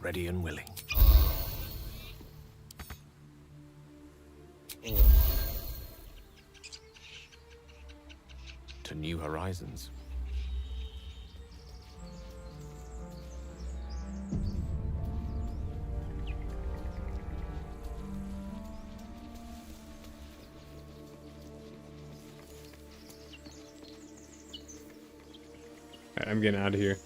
Ready and willing. To new horizons. Alright, I'm getting out of here.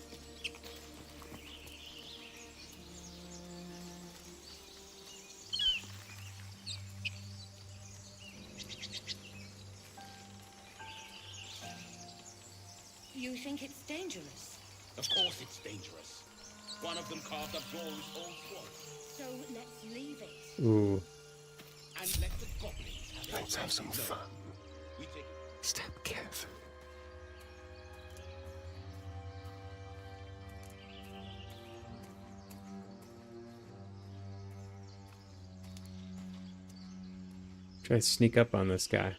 You think it's dangerous? Of course it's dangerous. One of them carved up Balder's old sword. So let's leave it. Ooh. And let the goblins have it. Let's have some fun. We take Step carefully. Try to sneak up on this guy.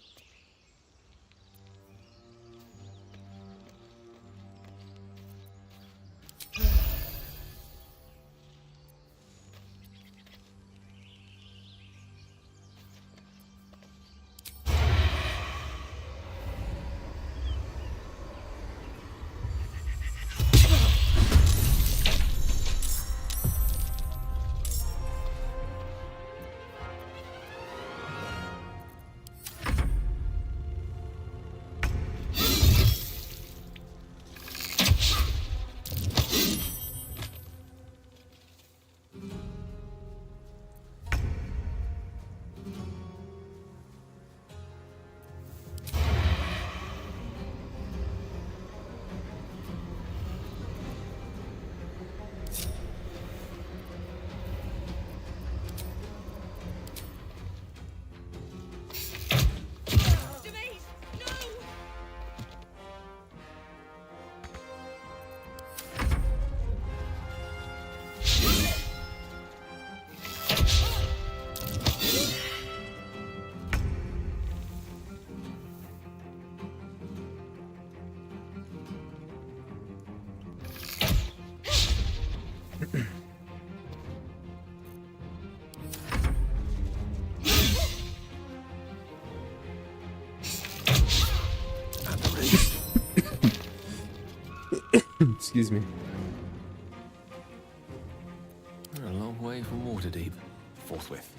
Excuse me. We're a long way from Waterdeep. Forthwith.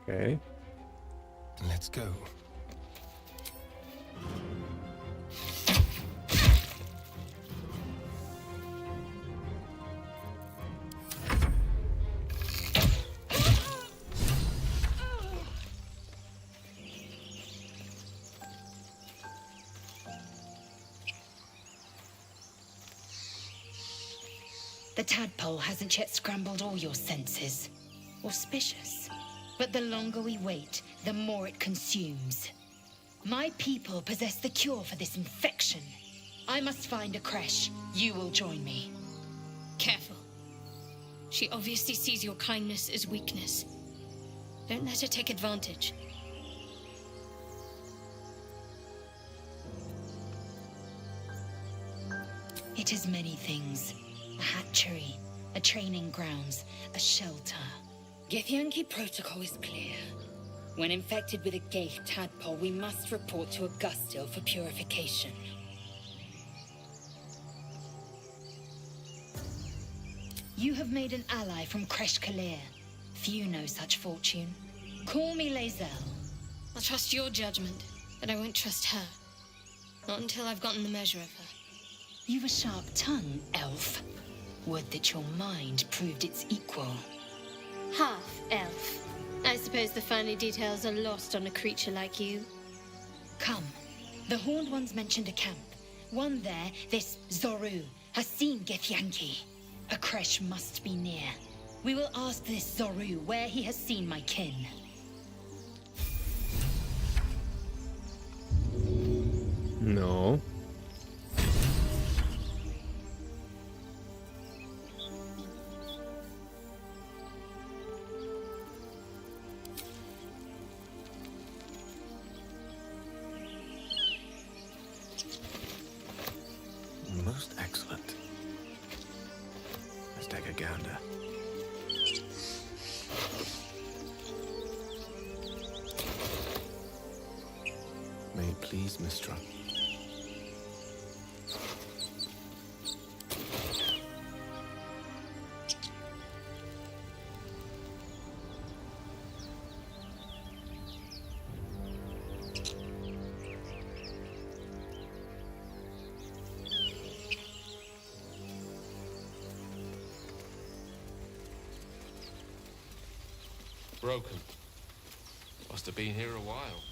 Okay. Let's go. The tadpole hasn't yet scrambled all your senses. Auspicious. But the longer we wait, the more it consumes. My people possess the cure for this infection. I must find a creche. You will join me. Careful. She obviously sees your kindness as weakness. Don't let her take advantage. It is many things. A hatchery, a training grounds, a shelter. Githyanki protocol is clear. When infected with a Gaith tadpole, we must report to Augustil for purification. You have made an ally from Kresh Kalir. Few know such fortune. Call me Lae'zel. I'll trust your judgment, but I won't trust her. Not until I've gotten the measure of her. You've a sharp tongue, elf. Would that your mind proved its equal. Half elf. I suppose the finer details are lost on a creature like you. Come. The Horned Ones mentioned a camp. One there, this Zoru, has seen Githyanki. A creche must be near. We will ask this Zoru where he has seen my kin. No. Most excellent. Let's take a gander. May it please, Mistra. Broken. Must have been here a while.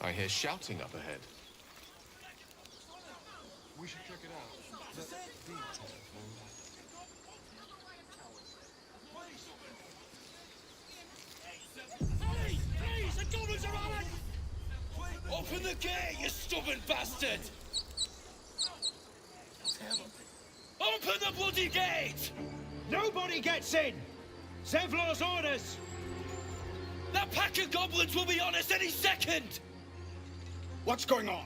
I hear shouting up ahead. We should check it out. Please, the goblins are on it! Open the gate, you stubborn bastard! Open the bloody gate! Nobody gets in! Zevlor's orders! That pack of goblins will be on us any second! What's going on?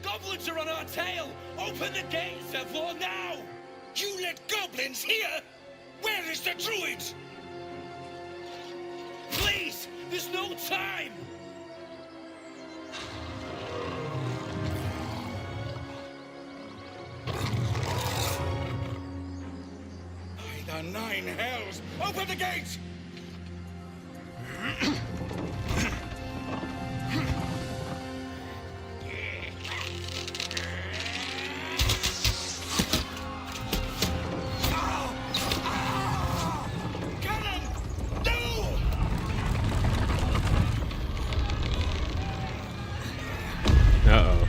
Goblins are on our tail! Open the gate, Zevlor, now! You let goblins here? Where is the druid? Please! There's no time! By the nine hells! Open the gate! Uh-oh.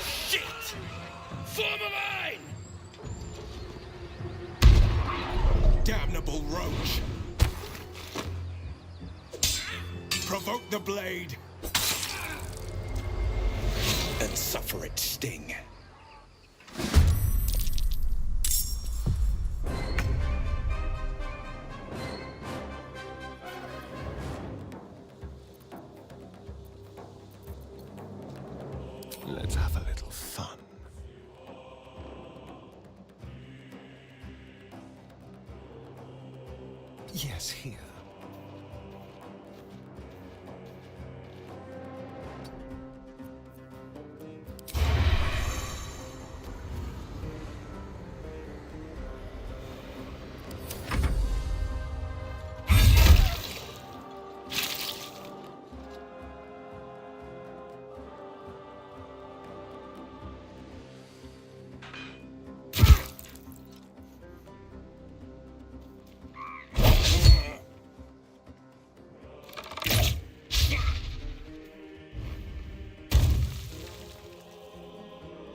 Shit! Form a line! Damnable roach! Provoke the blade and suffer its sting. Let's have a little fun. Yes, here.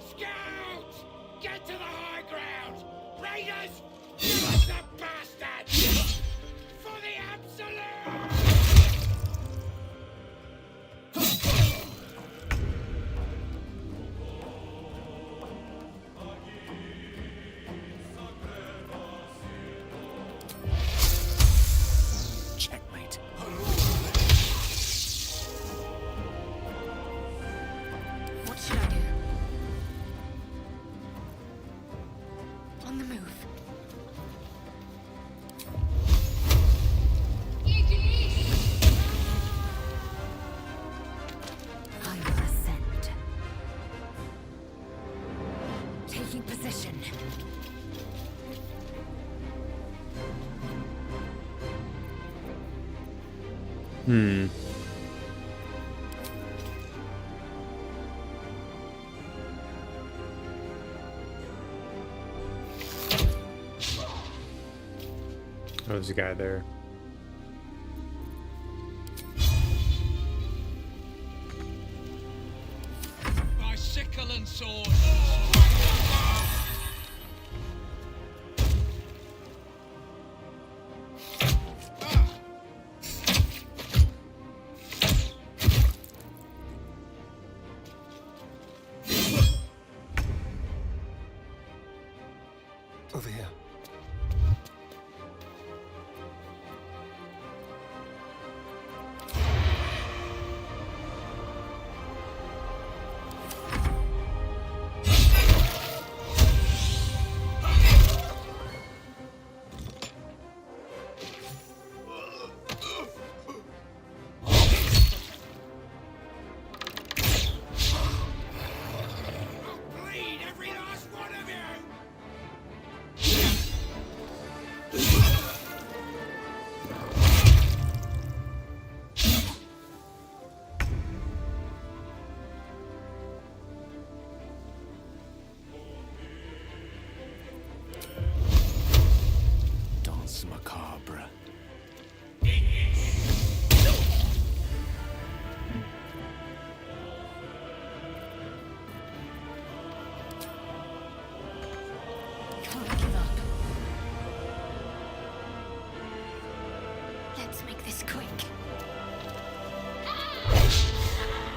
Scouts! Get to the high ground! Raiders! Give us the bastards! For the absolute! Checkmate. What should I do? On the move. I will ascend. Taking position. Oh, there's a guy there. My sickle and sword! Over here. Bleed every last one of you! Danse macabre. Can't give up. Let's make this quick.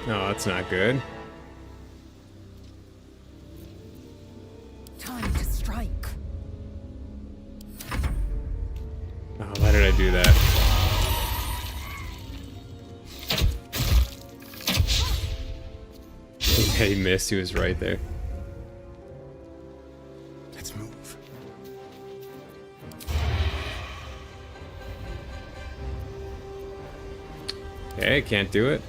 No, that's not good. Time to strike. Oh, why did I do that? Yeah, he missed. He was right there. Let's move. Hey, can't do it.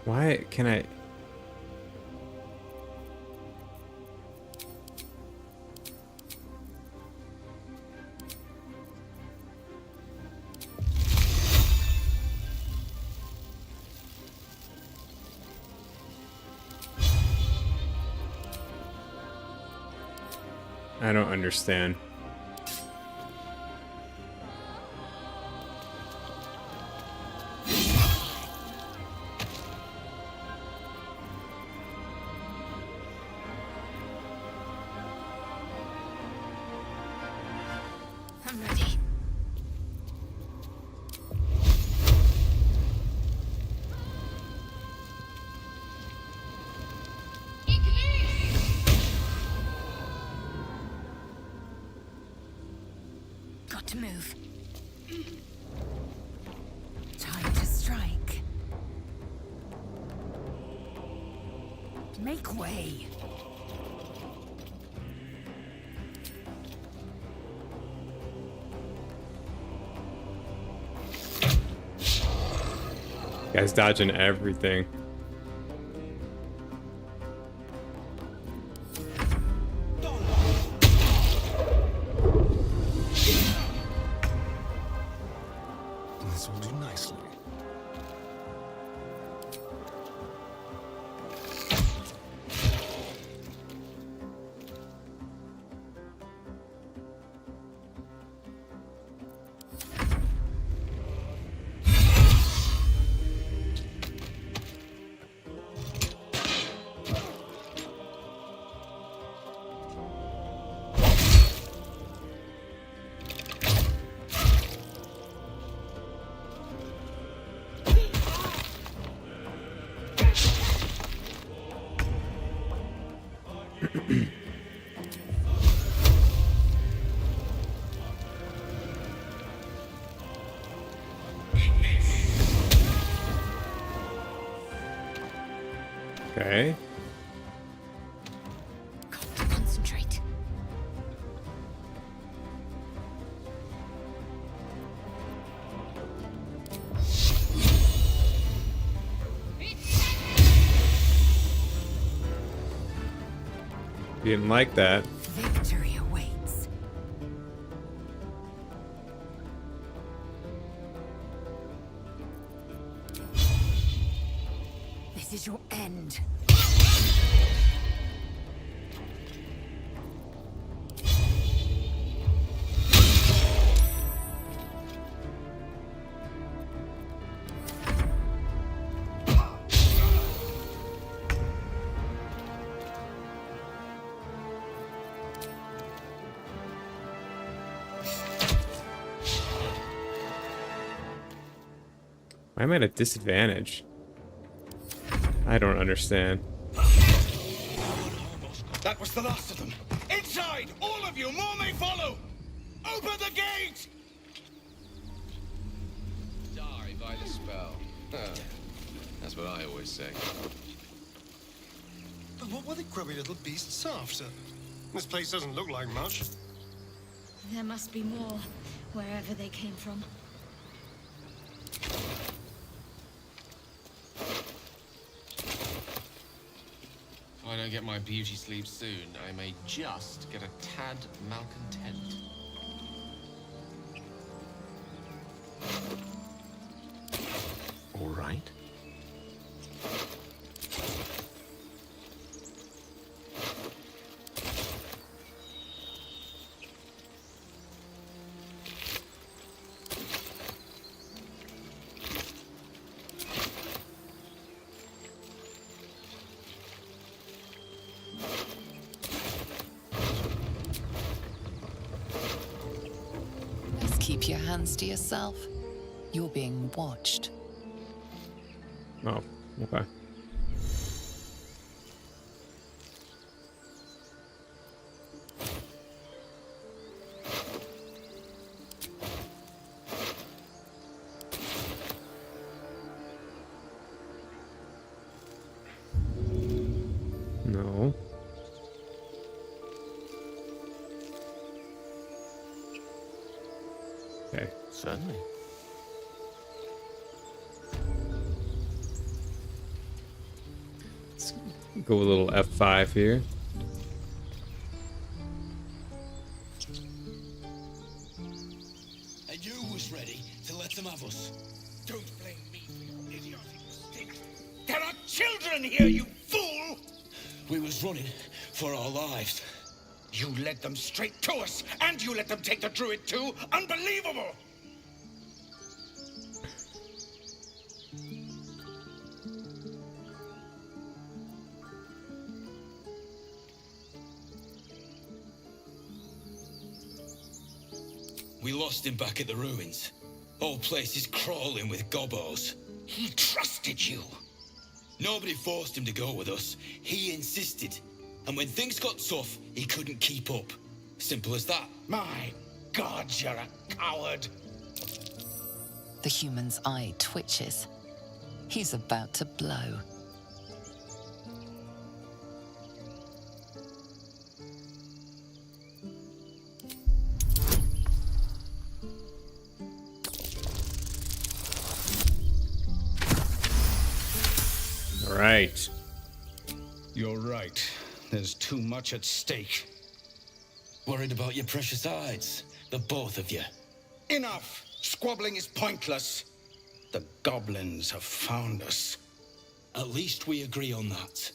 Why can I... I don't understand. I'm ready. Got to move. Time to strike. Make way. Guy's dodging everything. This will do nicely. Okay. Got to concentrate. Didn't like that. Victory awaits. This is your end. Why am I at a disadvantage? I don't understand. That was the last of them. Inside! All of you! More may follow! Open the gate! Die by the spell. That's what I always say. But what were the grubby little beasts after? This place doesn't look like much. There must be more, wherever they came from. If I don't get my beauty sleep soon, I may just get a tad malcontent. All right. Best keep your hands to yourself. You're being watched. Oh, okay. No. Okay. Certainly. Let's go a little F5 here. And you was ready to let them have us. Don't blame me for your idiotic mistakes. There are children here, you fool! We was running for our lives. You led them straight to us, and you let them take the druid too? Unbelievable! We lost him back at the ruins. Whole place is crawling with gobos. He trusted you. Nobody forced him to go with us. He insisted. And when things got tough, he couldn't keep up. Simple as that. My God, you're a coward. The human's eye twitches. He's about to blow. All right. You're right. There's too much at stake. Worried about your precious hides, the both of you. Enough! Squabbling is pointless. The goblins have found us. At least we agree on that.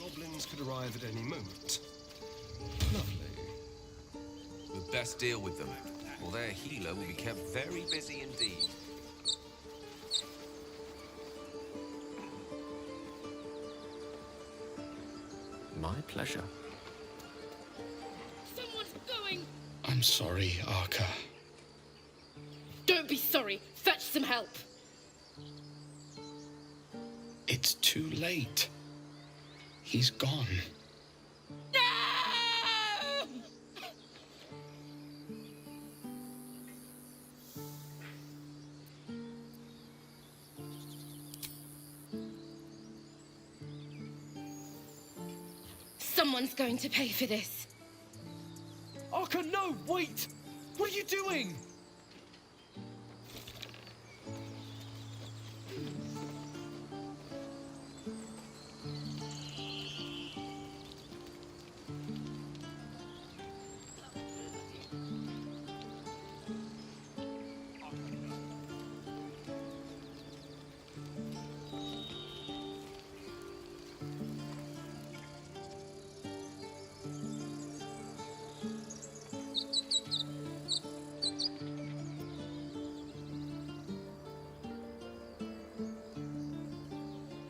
All goblins could arrive at any moment. Lovely. We'd best deal with them, or their healer will be kept very busy indeed. My pleasure. Someone's going! I'm sorry, Arca. Don't be sorry. Fetch some help. It's too late. He's gone. Someone's going to pay for this. Arca, no! Wait! What are you doing?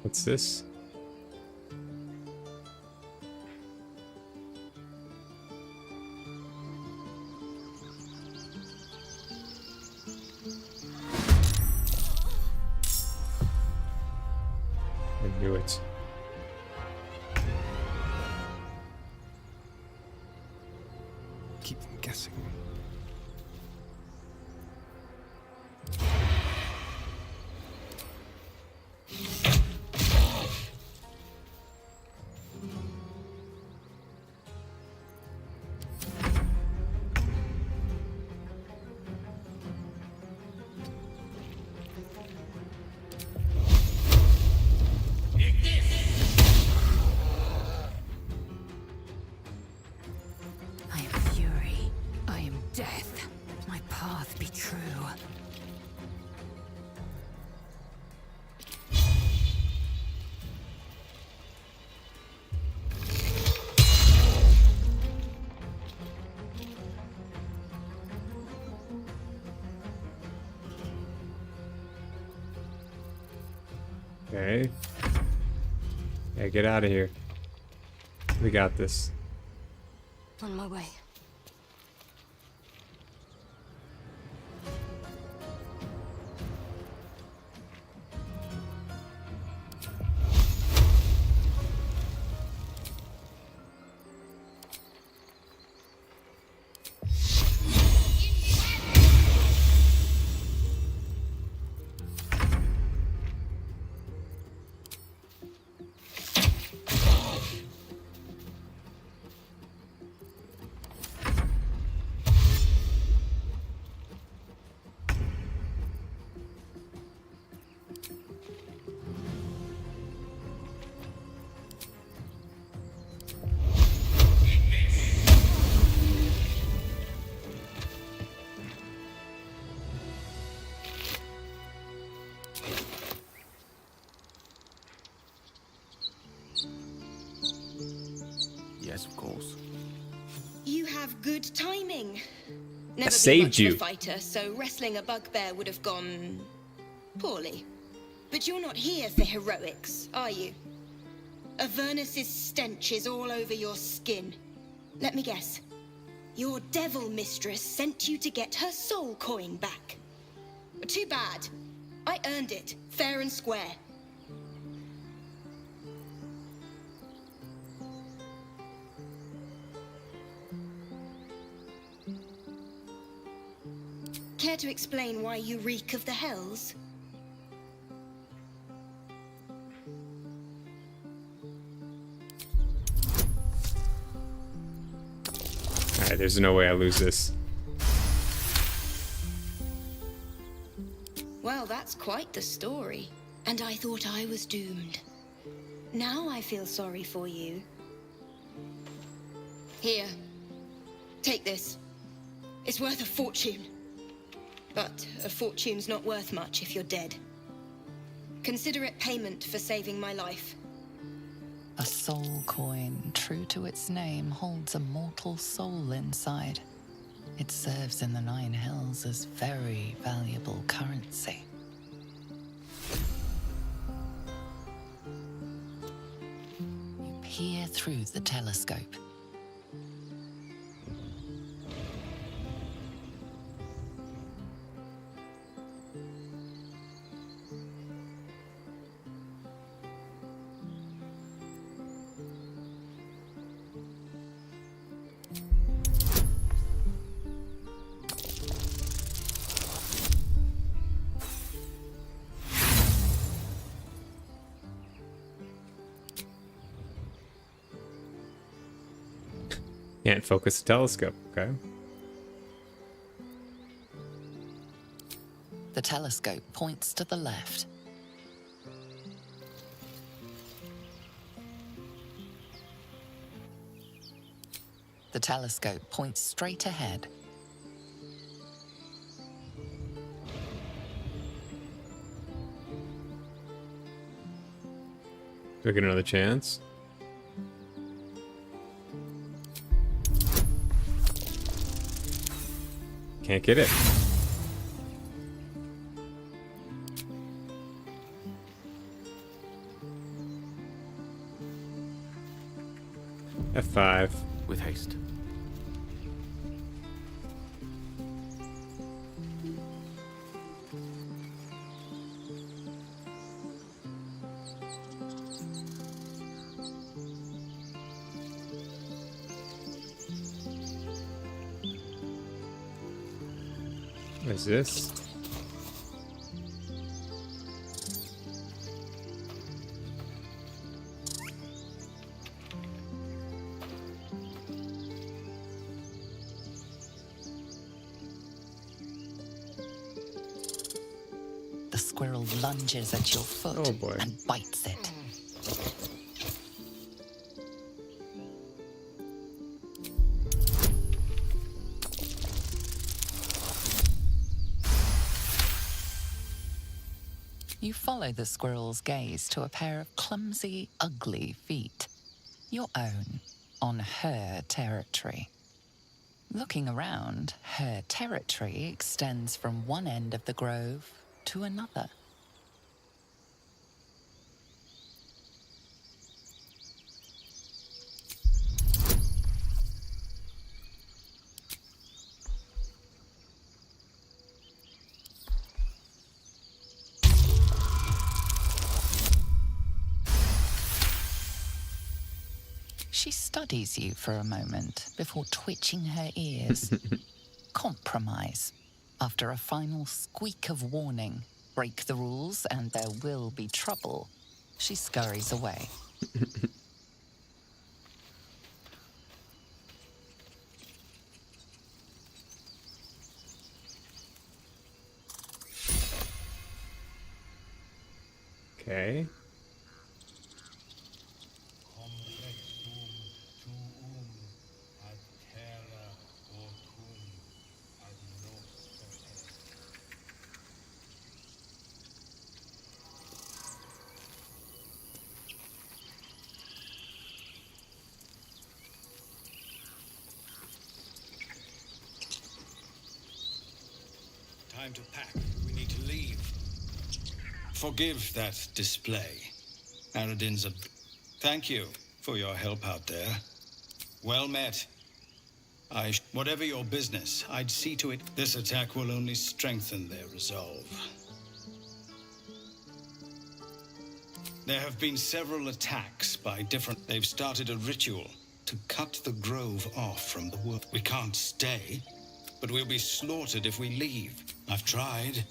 What's this? I knew it. Keep them guessing. I am fury. I am death. My path be true. Okay. Yeah, get out of here. We got this. On my way. Yes, of course. You have good timing. Never been saved much you. of a fighter, so wrestling a bugbear would have gone poorly. But you're not here for heroics, are you? Avernus's stench is all over your skin. Let me guess. Your devil mistress sent you to get her soul coin back. Too bad. I earned it, fair and square. Care to explain why you reek of the hells? Alright, there's no way I lose this. Well, that's quite the story. And I thought I was doomed. Now I feel sorry for you. Here. Take this. It's worth a fortune. But a fortune's not worth much if you're dead. Consider it payment for saving my life. A soul coin, true to its name, holds a mortal soul inside. It serves in the Nine Hells as very valuable currency. You peer through the telescope. Can't focus the telescope, okay? The telescope points to the left. The telescope points straight ahead. Do I get another chance? Can't get it. F5. With haste. What is this? The squirrel lunges at your foot Oh boy. and bites it. You follow the squirrel's gaze to a pair of clumsy, ugly feet. Your own, on her territory. Looking around, her territory extends from one end of the grove to another. She studies you for a moment before twitching her ears. Compromise. After a final squeak of warning, break the rules and there will be trouble, she scurries away. Okay. Time to pack. We need to leave. Forgive that display. Aradin's a... Thank you for your help out there. Well met. Whatever your business, I'd see to it this attack will only strengthen their resolve. There have been several attacks by different... They've started a ritual to cut the grove off from the world. We can't stay, but we'll be slaughtered if we leave. I've tried.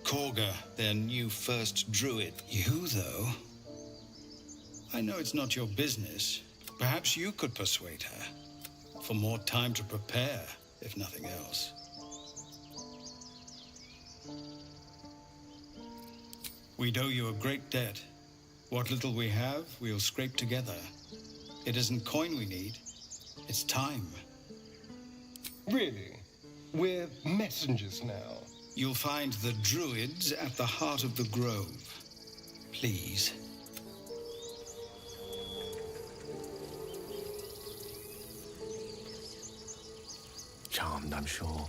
Korga, their new first druid. You, though? I know it's not your business. Perhaps you could persuade her. For more time to prepare, if nothing else. We'd owe you a great debt. What little we have, we'll scrape together. It isn't coin we need, it's time. Really? We're messengers now. You'll find the druids at the heart of the grove. Please. Charmed, I'm sure.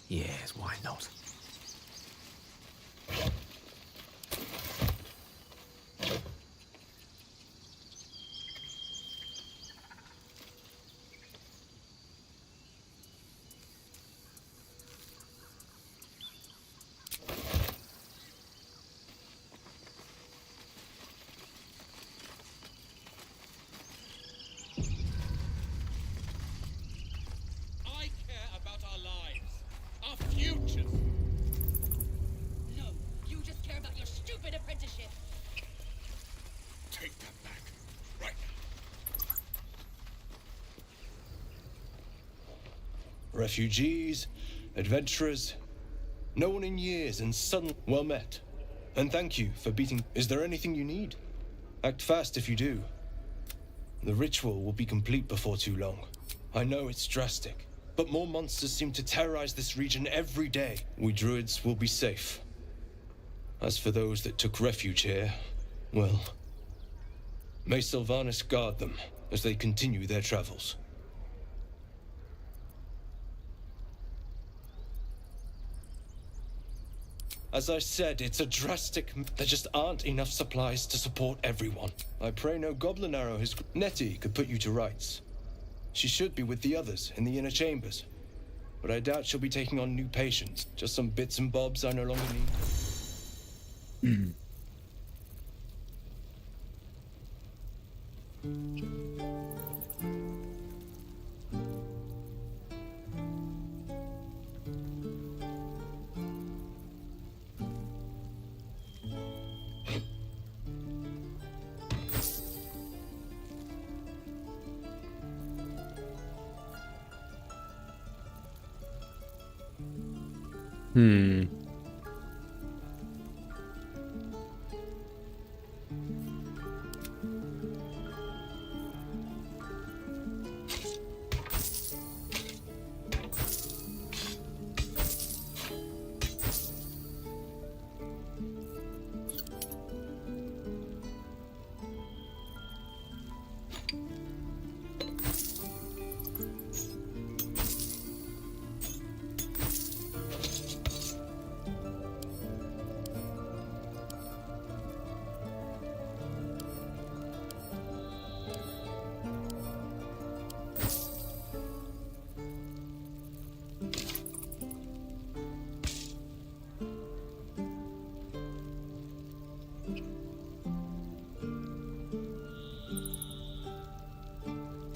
Yes, why not? I care about our lives, our futures. No, you just care about your stupid apprenticeship. Take that back. Right now. Refugees, adventurers, no one in years, and suddenly well met. And thank you for beating. Is there anything you need? Act fast if you do. The ritual will be complete before too long. I know it's drastic, but more monsters seem to terrorize this region every day. We druids will be safe. As for those that took refuge here, well, may Sylvanas guard them as they continue their travels. As I said, it's a drastic... There just aren't enough supplies to support everyone. I pray no goblin arrow has... Nettie could put you to rights. She should be with the others in the inner chambers. But I doubt she'll be taking on new patients. Just some bits and bobs I no longer need. Hmm.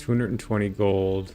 $220 gold.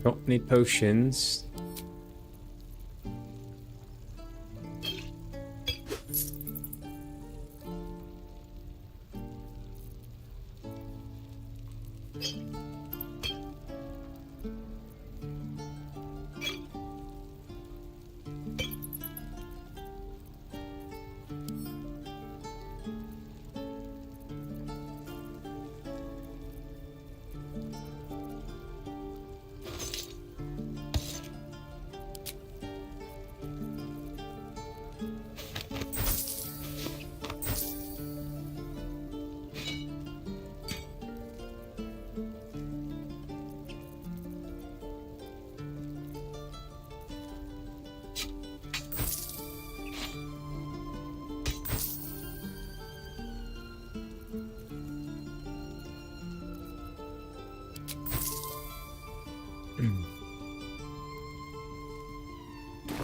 Don't need potions.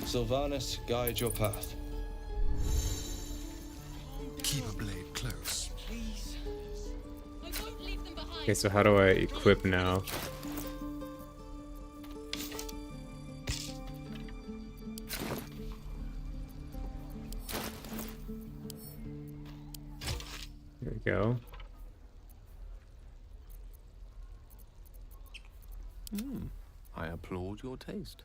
Sylvanus, guide your path. Keep a blade close. Okay, so how do I equip now? There we go. I applaud your taste.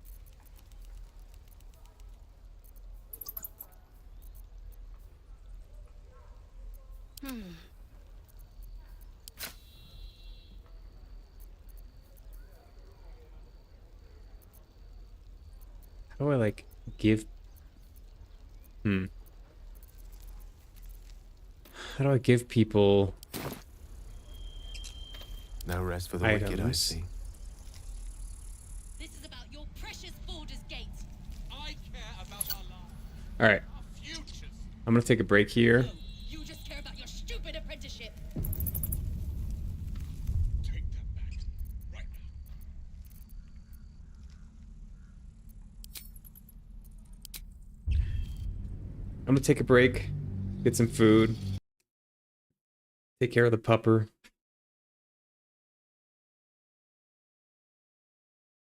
How do I like give? How do I give people No rest for the wicked, I items? see. This is about your precious Baldur's Gate. I care about our lives, All right, our futures. I'm gonna take a break here. You just care about your stupid apprenticeship. Take that back, right now. I'm gonna take a break, get some food, take care of the pupper,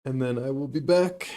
and then I will be back.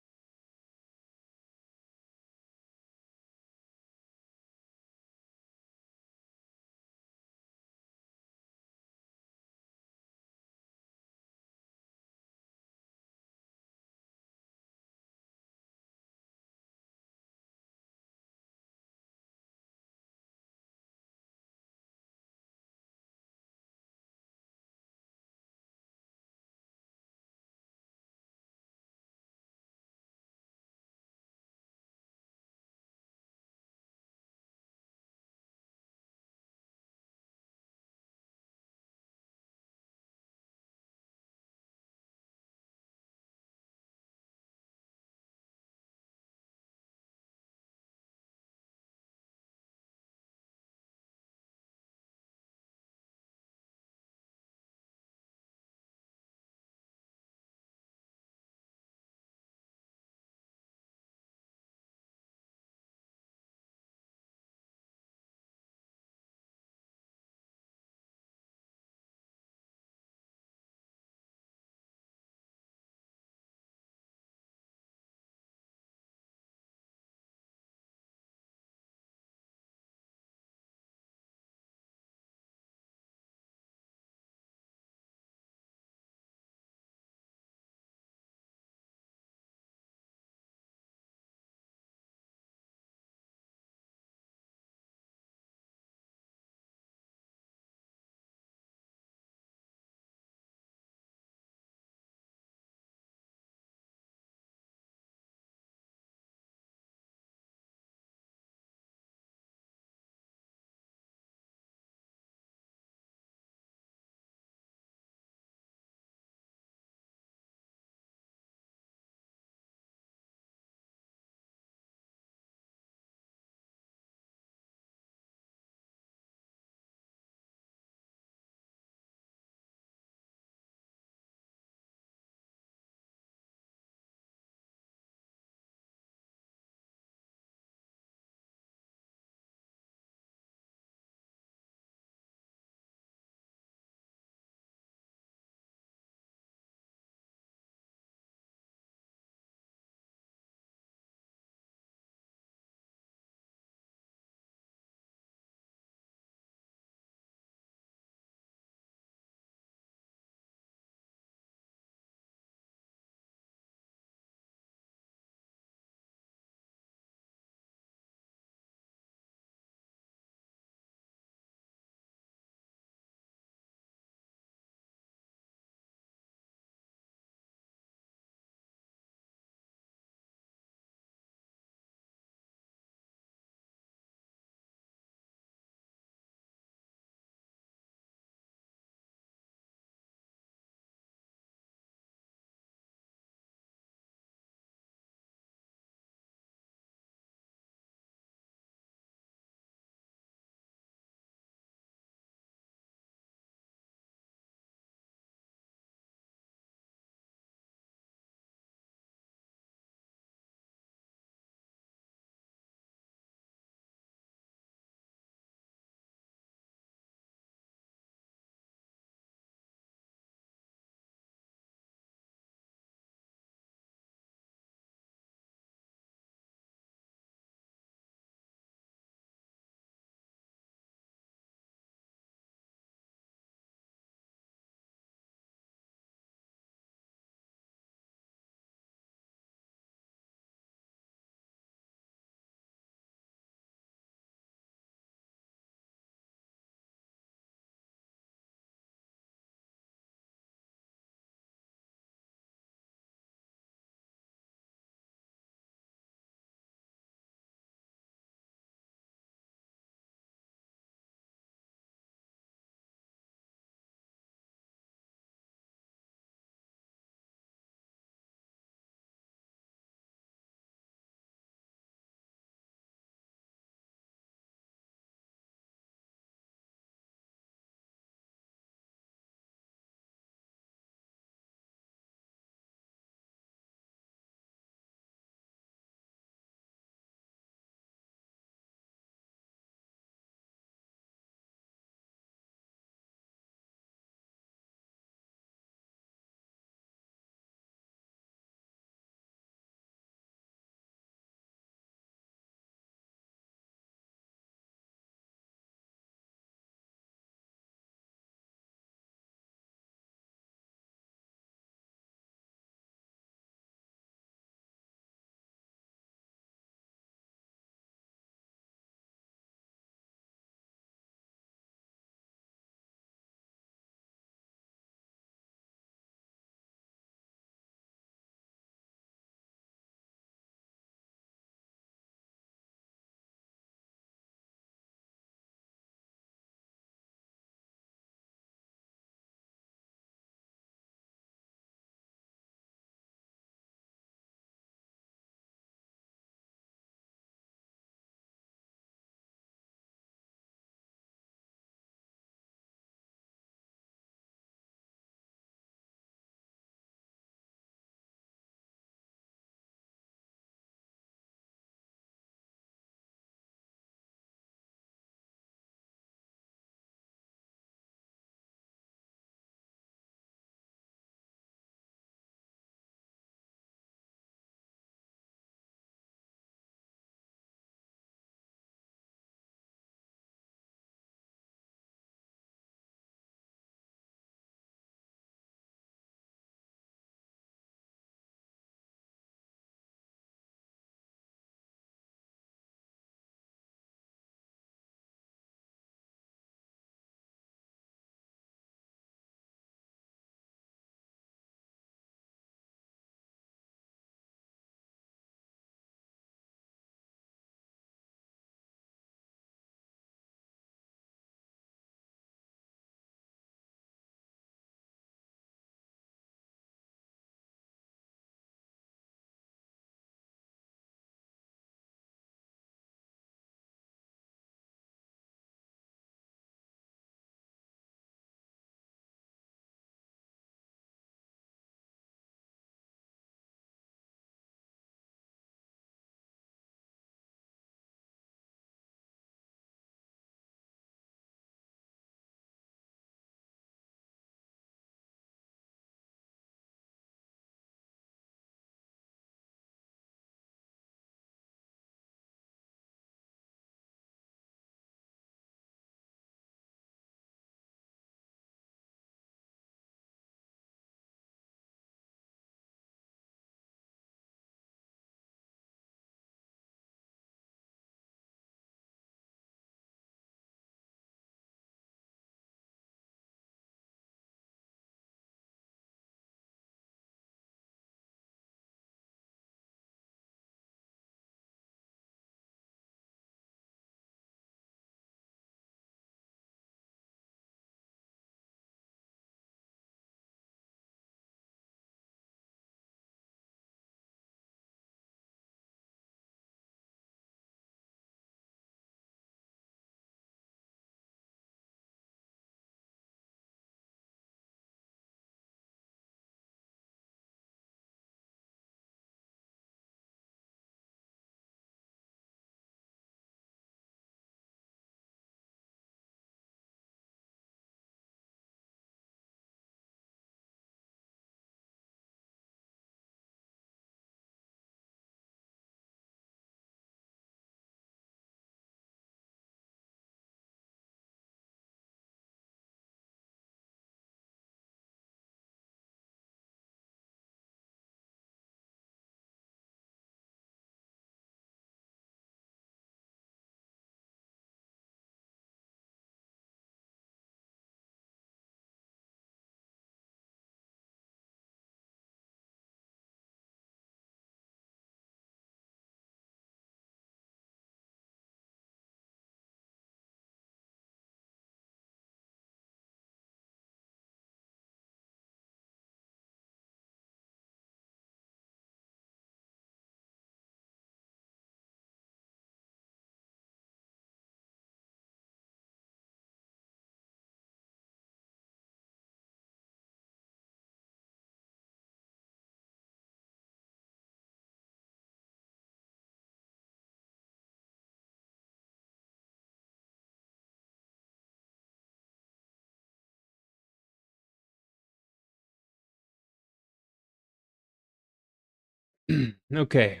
Okay.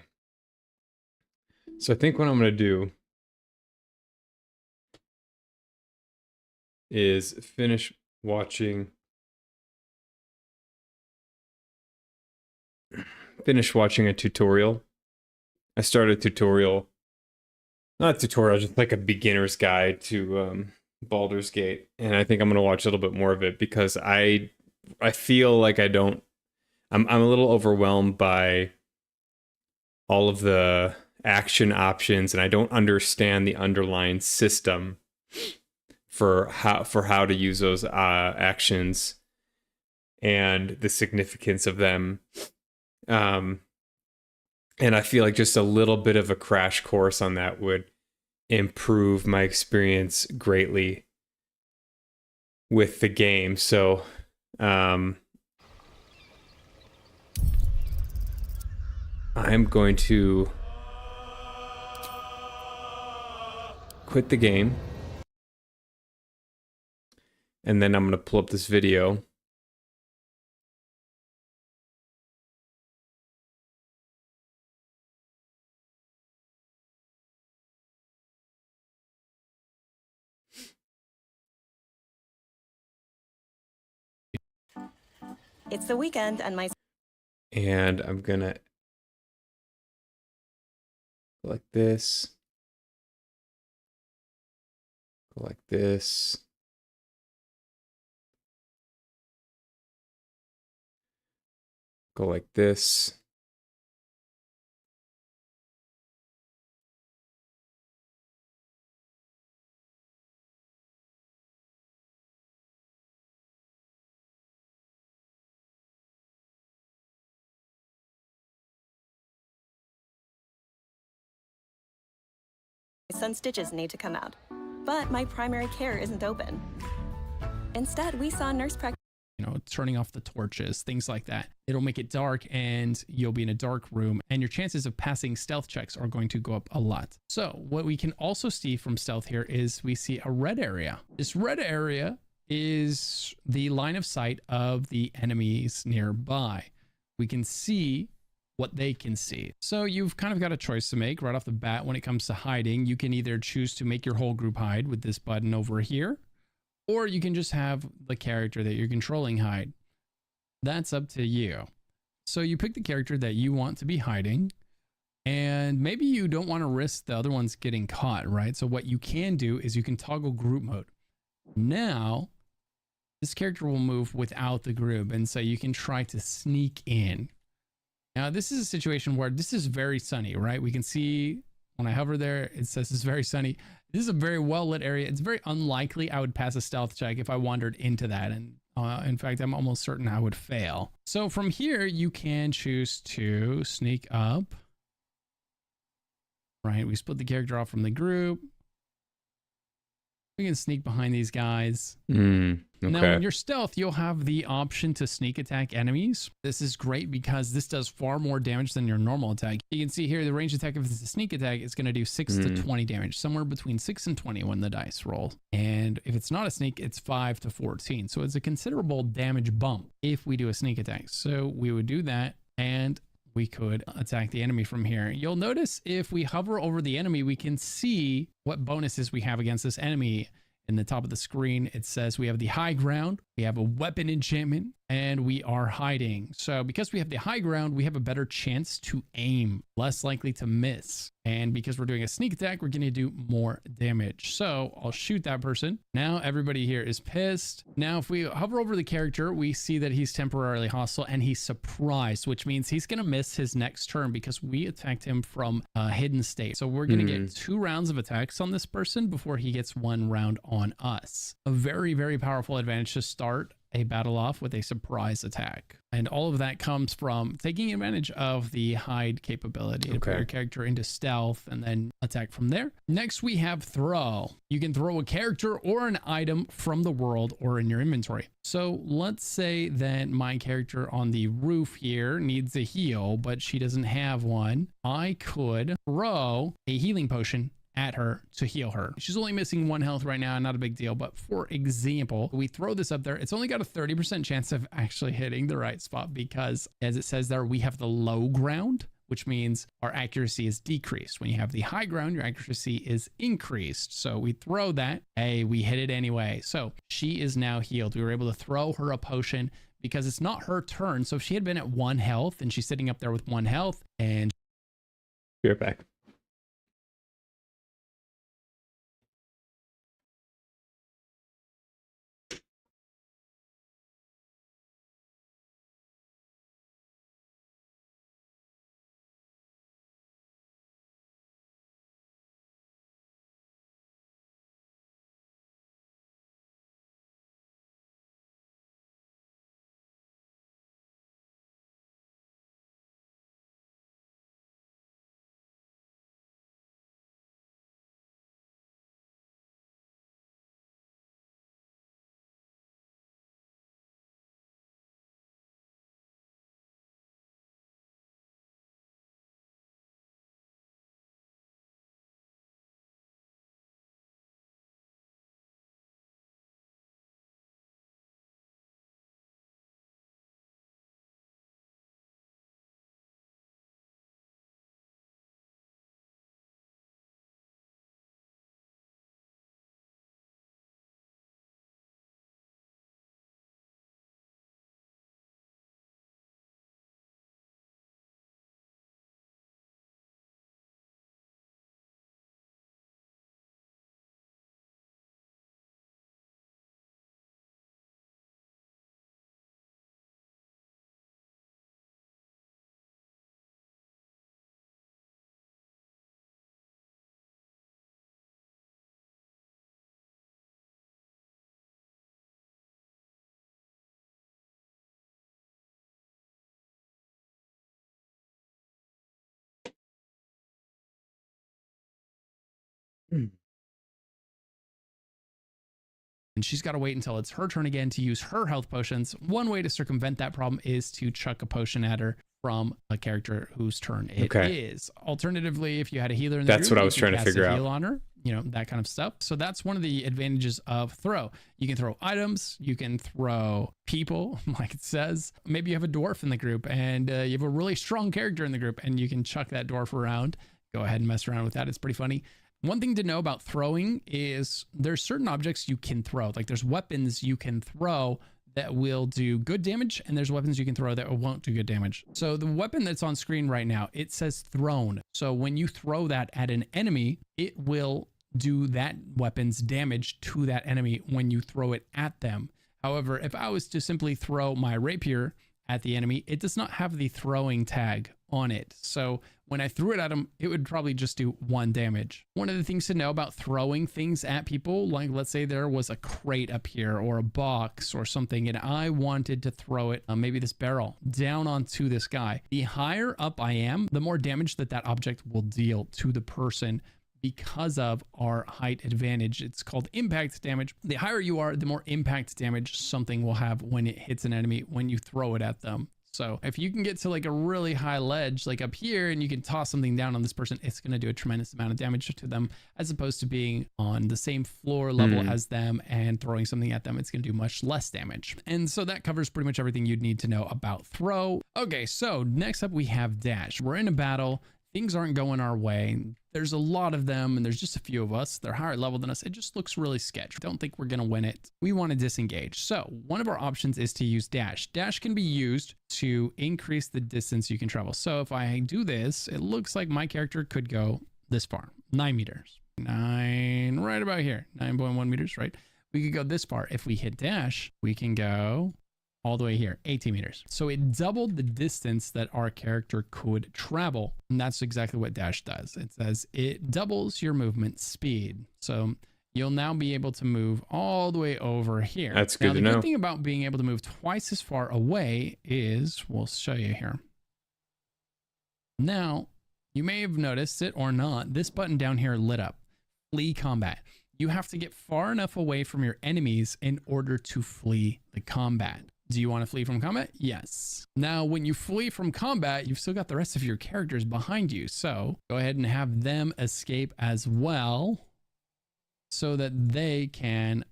So I think what I'm going to do is finish watching a tutorial. I started a tutorial, not a tutorial, just like a beginner's guide to Baldur's Gate, and I think I'm gonna watch a little bit more of it because I feel like I'm a little overwhelmed by all of the action options, and I don't understand the underlying system for how to use those actions and the significance of them. And I feel like just a little bit of a crash course on that would improve my experience greatly with the game. So, I'm going to quit the game, and then I'm going to pull up this video. It's the weekend and I'm gonna go like this, go like this, go like this. my son's stitches need to come out. But my primary care isn't open. Instead, we saw a nurse practitioner. You know, turning off the torches, things like that. It'll make it dark and you'll be in a dark room and your chances of passing stealth checks are going to go up a lot. So what we can also see from stealth here is we see a red area. This red area is the line of sight of the enemies nearby. We can see what they can see. So you've kind of got a choice to make right off the bat when it comes to hiding. You can either choose to make your whole group hide with this button over here, or you can just have the character that you're controlling hide. That's up to you. So you pick the character that you want to be hiding, and maybe you don't want to risk the other ones getting caught, right? So what you can do is you can toggle group mode. Now, this character will move without the group, and so you can try to sneak in. Now, this is a situation where this is very sunny, right? We can see when I hover there, it says it's very sunny. This is a very well-lit area. It's very unlikely I would pass a stealth check if I wandered into that. And in fact, I'm almost certain I would fail. So from here, you can choose to sneak up. Right, we split the character off from the group. We can sneak behind these guys. Okay. Now, when you're stealth, you'll have the option to sneak attack enemies. This is great because this does far more damage than your normal attack. You can see here the range attack, if it's a sneak attack, is going to do 6 to 20 damage, somewhere between 6 and 20 when the dice roll. And if it's not a sneak, it's 5 to 14. So it's a considerable damage bump if we do a sneak attack. So we would do that, and we could attack the enemy from here. You'll notice if we hover over the enemy, we can see what bonuses we have against this enemy. In the top of the screen, it says we have the high ground, we have a weapon enchantment, and we are hiding. So because we have the high ground, we have a better chance to aim, less likely to miss. And because we're doing a sneak attack, we're going to do more damage. So I'll shoot that person. Now everybody here is pissed. Now, if we hover over the character, we see that he's temporarily hostile and he's surprised, which means he's going to miss his next turn because we attacked him from a hidden state. So we're going to get 2 rounds of attacks on this person before he gets 1 round on us. A very, very powerful advantage to start a battle off with a surprise attack. And all of that comes from taking advantage of the hide capability to put your character into stealth and then attack from there. Next, we have throw. You can throw a character or an item from the world or in your inventory. So let's say that my character on the roof here needs a heal, but she doesn't have one. I could throw a healing potion at her to heal her. She's only missing 1 health right now, not a big deal. But for example, we throw this up there. It's only got a 30% chance of actually hitting the right spot because, as it says there, we have the low ground. which means our accuracy is decreased. When you have the high ground, your accuracy is increased. So we throw that. Hey, we hit it anyway. So she is now healed. We were able to throw her a potion because it's not her turn. So if she had been at 1 health and she's sitting up there with 1 health and... Be right back. And she's got to wait until it's her turn again to use her health potions. One way to circumvent that problem is to chuck a potion at her from a character whose turn it is. Alternatively, if you had a healer in the That's group, what I was trying to figure out. Heal on her, you know, that kind of stuff. So that's one of the advantages of throw. You can throw items, you can throw people, like it says. Maybe you have a dwarf in the group and you have a really strong character in the group and you can chuck that dwarf around. Go ahead and mess around with that. It's pretty funny. One thing to know about throwing is there's certain objects you can throw. Like there's weapons you can throw that will do good damage, and there's weapons you can throw that won't do good damage. So the weapon that's on screen right now, it says thrown. So when you throw that at an enemy, it will do that weapon's damage to that enemy when you throw it at them. However, if I was to simply throw my rapier at the enemy, it does not have the throwing tag on it. So when I threw it at him, it would probably just do 1 damage. One of the things to know about throwing things at people, like let's say there was a crate up here or a box or something, and I wanted to throw it, maybe this barrel, down onto this guy. The higher up I am, the more damage that that object will deal to the person because of our height advantage. It's called impact damage. The higher you are, the more impact damage something will have when it hits an enemy when you throw it at them. So if you can get to like a really high ledge, like up here, and you can toss something down on this person, it's going to do a tremendous amount of damage to them, as opposed to being on the same floor level as them and throwing something at them. It's going to do much less damage. And so that covers pretty much everything you'd need to know about throw. Okay, so next up we have dash. We're in a battle. Things aren't going our way. There's a lot of them and there's just a few of us. They're higher level than us. It just looks really sketch. Don't think we're going to win it. We want to disengage. So one of our options is to use dash. Dash can be used to increase the distance you can travel. So if I do this, it looks like my character could go this far, 9 meters, right about here, 9.1 meters, right? We could go this far. If we hit dash, we can go all the way here, 18 meters. So it doubled the distance that our character could travel. And that's exactly what dash does. It says it doubles your movement speed. So you'll now be able to move all the way over here. That's good to know. The good thing about being able to move twice as far away is, we'll show you here. Now, you may have noticed it or not, this button down here lit up. Flee combat. You have to get far enough away from your enemies in order to flee the combat. Do you want to flee from combat? Yes. Now, when you flee from combat, you've still got the rest of your characters behind you. So go ahead and have them escape as well so that they can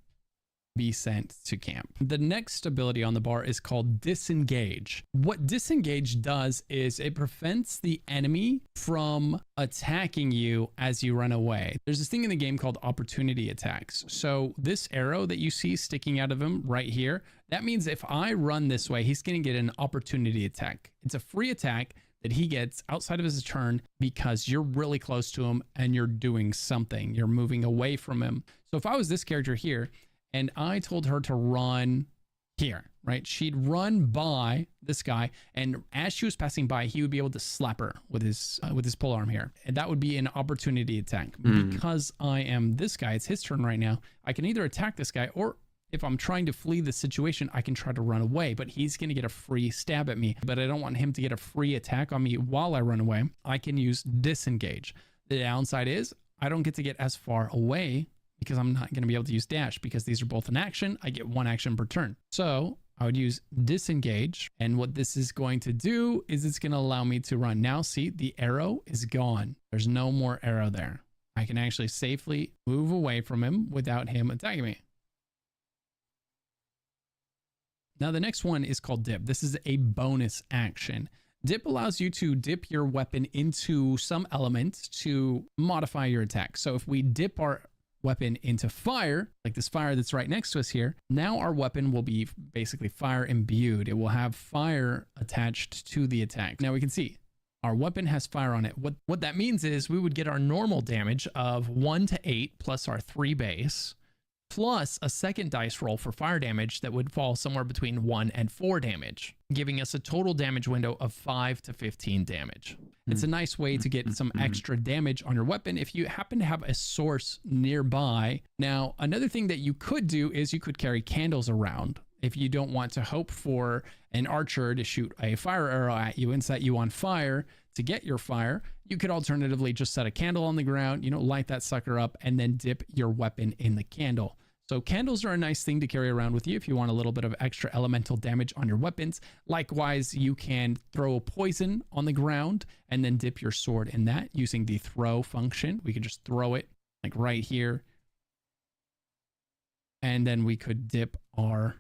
be sent to camp. The next ability on the bar is called Disengage. What Disengage does is it prevents the enemy from attacking you as you run away. There's this thing in the game called opportunity attacks. So this arrow that you see sticking out of him right here, that means if I run this way, he's going to get an opportunity attack. It's a free attack that he gets outside of his turn because you're really close to him and you're doing something. You're moving away from him. So if I was this character here and I told her to run here, right? She'd run by this guy, and as she was passing by, he would be able to slap her with his pole arm here. And that would be an opportunity attack. Because I am this guy, it's his turn right now. I can either attack this guy, or if I'm trying to flee the situation, I can try to run away, but he's going to get a free stab at me. But I don't want him to get a free attack on me while I run away. I can use Disengage. The downside is I don't get to get as far away because I'm not going to be able to use dash, because these are both an action. I get one action per turn. So I would use Disengage. And what this is going to do is it's going to allow me to run. Now see, the arrow is gone. There's no more arrow there. I can actually safely move away from him without him attacking me. Now the next one is called Dip. This is a bonus action. Dip allows you to dip your weapon into some element to modify your attack. So if we dip our weapon into fire, like this fire that's right next to us here, now our weapon will be basically fire imbued. It will have fire attached to the attack. Now we can see our weapon has fire on it. What that means is we would get our normal damage of 1 to 8 plus our 3 base, plus a second dice roll for fire damage that would fall somewhere between 1 and 4 damage, giving us a total damage window of 5 to 15 damage. It's a nice way to get some extra damage on your weapon if you happen to have a source nearby. Now, another thing that you could do is you could carry candles around. If you don't want to hope for an archer to shoot a fire arrow at you and set you on fire to get your fire, you could alternatively just set a candle on the ground, light that sucker up, and then dip your weapon in the candle. So candles are a nice thing to carry around with you if you want a little bit of extra elemental damage on your weapons. Likewise, you can throw a poison on the ground and then dip your sword in that using the throw function. We could just throw it like right here. And then we could dip our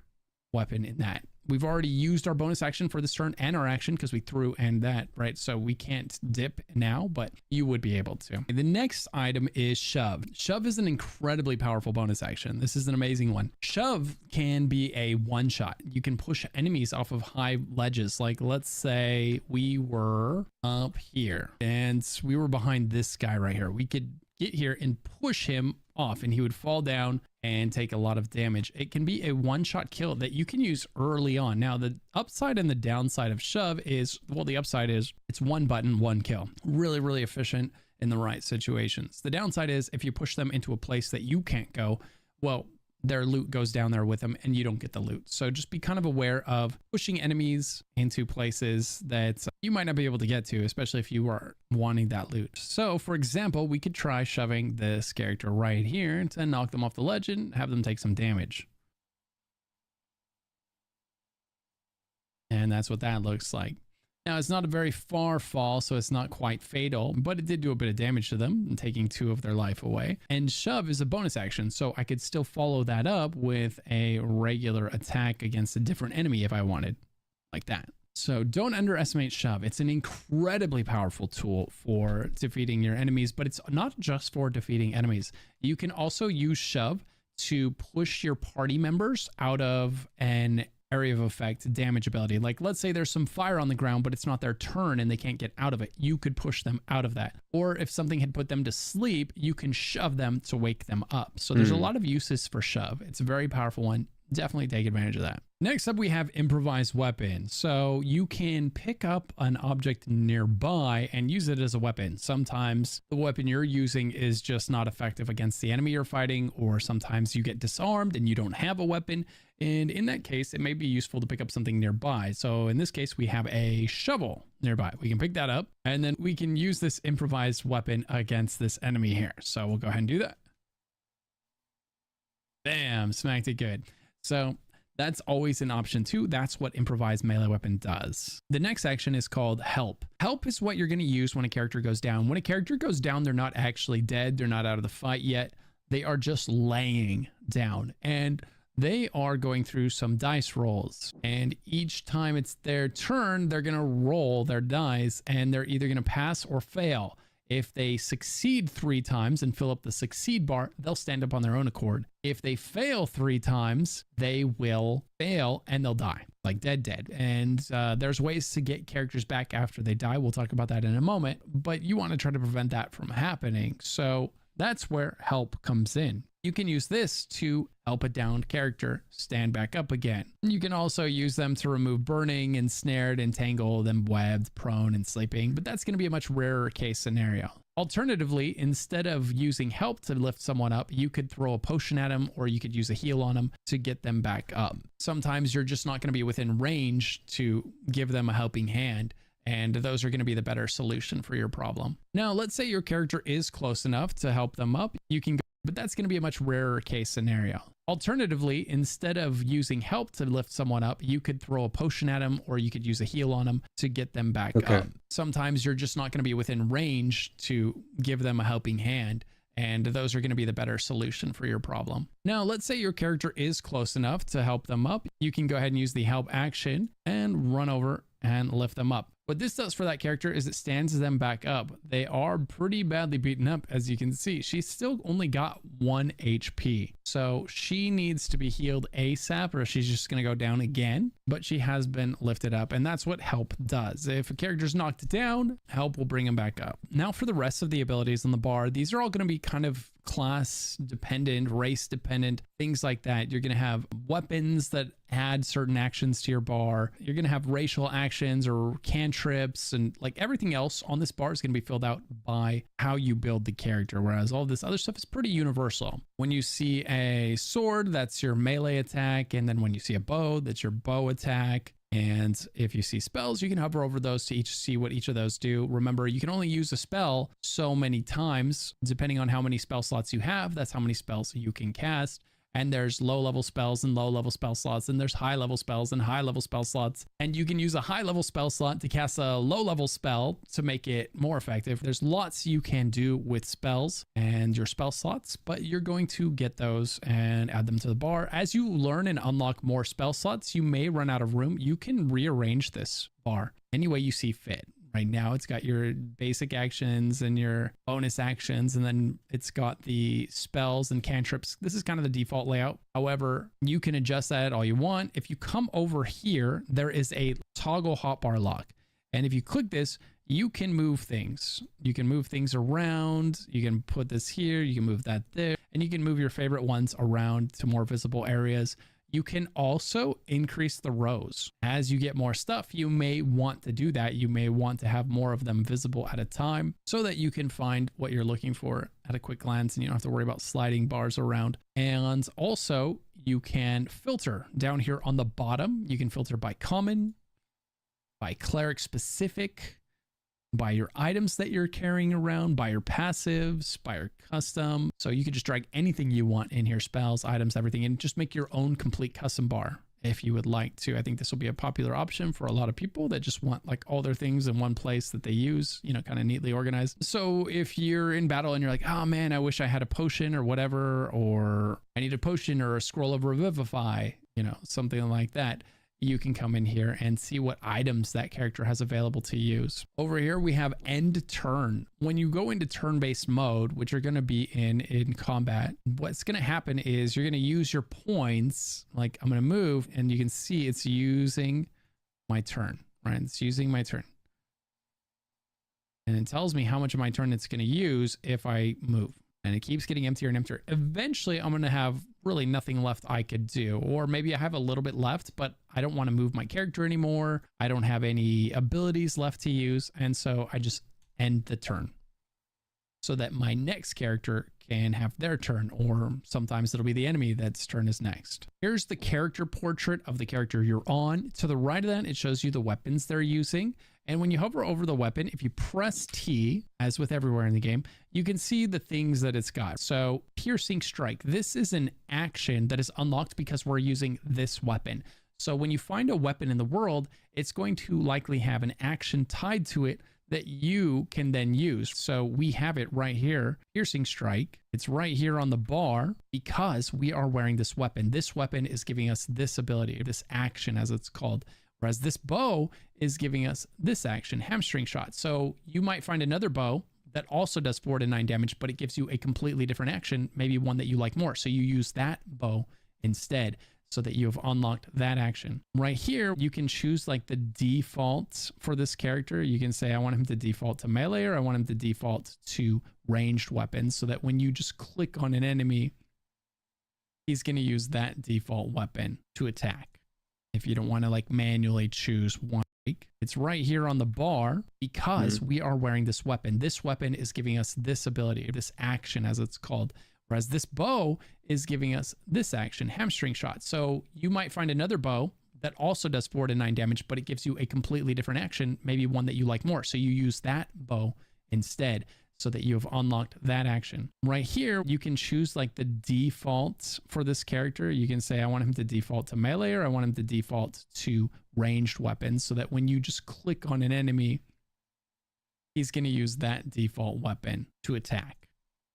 weapon in that. We've already used our bonus action for this turn and our action because we threw and that, right? So we can't dip now, but you would be able to. The next item is Shove. Shove is an incredibly powerful bonus action. This is an amazing one. Shove can be a one-shot. You can push enemies off of high ledges. Like let's say we were up here and we were behind this guy right here. We could get here and push him off and he would fall down and take a lot of damage. It can be a one-shot kill that you can use early on. Now, the upside and the downside of Shove is, well, the upside is it's one button, one kill. Really, really efficient in the right situations. The downside is if you push them into a place that you can't go, well, their loot goes down there with them and you don't get the loot. So just be kind of aware of pushing enemies into places that you might not be able to get to, especially if you are wanting that loot. So for example, we could try shoving this character right here to knock them off the ledge and have them take some damage. And that's what that looks like. Now, it's not a very far fall, so it's not quite fatal, but it did do a bit of damage to them, taking 2 of their life away. And Shove is a bonus action, so I could still follow that up with a regular attack against a different enemy if I wanted, like that. So don't underestimate Shove. It's an incredibly powerful tool for defeating your enemies, but it's not just for defeating enemies. You can also use Shove to push your party members out of an area of effect damage ability. Like let's say there's some fire on the ground, but it's not their turn and they can't get out of it. You could push them out of that. Or if something had put them to sleep, you can shove them to wake them up. So there's a lot of uses for Shove. It's a very powerful one. Definitely take advantage of that. Next up, we have Improvised Weapon. So you can pick up an object nearby and use it as a weapon. Sometimes the weapon you're using is just not effective against the enemy you're fighting, or sometimes you get disarmed and you don't have a weapon. And in that case, it may be useful to pick up something nearby. So in this case, we have a shovel nearby. We can pick that up and then we can use this improvised weapon against this enemy here. So we'll go ahead and do that. Bam, smacked it good. So that's always an option too. That's what improvised melee weapon does. The next action is called Help. Help is what you're going to use when a character goes down. When a character goes down, they're not actually dead. They're not out of the fight yet. They are just laying down. And they are going through some dice rolls. And each time it's their turn, they're going to roll their dice and they're either going to pass or fail. If they succeed 3 times and fill up the succeed bar, they'll stand up on their own accord. If they fail 3 times, they will fail and they'll die, like dead. And there's ways to get characters back after they die. We'll talk about that in a moment, but you want to try to prevent that from happening. So that's where help comes in. You can use this to help a downed character stand back up again. You can also use them to remove burning, ensnared, entangled, and webbed, prone, and sleeping, but that's going to be a much rarer case scenario. Alternatively, instead of using help to lift someone up, you could throw a potion at them or you could use a heal on them to get them back up. Sometimes you're just not going to be within range to give them a helping hand, and those are going to be the better solution for your problem. Now, let's say your character is close enough to help them up. You can go, but that's going to be a much rarer case scenario. Alternatively, instead of using help to lift someone up, you could throw a potion at them or you could use a heal on them to get them back up. Sometimes you're just not going to be within range to give them a helping hand, and those are going to be the better solution for your problem. Now, let's say your character is close enough to help them up. You can go ahead and use the help action and run over and lift them up. What this does for that character is it stands them back up. They are pretty badly beaten up, as you can see. She's still only got 1 HP. So she needs to be healed ASAP or she's just going to go down again. But she has been lifted up, and that's what help does. If a character's knocked down, help will bring him back up. Now for the rest of the abilities on the bar, these are all going to be kind of class dependent, race dependent, things like that. You're going to have weapons that add certain actions to your bar. You're going to have racial actions or cantrips, and like everything else on this bar is going to be filled out by how you build the character, whereas all this other stuff is pretty universal. When you see a sword, that's your melee attack, and then when you see a bow, that's your bow attack. And if you see spells, you can hover over those to see what each of those do. Remember, you can only use a spell so many times, depending on how many spell slots you have. That's how many spells you can cast. And there's low-level spells and low-level spell slots, and there's high-level spells and high-level spell slots. And you can use a high-level spell slot to cast a low-level spell to make it more effective. There's lots you can do with spells and your spell slots, but you're going to get those and add them to the bar. As you learn and unlock more spell slots, you may run out of room. You can rearrange this bar any way you see fit. Right now, it's got your basic actions and your bonus actions, and then it's got the spells and cantrips. This is kind of the default layout. However, you can adjust that all you want. If you come over here, there is a toggle hotbar lock. And if you click this, you can move things. You can move things around. You can put this here. You can move that there. And you can move your favorite ones around to more visible areas. You can also increase the rows. As you get more stuff, you may want to do that. You may want to have more of them visible at a time so that you can find what you're looking for at a quick glance and you don't have to worry about sliding bars around. And also you can filter down here on the bottom. You can filter by common, by cleric specific, by your items that you're carrying around, by your passives, by your custom. So you could just drag anything you want in here, spells, items, everything, and just make your own complete custom bar if you would like to. I think this will be a popular option for a lot of people that just want like all their things in one place that they use, you know, kind of neatly organized. So if you're in battle and you're like, oh man, I wish I had a potion or whatever, or I need a potion or a scroll of revivify, you know, something like that, you can come in here and see what items that character has available to use. Over here, we have end turn. When you go into turn-based mode, which you're going to be in combat, what's going to happen is you're going to use your points. Like I'm going to move and you can see it's using my turn, right? It's using my turn. And it tells me how much of my turn it's going to use if I move. And it keeps getting emptier and emptier. Eventually, I'm going to have really nothing left I could do. Or maybe I have a little bit left, but I don't want to move my character anymore. I don't have any abilities left to use. And so I just end the turn so that my next character can have their turn, or sometimes it'll be the enemy that's turn is next. Here's the character portrait of the character you're on. To the right of that, it shows you the weapons they're using. And when you hover over the weapon, if you press T, as with everywhere in the game, you can see the things that it's got. So piercing strike, this is an action that is unlocked because we're using this weapon. So when you find a weapon in the world, it's going to likely have an action tied to it that you can then use. So we have it right here, piercing strike. It's right here on the bar because we are wearing this weapon. This weapon is giving us this ability, this action as it's called. Whereas this bow is giving us this action, hamstring shot. So you might find another bow that also does 4 to 9 damage, but it gives you a completely different action, maybe one that you like more. So you use that bow instead so that you have unlocked that action. Right here, you can choose like the default for this character. You can say, I want him to default to melee, or I want him to default to ranged weapons, so that when you just click on an enemy, he's going to use that default weapon to attack. If you don't want to like manually choose one, it's right here on the bar because we are wearing this weapon. This weapon is giving us this ability, this action as it's called. Whereas this bow is giving us this action, hamstring shot. So you might find another bow that also does 4 to 9 damage, but it gives you a completely different action, maybe one that you like more. So you use that bow instead so that you have unlocked that action. Right here, you can choose like the default for this character. You can say, I want him to default to melee, or I want him to default to ranged weapons, so that when you just click on an enemy, he's going to use that default weapon to attack.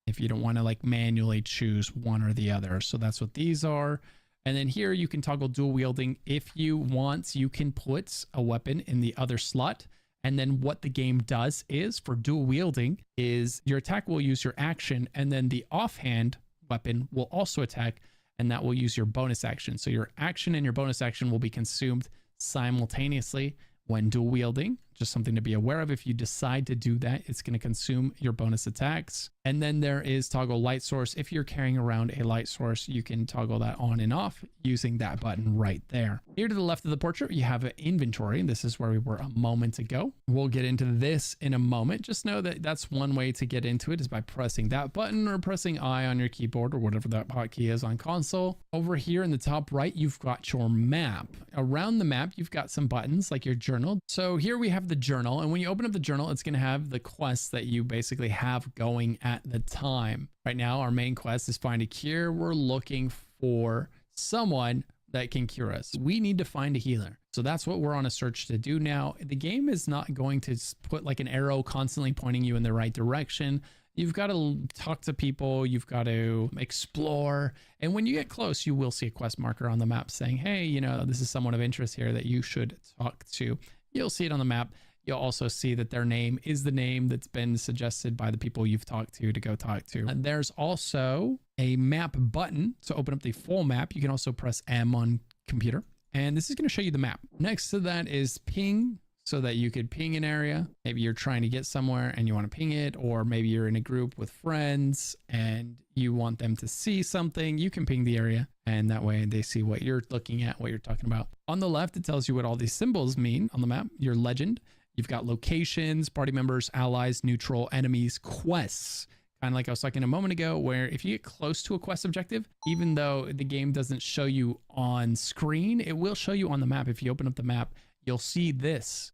If you don't want to like manually choose one or the other. So that's what these are. And then here you can toggle dual wielding. If you want, you can put a weapon in the other slot. And then what the game does is for dual wielding is your attack will use your action, and then the offhand weapon will also attack, and that will use your bonus action. So your action and your bonus action will be consumed simultaneously when dual wielding. Just something to be aware of. If you decide to do that, it's going to consume your bonus attacks. And then there is toggle light source. If you're carrying around a light source, you can toggle that on and off using that button right there. Here to the left of the portrait, you have an inventory. This is where we were a moment ago. We'll get into this in a moment. Just know that that's one way to get into it, is by pressing that button or pressing I on your keyboard or whatever that hotkey is on console. Over here in the top right, you've got your map. Around the map, you've got some buttons like your journal. So here we have the journal, and when you open up the journal, it's going to have the quests that you basically have going at the time. Right now, our main quest is find a cure. We're looking for someone that can cure us. We need to find a healer. So that's what we're on a search to do now. The game is not going to put like an arrow constantly pointing you in the right direction. You've got to talk to people, you've got to explore, and when you get close, you will see a quest marker on the map saying, hey, you know, this is someone of interest here that you should talk to. You'll see it on the map. You'll also see that their name is the name that's been suggested by the people you've talked to go talk to. And there's also a map button to open up the full map. You can also press M on computer, and this is going to show you the map. Next to that is ping, so that you could ping an area. Maybe you're trying to get somewhere and you want to ping it, or maybe you're in a group with friends and you want them to see something. You can ping the area, and that way they see what you're looking at, what you're talking about. On the left, it tells you what all these symbols mean on the map. Your legend. You've got locations, party members, allies, neutral, enemies, quests. Kind of like I was talking a moment ago, where if you get close to a quest objective, even though the game doesn't show you on screen, it will show you on the map. If you open up the map, you'll see this,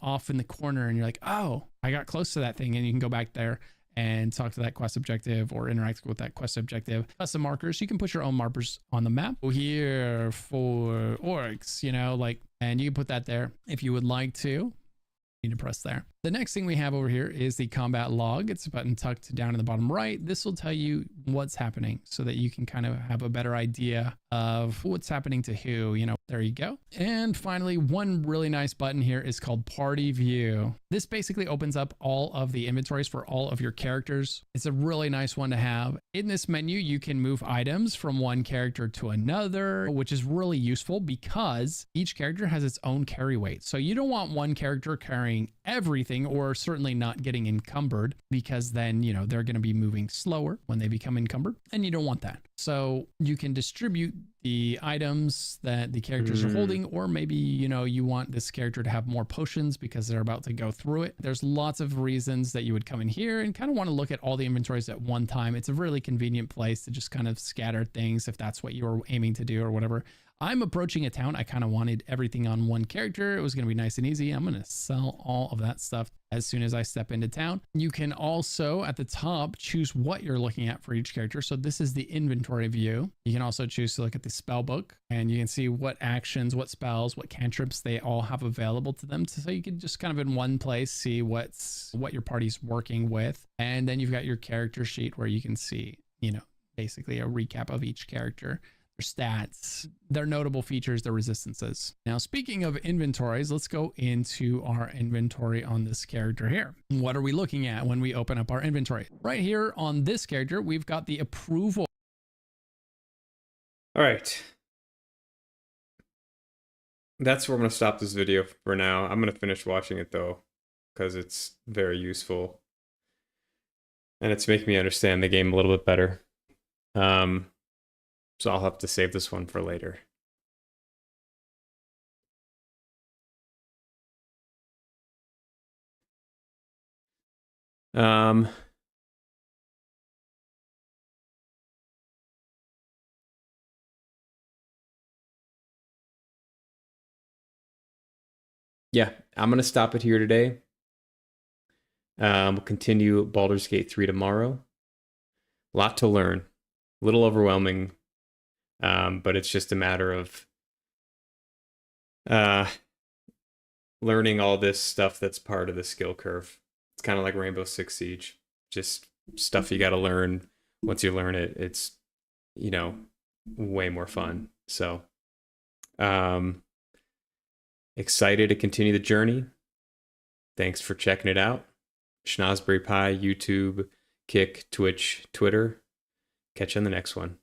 off in the corner, and you're like, oh, I got close to that thing. And you can go back there and talk to that quest objective or interact with that quest objective. Custom markers, you can put your own markers on the map. Here for orcs, and you can put that there if you would like to. To press there. The next thing we have over here is the combat log. It's a button tucked down in the bottom right. This will tell you what's happening so that you can kind of have a better idea of what's happening to who, there you go. And finally, one really nice button here is called Party View. This basically opens up all of the inventories for all of your characters. It's a really nice one to have. In this menu, you can move items from one character to another, which is really useful because each character has its own carry weight. So you don't want one character carrying everything, or certainly not getting encumbered, because then, they're going to be moving slower when they become encumbered, and you don't want that. So you can distribute the items that the characters are holding, or maybe, you want this character to have more potions because they're about to go through it. There's lots of reasons that you would come in here and kind of want to look at all the inventories at one time. It's a really convenient place to just kind of scatter things if that's what you're aiming to do or whatever. I'm approaching a town. I kind of wanted everything on one character. It was going to be nice and easy. I'm going to sell all of that stuff as soon as I step into town. You can also at the top choose what you're looking at for each character. So this is the inventory view. You can also choose to look at the spell book, and you can see what actions, what spells, what cantrips they all have available to them. So you can just kind of in one place see what your party's working with. And then you've got your character sheet where you can see, you know, basically a recap of each character, their stats, their notable features, their resistances. Now, speaking of inventories, let's go into our inventory on this character here. What are we looking at when we open up our inventory? Right here on this character, we've got the approval. All right. That's where I'm going to stop this video for now. I'm going to finish watching it though, because it's very useful. And it's making me understand the game a little bit better. So I'll have to save this one for later. Yeah, I'm going to stop it here today. We'll continue Baldur's Gate 3 tomorrow. A lot to learn. A little overwhelming, but it's just a matter of learning all this stuff that's part of the skill curve. It's kind of like Rainbow Six Siege. Just stuff you got to learn. Once you learn it, it's, you know, way more fun. So, excited to continue the journey. Thanks for checking it out. Schnozberry Pie, YouTube, Kick, Twitch, Twitter. Catch you on the next one.